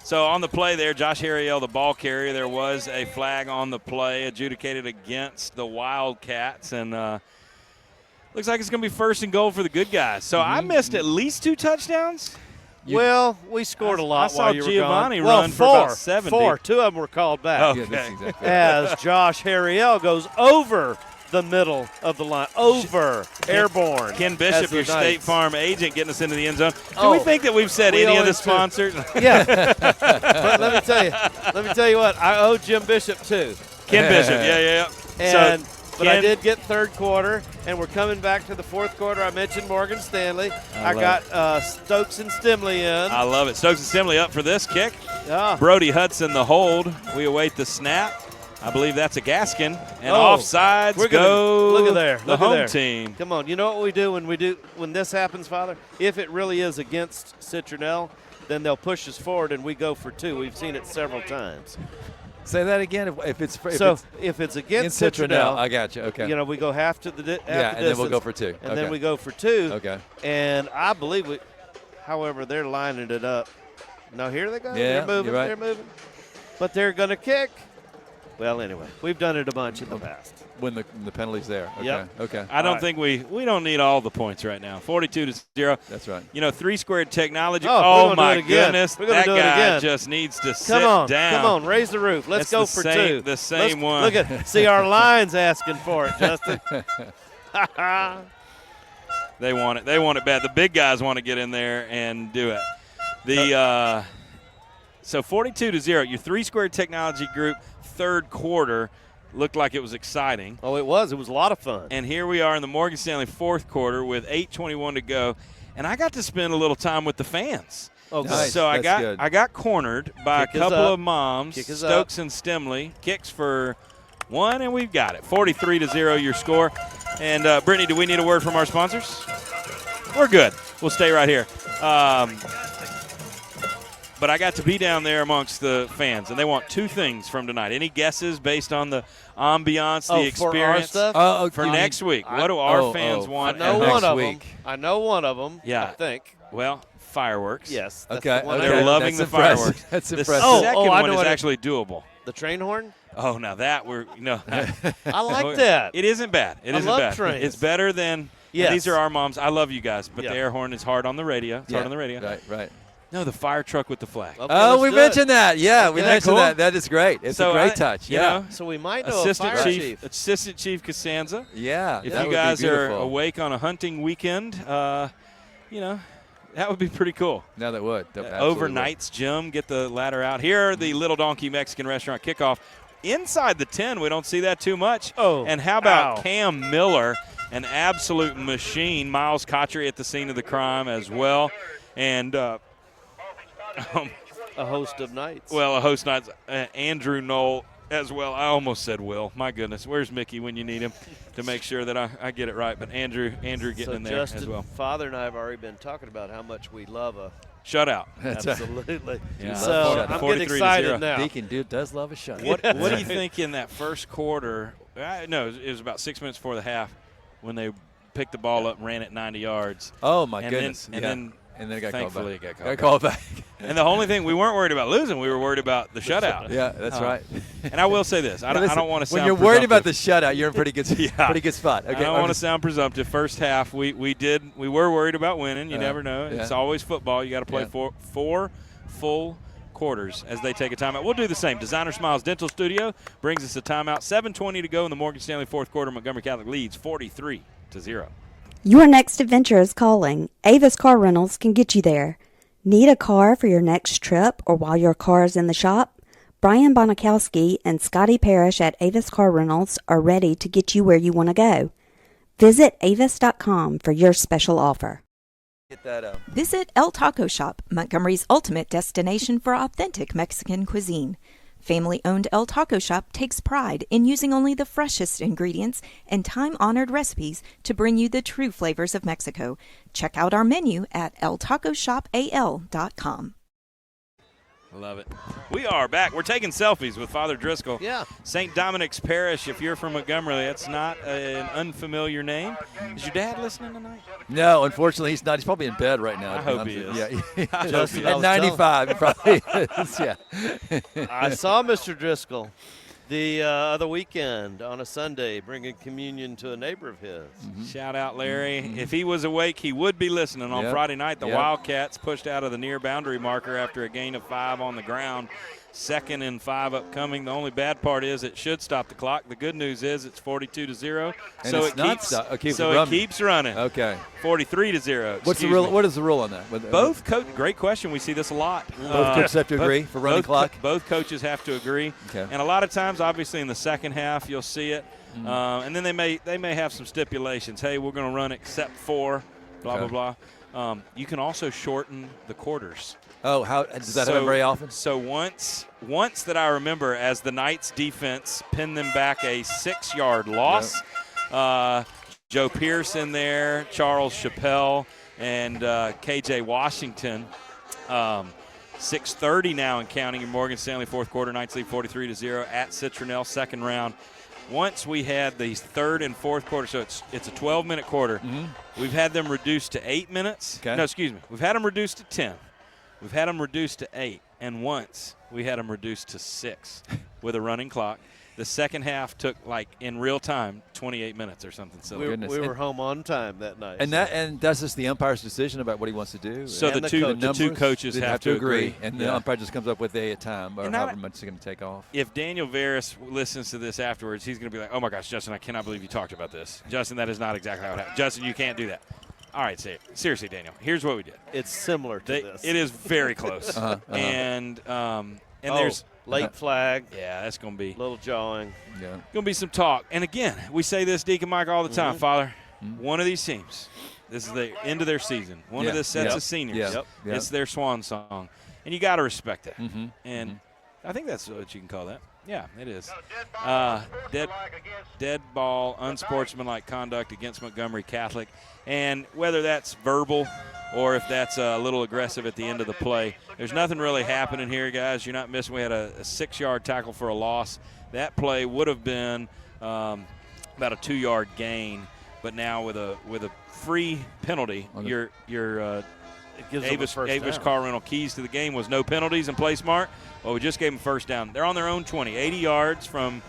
So on the play there, Josh Harriel, the ball carrier, there was a flag on the play adjudicated against the Wildcats, and looks like it's going to be first and goal for the good guys. So I missed at least 2 touchdowns. Well, we scored a lot while you were Giovanni gone. run for about 70. 4. 2 of them were called back. Okay. Yeah, exactly. As Josh Harriel goes over the middle of the line, airborne. Ken Bishop, your State Farm agent, getting us into the end zone. Do we think that we've said any of the sponsors? Yeah. But let me tell you what, I owe Jim Bishop too. Ken Bishop, yeah. But I did get third quarter, and we're coming back to the fourth quarter. I mentioned Morgan Stanley. I got Stokes and Stimley in. I love it. Stokes and Stimley up for this kick. Yeah. Brody Hudson the hold. We await the snap. I believe that's a Gaskin. And offsides look at there. The home team. Come on. You know what we do when this happens, Father? If it really is against Citronelle, then they'll push us forward and we go for 2. We've seen it several times. Say that again. If it's against in Citronelle, I got you. Okay. We go half to the and then we'll go for 2. And then we go for 2. Okay. And I believe however, they're lining it up. Now here they go. Yeah, they're moving. you're right. They're moving. But they're going to kick. Well, anyway, we've done it a bunch in the past. When the penalty's there. Okay. Yep. Okay. I don't think we don't need all the points right now. 42-0. That's right. 3-squared technology. Oh, my goodness. We're gonna That do it guy again. just needs to sit down. down. Come on, raise the roof. Let's go for 2. The same one. Look at see our lines asking for it, Justin. They want it. They want it bad. The big guys want to get in there and do it. So 42-0. Your 3-squared technology group, third quarter, looked like it was exciting. Oh, it was. It was a lot of fun. And here we are in the Morgan Stanley fourth quarter with 8:21 to go, and I got to spend a little time with the fans. Oh, nice. So I That's good. got cornered by Kick a is couple up. of moms, Kick is Stokes and Stimley. Kicks for 1, and we've got it. 43-0 your score. And Brittany, do we need a word from our sponsors? We're good. We'll stay right here. But I got to be down there amongst the fans, and they want 2 things from tonight. Any guesses based on the ambiance, the experience? For our stuff? For next week. What do our fans want? I know next one of week? them. I know one of them. Yeah. I think. Well, fireworks. Yes. That's Okay. the one I They're know. loving That's the impressive. fireworks. That's the impressive. second I one know is what actually doable. The train horn? Oh, now that I like that. It isn't bad. It I isn't love bad. trains. It's better than. Yes. These are our moms. I love you guys, but Yeah. the air horn is hard on the radio. It's hard on the radio. Right. No, the fire truck with the flag. Okay, Oh, let's we do mentioned that. Yeah, we Isn't that mentioned cool? that. That is great. It's So a great I- touch. you Yeah. know, So we might know Assistant a fire Chief, Assistant Chief Costanza. Yeah. If that you would be guys are beautiful. awake on a hunting weekend, that would be pretty cool. No, that would. That absolutely Overnights, Jim, get the ladder out. Here are the Little Donkey Mexican Restaurant kickoff. Inside the 10, we don't see that too much. Oh, and how about ow. Cam Miller, an absolute machine. Miles Cotchery at the scene of the crime as well. And a host of nights. well, a host nights, Andrew Knoll as well. I almost said Will. My goodness, where's Mickey when you need him to make sure that I get it right? But Andrew getting so in there Justin, as well. Father and I have already been talking about how much we love a Shutout. absolutely. Yeah. So I'm getting excited 43-0. now. Deacon dude does love a shot. What do you think in that first quarter? No, it was about 6 minutes before the half when they picked the ball up and ran it 90 yards. Oh my And goodness! then it got thankfully called back. it Got called back. And the only thing, we weren't worried about losing. We were worried about the shutout. Yeah, that's right. And I will say this. I don't want to sound when you're worried about the presumptive. shutout, you're in pretty good spot. Okay, I don't want to sound presumptive. First half, we were worried about winning. You never know. It's always football. You got to play four full quarters as they take a timeout. We'll do the same. Designer Smiles Dental Studio brings us a timeout. 7:20 to go in the Morgan Stanley fourth quarter. Montgomery Catholic leads 43-0. Your next adventure is calling. Avis Car Rentals can get you there. Need a car for your next trip or while your car is in the shop? Brian Bonakowski and Scotty Parrish at Avis Car Rentals are ready to get you where you want to go. Visit avis.com for your special offer. Get that up. Visit El Taco Shop, Montgomery's ultimate destination for authentic Mexican cuisine. Family-owned El Taco Shop takes pride in using only the freshest ingredients and time-honored recipes to bring you the true flavors of Mexico. Check out our menu at eltacoshopal.com. I love it. We are back. We're taking selfies with Father Driscoll. Yeah. St. Dominic's Parish, if you're from Montgomery, that's not an unfamiliar name. Is your dad listening tonight? No, unfortunately, he's not. He's probably in bed right now. I hope he is. Yeah, Justin, I at was 95, he probably is. Yeah. I saw Mr. Driscoll the other weekend on a Sunday bringing communion to a neighbor of his. Shout out, Larry. If he was awake, he would be listening. On Yep. Friday night, the Yep. Wildcats pushed out of the near boundary marker after a gain of 5 on the ground. 2nd and 5 upcoming. The only bad part is it should stop the clock. The good news is it's 42-0. And So it's it not keeps stop- it keeps so running. it keeps running. Okay. 43-0. What's the Excuse rule? me. What is the rule on that? Both great question. We see this a lot. Both coaches have to agree for running clock? Both coaches have to agree. Okay. And a lot of times, obviously, in the second half, you'll see it. And then they may have some stipulations. Hey, we're going to run except for blah, Okay. blah, blah. You can also shorten the quarters. Oh, how does that happen very often? So once that I remember, as the Knights defense pinned them back a 6-yard loss, Joe Pierce in there, Charles Chappelle, and KJ Washington 6:30 now and counting in Morgan Stanley, fourth quarter. Knights lead 43-0 at Citronelle, second round. Once we had the third and fourth quarter, so it's a 12-minute quarter. We've had them reduced to 8 minutes. Okay. No, excuse me. We've had them reduced to 10. We've had them reduced to 8. And once we had them reduced to 6 with a running clock. The second half took, like, in real time, 28 minutes or something silly. We were home on time that night. And that's just the umpire's decision about what he wants to do. So the two coaches have to agree. And the umpire just comes up with a time or however much he's going to take off. If Daniel Veras listens to this afterwards, he's going to be like, oh, my gosh, Justin, I cannot believe you talked about this. Justin, that is not exactly how it happened. Justin, you can't do that. All right, seriously, Daniel, here's what we did. It's similar to this. It is very close. And there's – late flag. Yeah, that's going to be. Little jawing. Yeah. Going to be some talk. And, again, we say this, Deacon Mike, all the time. Father, one of these teams, this is the end of their season. One of the sets of seniors. It's their swan song. And you got to respect that. And I think that's what you can call that. Yeah, it is. Dead ball, unsportsmanlike conduct against Montgomery Catholic. And whether that's verbal or if that's a little aggressive at the end of the play, there's nothing really happening here, guys. You're not missing. We had a 6-yard tackle for a loss. That play would have been about a 2-yard gain, but now with a free penalty, your Avis car rental keys to the game was no penalties and play smart. Well, we just gave them first down. They're on their own 20, 80 yards from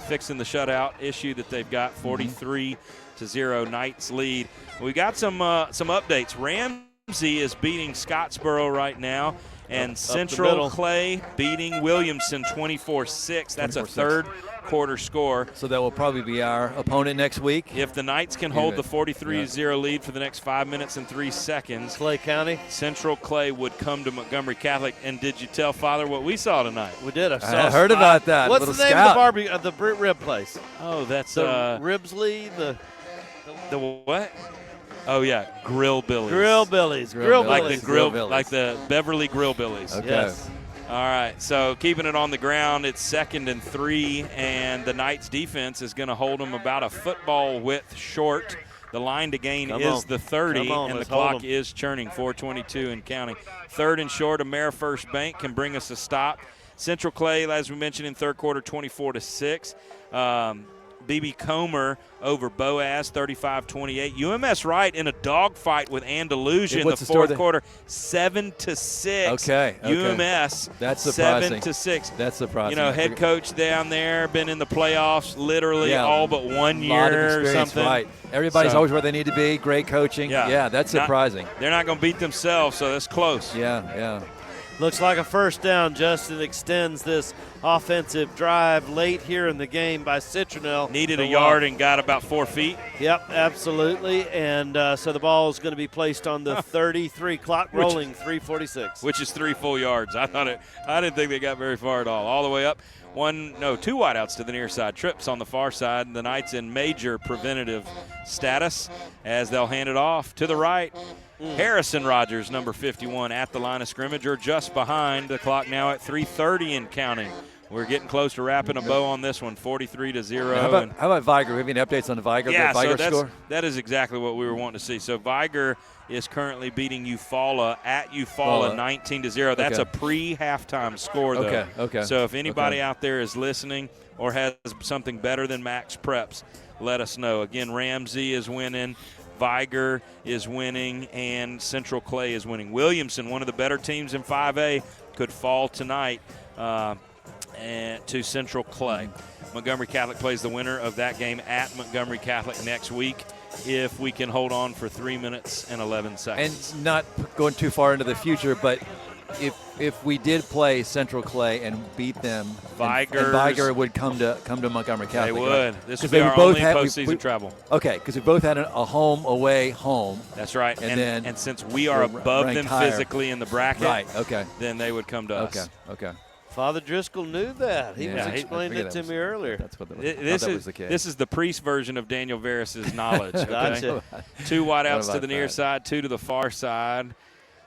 fixing the shutout issue that they've got, 43-0 Knights lead. We got some updates. Ramsey is beating Scottsboro right now, and Central Clay beating Williamson 24-6. That's a third quarter score. So that will probably be our opponent next week. If the Knights can hold the 43-0 lead for the next 5 minutes and 3 seconds, Clay County, Central Clay would come to Montgomery Catholic. And did you tell Father what we saw tonight? We did. I heard about that. What's the name of the rib place? Oh, that's Ribsley. The what? Oh yeah, Grill Billies. Grill Billies. Like the Beverly Grill Billies. Okay. Yes. All right, so keeping it on the ground, it's 2nd and 3, and the Knights defense is going to hold them about a football width short. The line to gain is the 30, and the clock is churning, 4:22 and counting. 3rd and short, AmeriFirst Bank can bring us a stop. Central Clay, as we mentioned in third quarter, 24-6. BB Comer over Boaz, 35-28. UMS Wright in a dogfight with Andalusia in the fourth quarter, 7-6. Okay. UMS, that's surprising. 7-6. That's surprising. You know, head coach down there, been in the playoffs literally all but 1 year or something. Right. Everybody's always where they need to be. Great coaching. Yeah, that's surprising. They're not going to beat themselves, so that's close. Yeah. Looks like a first down. Justin extends this offensive drive late here in the game by Citronelle. Needed a yard and got about 4 feet. Yep, absolutely. And so the ball is going to be placed on the 33 clock rolling, 3:46. Which is 3 full yards. I didn't think they got very far at all. All the way up. 2 wideouts to the near side. Trips on the far side. And the Knights in major preventative status as they'll hand it off to the right. Harrison Rogers, number 51, at the line of scrimmage or just behind. The clock now at 3:30 and counting. We're getting close to wrapping a bow on this one, 43-0. How about Viger? We have any updates on the Viger? Yeah, the Viger score? That is exactly what we were wanting to see. So Viger is currently beating Eufaula at Eufaula 19-0. That's a pre-halftime score, though. Okay. So if anybody out there is listening or has something better than Max Preps, let us know. Again, Ramsey is winning. Viger is winning, and Central Clay is winning. Williamson, one of the better teams in 5A, could fall tonight to Central Clay. Montgomery Catholic plays the winner of that game at Montgomery Catholic next week if we can hold on for 3 minutes and 11 seconds. And not going too far into the future, but if we did play Central Clay and beat them, Viger would come to Montgomery Catholic. They would. Right? This would be our only postseason travel. Okay, because we both had a home, away, home. That's right. And since we are above them physically in the bracket, right? Okay. Then they would come to us. Okay. Father Driscoll knew that. He was explaining it to me earlier. That's what was the case. This is the priest version of Daniel Veras' knowledge. Okay? Gotcha. 2 wideouts to the near side, 2 to the far side.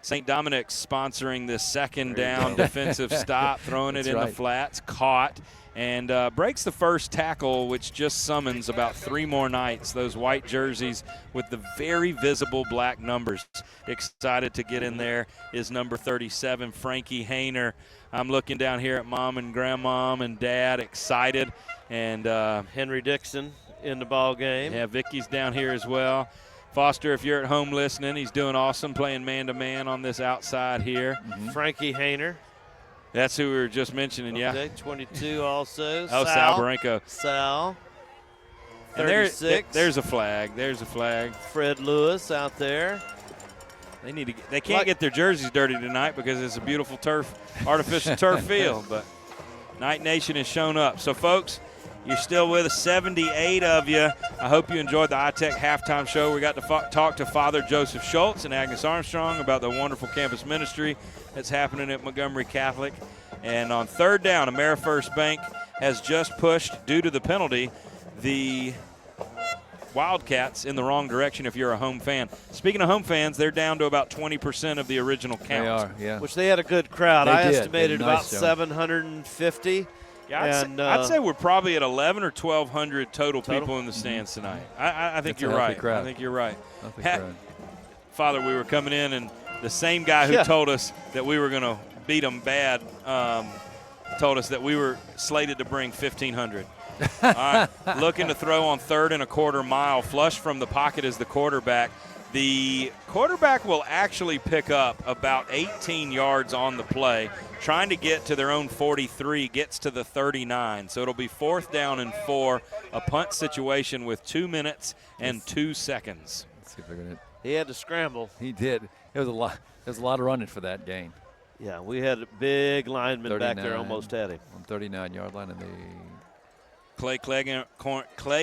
St. Dominic's sponsoring this second down defensive stop, throwing it in the flats, caught, and breaks the first tackle, which just summons about 3 more nights. Those white jerseys with the very visible black numbers. Excited to get in there is number 37, Frankie Hayner. I'm looking down here at Mom and Grandmom and Dad, excited. And Henry Dixon in the ball game. Yeah, Vicky's down here as well. Foster, if you're at home listening, he's doing awesome playing man-to-man on this outside here. Frankie Hayner. That's who we were just mentioning, okay, 22 also. Oh, Sal Barenko. Sal. 36. There's a flag. There's a flag. Fred Lewis out there. They can't get their jerseys dirty tonight because it's a beautiful artificial turf field. But Night Nation has shown up. So, folks, you're still with us, 78 of you. I hope you enjoyed the iTech halftime show. We got to talk to Father Joseph Schultz and Agnes Armstrong about the wonderful campus ministry that's happening at Montgomery Catholic. And on third down, AmeriFirst Bank has just pushed, due to the penalty, the Wildcats in the wrong direction if you're a home fan. Speaking of home fans, they're down to about 20% of the original count. They are, yeah. Which they had a good crowd. I estimated about nice 750. Yeah, I'd say we're probably at 1,100 or 1,200 total people in the stands tonight. I think you're right. Crowd. I think you're right. Crowd. Father, we were coming in, and the same guy who told us that we were going to beat them bad told us that we were slated to bring 1,500. All right, looking to throw on 3rd and a quarter mile. Flush from the pocket is the quarterback. The quarterback will actually pick up about 18 yards on the play, trying to get to their own 43, gets to the 39. So it'll be 4th down and 4, a punt situation with 2 minutes and 2 seconds. Let's see if they're gonna. He had to scramble. He did. It was a lot. There's a lot of running for that gain. Yeah, we had a big lineman back there, almost had him. On 39-yard line, and they. Clay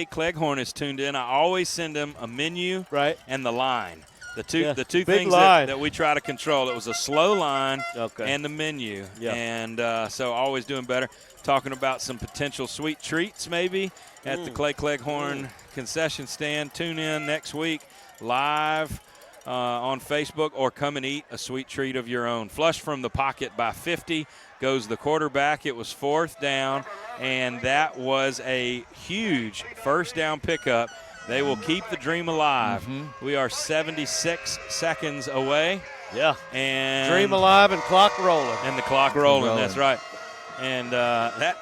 Cleghorn is tuned in. I always send him a menu and the line. The two things that we try to control. It was a slow line and the menu. Yeah. And so always doing better. Talking about some potential sweet treats maybe at the Clay Cleghorn concession stand. Tune in next week live on Facebook, or come and eat a sweet treat of your own. Flush from the pocket by 50 goes the quarterback. It was 4th down, and that was a huge 1st down pickup. They will keep the dream alive. We are 76 seconds away. Yeah. And dream alive and clock rolling. And the clock rolling. That's right. And that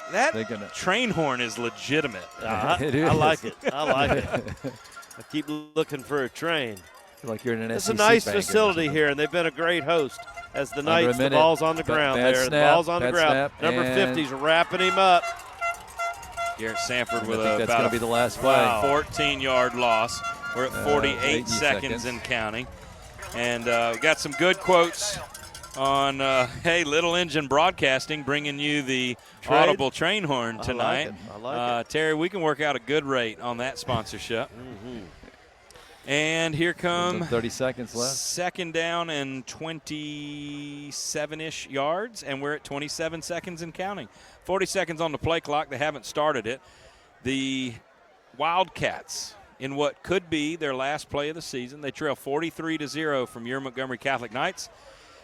train horn is legitimate. It is. I like it. I like it. I keep looking for a train. Like you're in an It's SEC a nice bank facility here, and they've been a great host. As the Knights, the ball's on the ground there. Snap, the ball's on the ground. Snap, Number 50's wrapping him up. Garrett Sanford with that's going to be the last play. 14-yard loss. We're at 48 seconds and counting. And we got some good quotes on, Little Engine Broadcasting bringing you the audible train horn tonight. I like it. Terry, we can work out a good rate on that sponsorship. And here come 30 seconds left. 2nd down and 27-ish yards, and we're at 27 seconds and counting. 40 seconds on the play clock. They haven't started it. The Wildcats, in what could be their last play of the season, they trail 43-0 from your Montgomery Catholic Knights.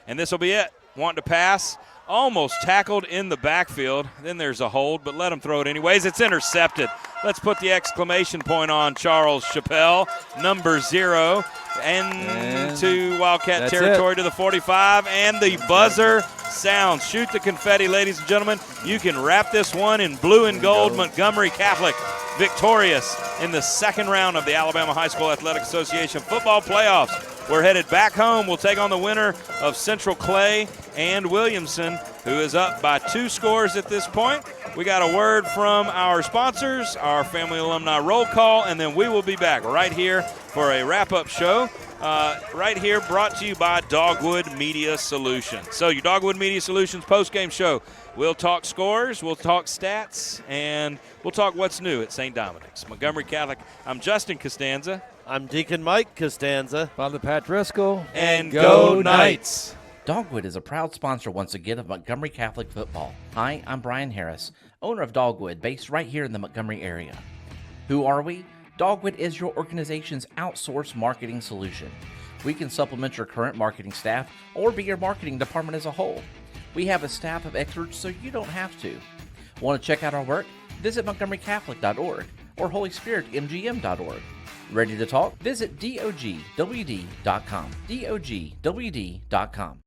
And this will be it. Wanting to pass. Almost tackled in the backfield. Then there's a hold, but let him throw it anyways. It's intercepted. Let's put the exclamation point on Charles Chappelle, number 0, and to Wildcat territory to the 45, and the buzzer sounds. Shoot the confetti, ladies and gentlemen. You can wrap this one in blue and gold. Montgomery Catholic victorious in the 2nd round of the Alabama High School Athletic Association football playoffs. We're headed back home. We'll take on the winner of Central Clay and Williamson, who is up by 2 scores at this point. We got a word from our sponsors, our family alumni roll call, and then we will be back right here for a wrap-up show. Right here, brought to you by Dogwood Media Solutions. So your Dogwood Media Solutions post-game show. We'll talk scores, we'll talk stats, and we'll talk what's new at St. Dominic's. Montgomery Catholic, I'm Justin Costanza. I'm Deacon Mike Costanza. Father Pat Driscoll. And go Knights! Dogwood is a proud sponsor once again of Montgomery Catholic football. Hi, I'm Brian Harris, owner of Dogwood, based right here in the Montgomery area. Who are we? Dogwood is your organization's outsourced marketing solution. We can supplement your current marketing staff or be your marketing department as a whole. We have a staff of experts so you don't have to. Want to check out our work? Visit montgomerycatholic.org or holyspiritmgm.org. Ready to talk? Visit dogwd.com. dogwd.com.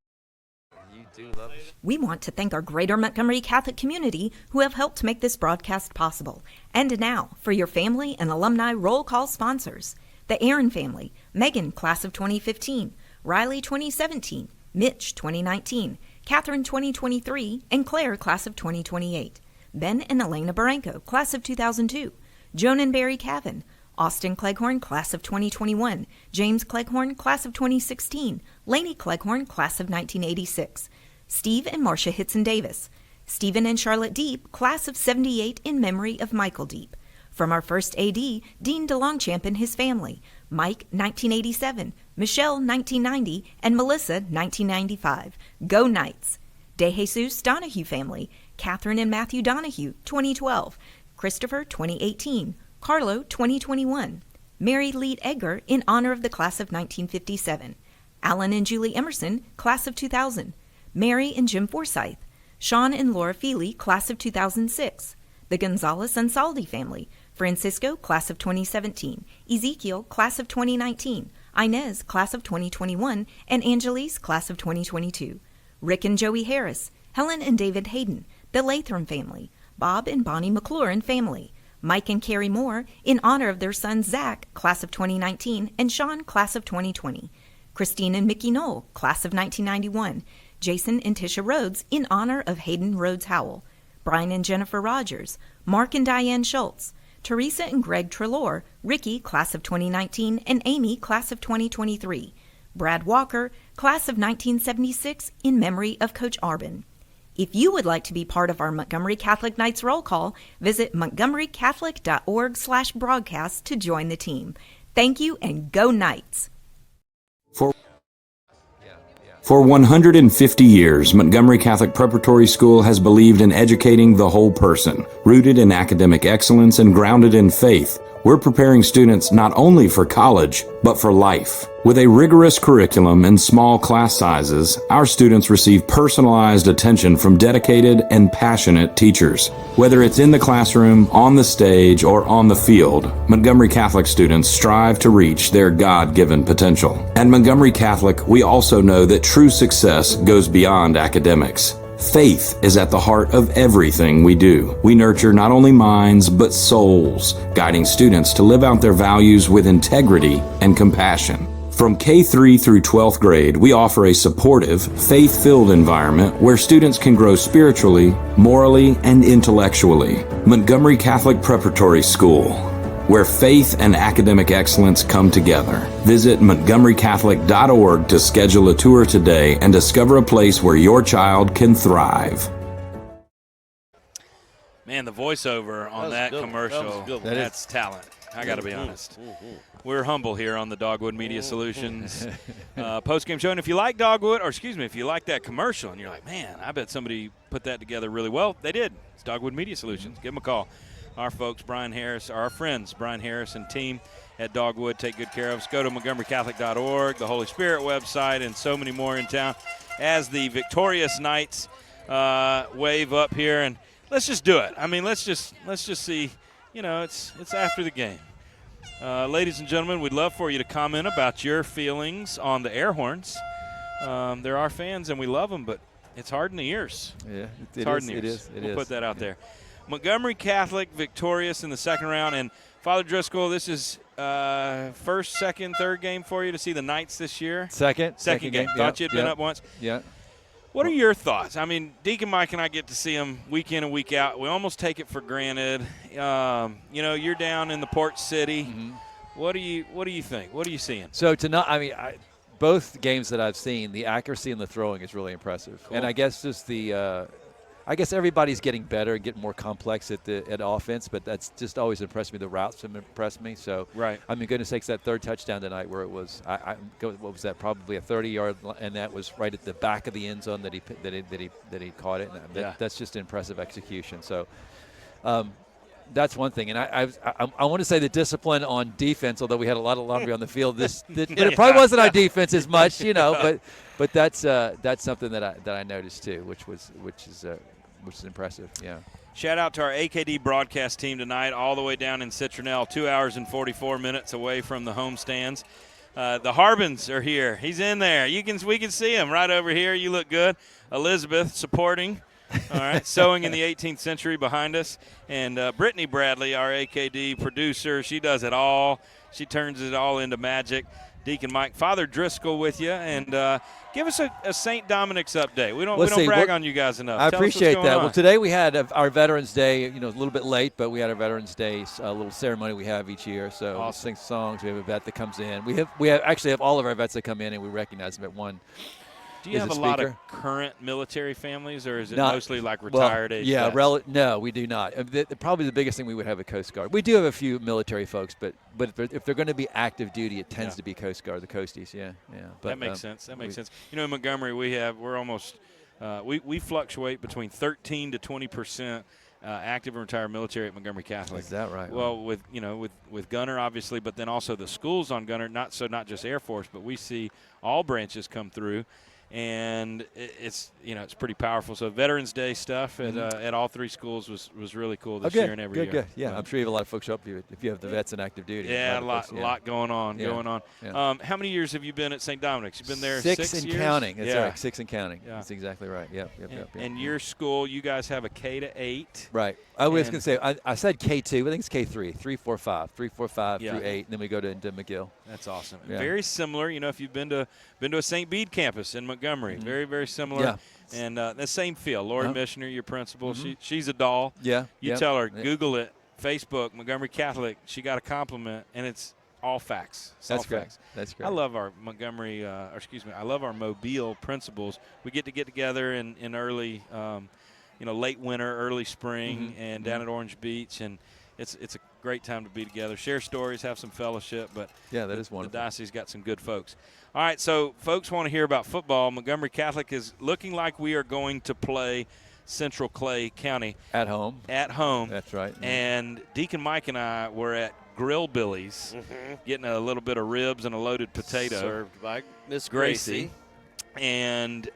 We want to thank our greater Montgomery Catholic community who have helped make this broadcast possible. And now, for your family and alumni roll call sponsors. The Aaron family, Megan, class of 2015, Riley 2017, Mitch 2019, Catherine 2023, and Claire, class of 2028. Ben and Elena Barranco, class of 2002, Joan and Barry Cavan, Austin Cleghorn, class of 2021, James Cleghorn, class of 2016, Lainey Cleghorn, class of 1986, Steve and Marcia Hitson Davis, Stephen and Charlotte Deep, class of 78 in memory of Michael Deep. From our first AD, Dean DeLongchamp and his family, Mike 1987, Michelle 1990, and Melissa 1995. Go Knights! De Jesus Donahue family, Catherine and Matthew Donahue 2012, Christopher 2018, Carlo 2021, Mary Lead Edgar in honor of the class of 1957, Alan and Julie Emerson, class of 2000, Mary and Jim Forsyth, Sean and Laura Feely, class of 2006, the Gonzalez and Saldi family, Francisco, class of 2017, Ezekiel, class of 2019, Inez, class of 2021, and Angelise, class of 2022, Rick and Joey Harris, Helen and David Hayden, the Latham family, Bob and Bonnie McLaurin family, Mike and Carrie Moore, in honor of their son Zach, class of 2019, and Sean, class of 2020, Christine and Mickey Knoll, class of 1991, Jason and Tisha Rhodes, in honor of Hayden Rhodes Howell, Brian and Jennifer Rogers, Mark and Diane Schultz, Teresa and Greg Trelaw, Ricky, class of 2019, and Amy, class of 2023, Brad Walker, class of 1976, in memory of Coach Arbin. If you would like to be part of our Montgomery Catholic Knights roll call, visit montgomerycatholic.org/broadcast to join the team. Thank you and go Knights! For 150 years, Montgomery Catholic Preparatory School has believed in educating the whole person. Rooted in academic excellence and grounded in faith, we're preparing students not only for college, but for life. With a rigorous curriculum and small class sizes, our students receive personalized attention from dedicated and passionate teachers. Whether it's in the classroom, on the stage, or on the field, Montgomery Catholic students strive to reach their God-given potential. At Montgomery Catholic, we also know that true success goes beyond academics. Faith is at the heart of everything we do. We nurture not only minds, but souls, guiding students to live out their values with integrity and compassion. From K-3 through 12th grade, we offer a supportive, faith-filled environment where students can grow spiritually, morally, and intellectually. Montgomery Catholic Preparatory School, where faith and academic excellence come together. Visit montgomerycatholic.org to schedule a tour today and discover a place where your child can thrive. Man, the voiceover on that commercial, that's talent. I got to be honest. We're humble here on the Dogwood Media Solutions post-game show. And if you like if you like that commercial and you're like, man, I bet somebody put that together really well, they did. It's Dogwood Media Solutions. Give them a call. Our folks, our friends, Brian Harris and team at Dogwood, take good care of us. Go to montgomerycatholic.org, the Holy Spirit website, and so many more in town as the victorious Knights wave up here. And let's just do it. I mean, let's just see. You know, it's after the game. Ladies and gentlemen, we'd love for you to comment about your feelings on the air horns. There are fans, and we love them, but it's hard in the ears. Yeah, it's hard in the ears. We'll put that out there. Montgomery Catholic victorious in the second round. And Father Driscoll, this is first, second, third game for you to see the Knights this year? Second game. Thought you'd been up once. Yeah. What are your thoughts? I mean, Deacon Mike and I get to see them week in and week out. We almost take it for granted. You're down in the port city. Mm-hmm. What do you think? What are you seeing? So both games that I've seen, the accuracy in the throwing is really impressive. Cool. And I guess just I guess everybody's getting better, getting more complex at offense, but that's just always impressed me. The routes have impressed me. So, right. I mean, goodness sakes, that third touchdown tonight where it was, what was that? Probably a 30-yard, and that was right at the back of the end zone that he caught it. And that's just impressive execution. So, that's one thing. And I want to say the discipline on defense, although we had a lot of laundry on the field, it probably wasn't on defense as much, but that's something that I noticed too, which is impressive. Yeah. Shout out to our AKD broadcast team tonight, all the way down in Citronelle, 2 hours and 44 minutes away from the home stands. The Harbins are here. He's in there. We can see him right over here. You look good. Elizabeth supporting. All right, sewing in the 18th century behind us. And Brittany Bradley, our AKD producer, she does it all. She turns it all into magic. Deacon Mike, Father Driscoll with you, and give us a St. Dominic's update. We don't brag on you guys enough. I Tell appreciate us what's going that. on. Well, today we had our Veterans Day. A little bit late, but we had our Veterans Day little ceremony we have each year. So we sing songs. We have a vet that comes in. We actually have all of our vets that come in, and we recognize them at one. Do you have a lot of current military families, or is it mostly like retired age? Yeah, vets? no, we do not. Probably the biggest thing we would have a Coast Guard. We do have a few military folks, but if they're going to be active duty, it tends to be Coast Guard, the Coasties. Yeah. But, that makes sense. That makes sense. In Montgomery, we're almost we fluctuate between 13 to 20%. Active and retired military at Montgomery Catholic. Is that right? Well, with Gunner obviously, but then also the schools on Gunner. Not just Air Force, but we see all branches come through. And it's pretty powerful. So Veterans Day stuff at all three schools was really cool this year and every year. Good. Yeah, I'm sure you have a lot of folks show up if you have the vets in active duty. Yeah, a lot going on. Yeah. How many years have you been at St. Dominic's? You've been there 6 years? and counting. That's yeah. right, 6 and counting. Yeah. That's exactly right. Yep. And your school, you guys have a K-8. Right. I was going to say, I said K2. I think it's K3, 3, 4, 5, 3, 4, 5 through 8, and then we go to McGill. That's awesome. Yeah. Very similar. If you've been to a St. Bede campus in Montgomery, very, very similar. Yeah. And the same feel. Lori Missioner, your principal, she's a doll. Yeah. You tell her, Google it, Facebook, Montgomery Catholic. She got a compliment, and it's all facts. That's great. That's great. I love our I love our Mobile principals. We get together in early, late winter, early spring, and down at Orange Beach, and it's a great time to be together, share stories, have some fellowship. But yeah, that is wonderful. The diocese got some good folks. All right, so folks want to hear about football. Montgomery Catholic is looking like we are going to play Central Clay County at home. That's right. And Deacon Mike and I were at Grill Billy's, getting a little bit of ribs and a loaded potato, served by Miss Gracie. And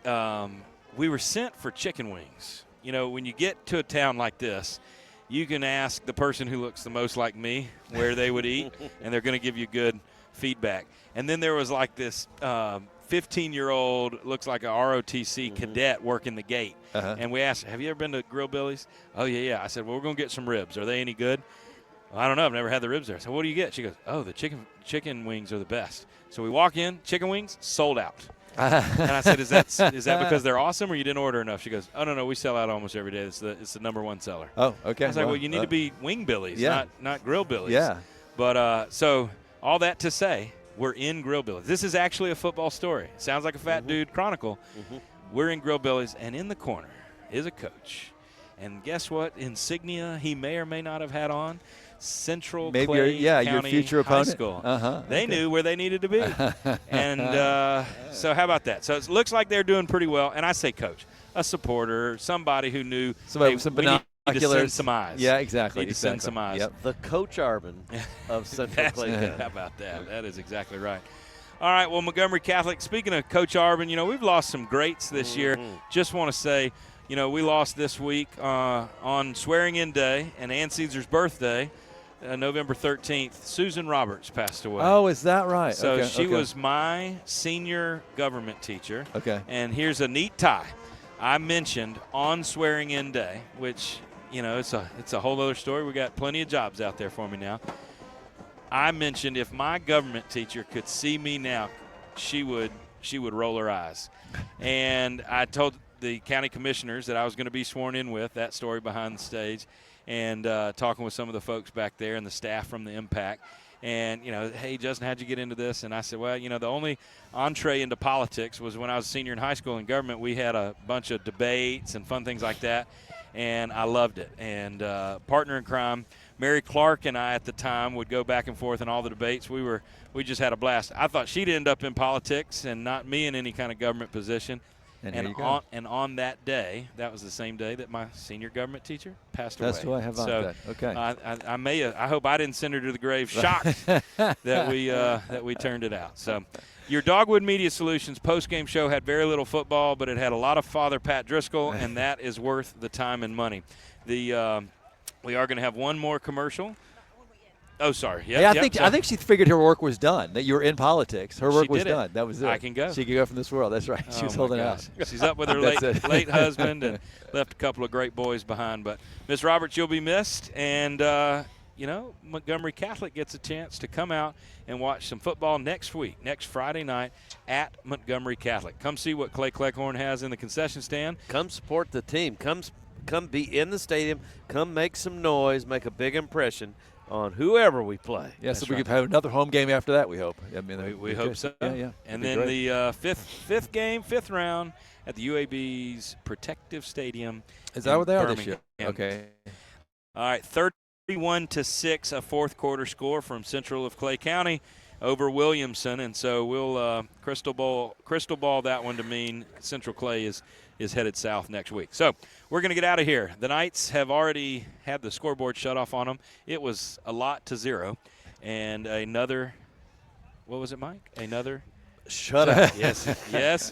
we were sent for chicken wings. When you get to a town like this, you can ask the person who looks the most like me where they would eat, and they're going to give you good feedback. And then there was like this 15-year-old, looks like a ROTC cadet working the gate. And we asked, have you ever been to Grill Billy's? Oh, yeah. I said, well, we're going to get some ribs. Are they any good? Well, I don't know. I've never had the ribs there. So what do you get? She goes, oh, the chicken wings are the best. So we walk in, chicken wings, sold out. And I said, is that because they're awesome or you didn't order enough? She goes, oh, no, we sell out almost every day. It's the number one seller. Oh, okay. I was like, well, you need to be Wing Billy's, not Grill Billy's. Yeah. But so all that to say, we're in Grill Billy's. This is actually a football story. Sounds like a fat dude chronicle. We're in Grill Billy's, and in the corner is a coach. And guess what insignia he may or may not have had on? Central Clay County your future opponent. High School. They knew where they needed to be. And so how about that? So it looks like they're doing pretty well. And I say coach, a supporter, somebody who knew somebody with some binoculars. Need to send some eyes. Yeah, exactly. Need to send some eyes. Yep. The Coach Arbin of Central Clay County. How about that? That is exactly right. All right, well, Montgomery Catholic, speaking of Coach Arbin, we've lost some greats this year. Just want to say, we lost this week on Swearing-In Day and Ann Caesar's birthday, November 13th. Susan Roberts passed away. Oh, is that right? So she was my senior government teacher. Okay. And here's a neat tie. I mentioned on Swearing-In Day, which, it's a whole other story. We got plenty of jobs out there for me now. I mentioned if my government teacher could see me now, she would roll her eyes. And I told the county commissioners that I was going to be sworn in with, that story behind the stage, and talking with some of the folks back there and the staff from the Impact. And, hey, Justin, how'd you get into this? And I said, well, the only entree into politics was when I was a senior in high school in government. We had a bunch of debates and fun things like that, and I loved it. And partner in crime, Mary Clark and I at the time would go back and forth in all the debates. We just had a blast. I thought she'd end up in politics and not me in any kind of government position. And here you go. On that day, that was the same day that my senior government teacher passed away. That's why I have on so that. Okay. I hope I didn't send her to the grave shocked that we turned it out. So your Dogwood Media Solutions post-game show had very little football, but it had a lot of Father Pat Driscoll, and that is worth the time and money. We are going to have one more commercial. Oh, sorry. I think she figured her work was done, that you were in politics. Her work was done. That was it. I can go. She could go from this world. That's right. She was holding out. She's up with her late husband and left a couple of great boys behind. But, Miss Roberts, you'll be missed. And, Montgomery Catholic gets a chance to come out and watch some football next Friday night at Montgomery Catholic. Come see what Clay Cleghorn has in the concession stand. Come support the team. Come be in the stadium. Come make some noise, make a big impression on whoever we play. Yeah, so we could have another home game after that, we hope. I mean, we hope so. Yeah. And then the fifth round at the UAB's Protective Stadium. Is that where they are this Birmingham. year? Okay. All right, 31-6, a fourth quarter score from Central of Clay County over Williamson, and so we'll crystal ball that one to mean Central Clay is headed south next week. So we're going to get out of here. The Knights have already had the scoreboard shut off on them. It was a lot to 0, and another. What was it, Mike? Another. Shut up. Yes,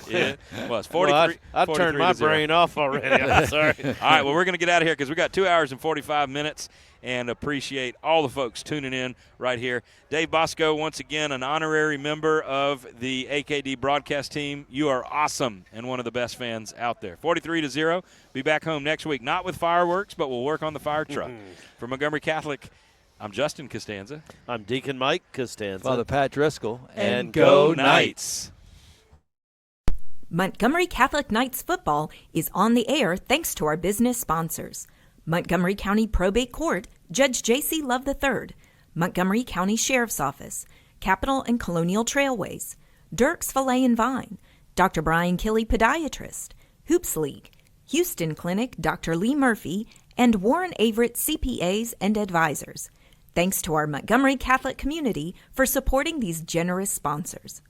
it was. 43. Well, I turned my 43-0. brain off already. I'm sorry. All right, well, we're going to get out of here because we got 2 hours and 45 minutes, and appreciate all the folks tuning in right here. Dave Bosco, once again, an honorary member of the AKD broadcast team. You are awesome and one of the best fans out there. 43-0. Be back home next week, not with fireworks, but we'll work on the fire truck. For Montgomery Catholic, I'm Justin Costanza. I'm Deacon Mike Costanza. Father Pat Driscoll. And go Knights. Montgomery Catholic Knights football is on the air thanks to our business sponsors. Montgomery County Probate Court, Judge J.C. Love III, Montgomery County Sheriff's Office, Capitol and Colonial Trailways, Dirk's Filet and Vine, Dr. Brian Killey Podiatrist, Hoops League, Houston Clinic, Dr. Lee Murphy, and Warren Averett CPAs and Advisors. Thanks to our Montgomery Catholic community for supporting these generous sponsors.